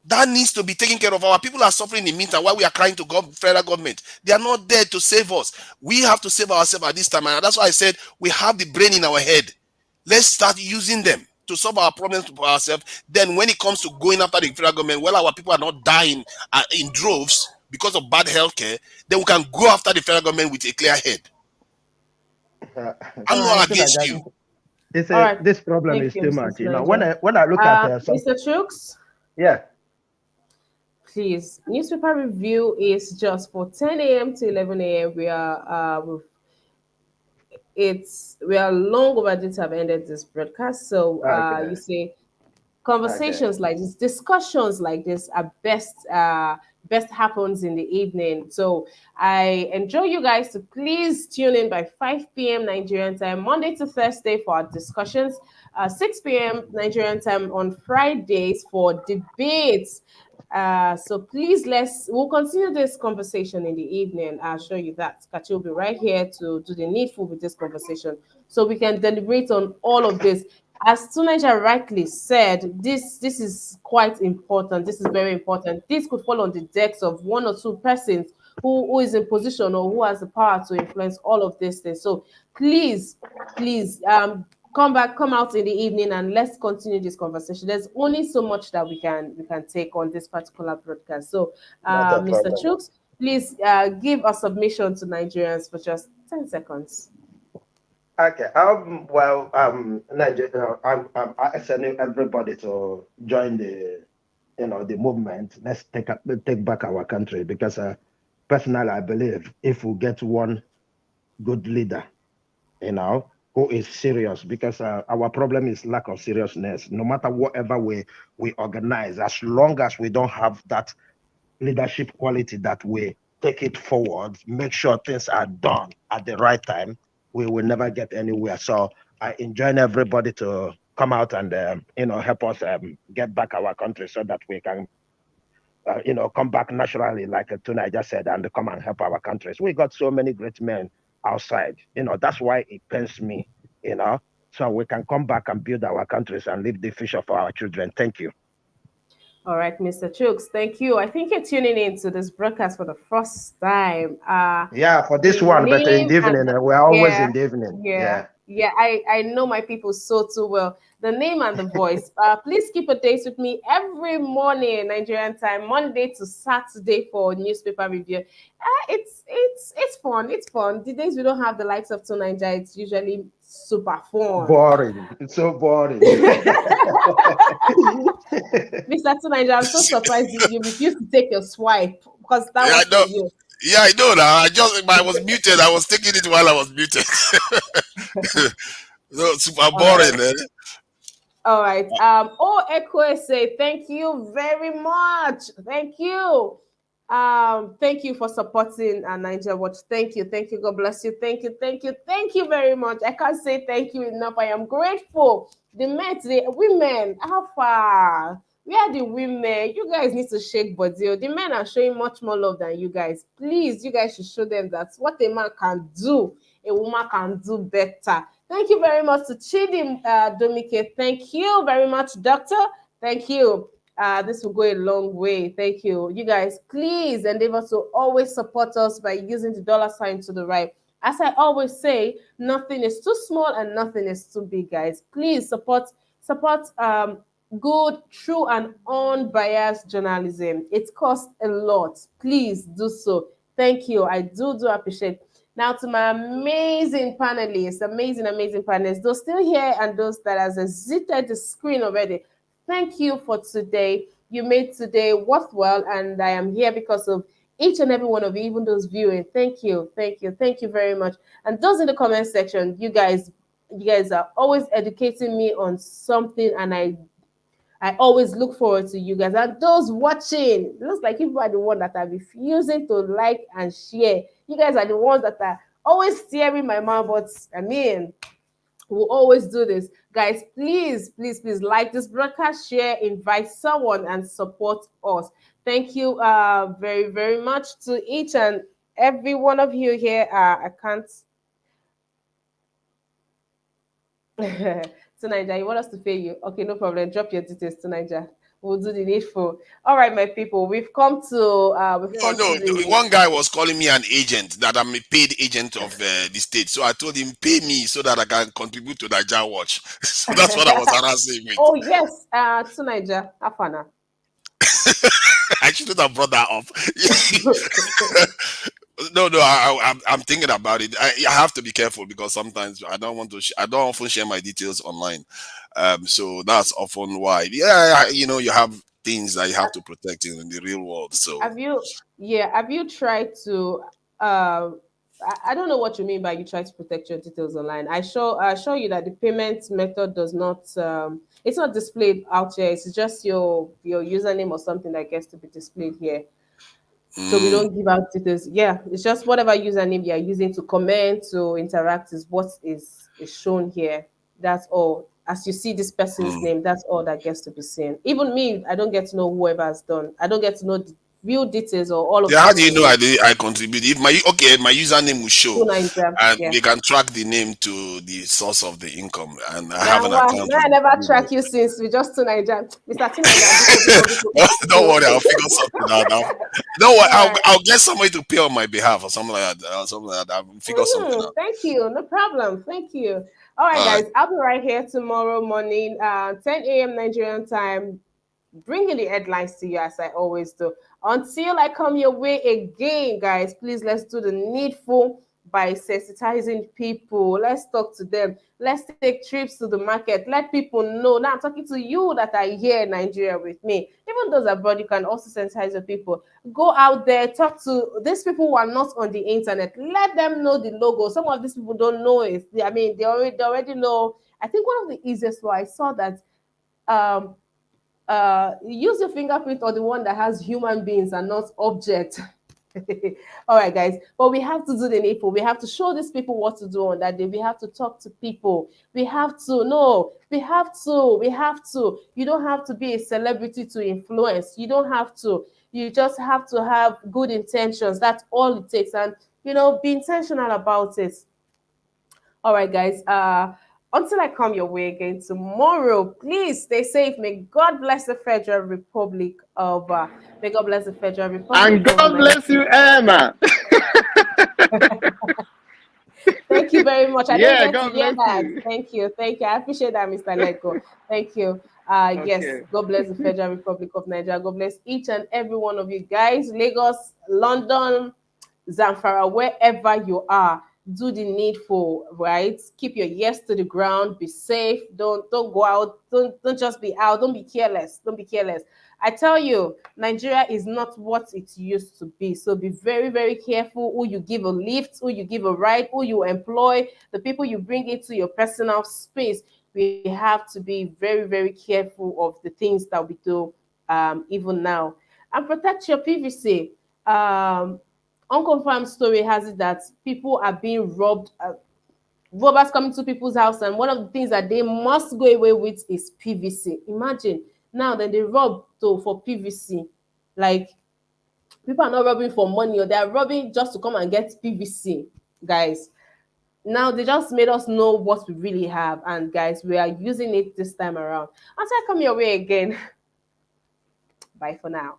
Speaker 5: That needs to be taken care of. Our people are suffering in the meantime while we are crying to federal government. They are not there to save us. We have to save ourselves at this time. And that's why I said we have the brain in our head. Let's start using them to solve our problems for ourselves. Then when it comes to going after the federal government, well, our people are not dying in droves because of bad healthcare, then we can go after the federal government with a clear head. I'm not against you.
Speaker 8: This problem is too much. When I look at
Speaker 1: Mr. Chooks?
Speaker 8: Yeah.
Speaker 1: Please, newspaper review is just for 10 a.m. to 11 a.m. We are long overdue to have ended this broadcast. So you see, conversations like this, discussions like this are best happens in the evening. So I enjoy you guys to please tune in by 5 p.m. Nigerian time, Monday to Thursday for our discussions, 6 p.m. Nigerian time on Fridays for debates. So please, we'll continue this conversation in the evening. I'll show you that. Kachi will be right here to do the needful with this conversation so we can deliberate on all of this. As Tunaja rightly said, this is quite important. This is very important. This could fall on the decks of one or two persons who is in position or who has the power to influence all of these things. So please, come out in the evening and let's continue this conversation. There's only so much that we can take on this particular broadcast. So Mr. Chooks, please give a submission to Nigerians for just 10 seconds.
Speaker 8: Okay. Nigeria, I'm asking everybody to join the movement. Let's take back our country, because personally, I believe if we get one good leader, who is serious, because our problem is lack of seriousness. No matter whatever we organize, as long as we don't have that leadership quality that we take it forward, make sure things are done at the right time, we will never get anywhere. So I enjoin everybody to come out and help us get back our country so that we can come back naturally, like Tuna just said, and come and help our countries. We got so many great men outside. That's why it pains me. So we can come back and build our countries and leave the future for our children. Thank you.
Speaker 1: All right, Mr. Chooks, thank you. I think you're tuning into this broadcast for the first time.
Speaker 8: Yeah, for this
Speaker 1: The
Speaker 8: one, but in
Speaker 1: name
Speaker 8: the
Speaker 1: and
Speaker 8: evening, we're always
Speaker 1: yeah,
Speaker 8: in the evening.
Speaker 1: yeah,
Speaker 8: Yeah.
Speaker 1: yeah. I know my people so too well. The name and the voice. Please keep a date with me every morning, Nigerian time, Monday to Saturday for newspaper review. It's fun. It's fun. The days we don't have the likes of Tunisia, it's usually super fun.
Speaker 8: Boring. It's so boring.
Speaker 1: Mr. Tunisia, I'm so surprised you refused to take your swipe because that
Speaker 5: Yeah, I
Speaker 1: was
Speaker 5: know.
Speaker 1: for you.
Speaker 5: Yeah, I know now. I was muted. I was taking it while I was muted. No, super
Speaker 1: All right.
Speaker 5: boring. Eh?
Speaker 1: All right. Ekwe say thank you very much. Thank you. Thank you for supporting Niger Watch. Thank you. Thank you. God bless you. Thank you. Thank you. Thank you very much. I can't say thank you enough. I am grateful. The men, the women, how far? We are the women. You guys need to shake body. The men are showing much more love than you guys. Please, you guys should show them that what a man can do, a woman can do better. Thank you very much to Chidi Domike. Thank you very much, Doctor. Thank you. This will go a long way. Thank you. You guys, please endeavor to always support us by using the dollar sign to the right. As I always say, nothing is too small and nothing is too big, guys. Please support good, true, and unbiased journalism. It costs a lot. Please do so. Thank you. I do appreciate. Now to my amazing panelists, amazing panelists, those still here and those that has exited the screen already. Thank you for today. You made today worthwhile, and I am here because of each and every one of you, even those viewing. Thank you very much. And those in the comment section, you guys are always educating me on something, and I always look forward to you guys. And those watching, it looks like you are the one that are refusing to like and share. You guys are the ones that are always steering my mouth, but I mean, we'll always do this. Guys, please like this broadcast, share, invite someone, and support us. Thank you very, very much to each and every one of you here. I can't. To Niger, you want us to pay you? Okay, no problem. Drop your details to Niger. We'll do the needful. All right, my people. We've come to
Speaker 5: No,
Speaker 1: to the
Speaker 5: one guy was calling me an agent, that I'm a paid agent of the state. So I told him, pay me so that I can contribute to Niger Watch. So that's what I was harassing with.
Speaker 1: Oh yes, to Niger, Afana.
Speaker 5: I shouldn't have brought that up. No, I'm thinking about it. I have to be careful because sometimes I don't want to. I don't often share my details online. So that's often why. Yeah, you have things that you have to protect in the real world. So
Speaker 1: Have you tried to I don't know what you mean by you try to protect your details online. I show you that the payment method does not it's not displayed out here. It's just your username or something that gets to be displayed here. So we don't give out details. Yeah, it's just whatever username you're using to comment, to interact is what is shown here. That's all. As you see this person's name, that's all that gets to be seen. Even me, I don't get to know whoever has done. I don't get to know the real details or all of
Speaker 5: yeah,
Speaker 1: the
Speaker 5: how do you know
Speaker 1: names.
Speaker 5: I contribute? If my username will show, and
Speaker 1: Yeah.
Speaker 5: they can track the name to the source of the income, and I have
Speaker 1: Now,
Speaker 5: an account.
Speaker 1: I never track you since we just to Niger. Mr. Tinaja.
Speaker 5: Don't worry, I'll figure something out. Don't worry,
Speaker 1: All right.
Speaker 5: I'll get somebody to pay on my behalf or something like that. I'll figure something out.
Speaker 1: Thank you. No problem. Thank you. All right,
Speaker 5: All right.
Speaker 1: guys. I'll be right here tomorrow morning, 10 a.m. Nigerian time, bringing the headlines to you as I always do. Until I come your way again, guys, please let's do the needful by sensitizing people. Let's talk to them. Let's take trips to the market. Let people know. Now I'm talking to you that are here in Nigeria with me. Even beyond those abroad, you can also sensitize your people. Go out there, talk to these people who are not on the internet. Let them know the logo. Some of these people don't know it. I mean, they already know. I think one of the easiest way I saw that um use your fingerprint or the one that has human beings and not object. All right, guys, but we have to do the needful. We have to show these people what to do on that day. We have to talk to people. We have to no, we have to. You don't have to be a celebrity to influence. You don't have to. You just have to have good intentions. That's all it takes. And be intentional about it. All right, guys. Until I come your way again tomorrow, please stay safe. May God bless the Federal Republic of. May God bless the Federal Republic.
Speaker 6: And
Speaker 1: of
Speaker 6: God bless you, Emma.
Speaker 1: Thank you very much. I
Speaker 6: Yeah,
Speaker 1: didn't get
Speaker 6: God
Speaker 1: to hear
Speaker 6: bless
Speaker 1: that.
Speaker 6: you.
Speaker 1: Thank you. I appreciate that, Mr. Leko. Thank you. Yes,
Speaker 6: Okay.
Speaker 1: God bless the Federal Republic of Nigeria. God bless each and every one of you guys. Lagos, London, Zamfara, wherever you are, do the needful, right? Keep your ears to the ground. Be safe. Don't go out. Don't just be out. Don't be careless. Don't be careless. I tell you, Nigeria is not what it used to be. So be very, very careful who you give a lift, who you give a ride, who you employ, the people you bring into your personal space. We have to be very, very careful of the things that we do even now. And protect your privacy. Unconfirmed story has it that people are being robbed. Robbers coming to people's house, and one of the things that they must go away with is PVC. Imagine now that they rob for PVC. Like, people are not robbing for money, or they are robbing just to come and get PVC, guys. Now they just made us know what we really have, and guys, we are using it this time around. Until I come your way again. Bye for now.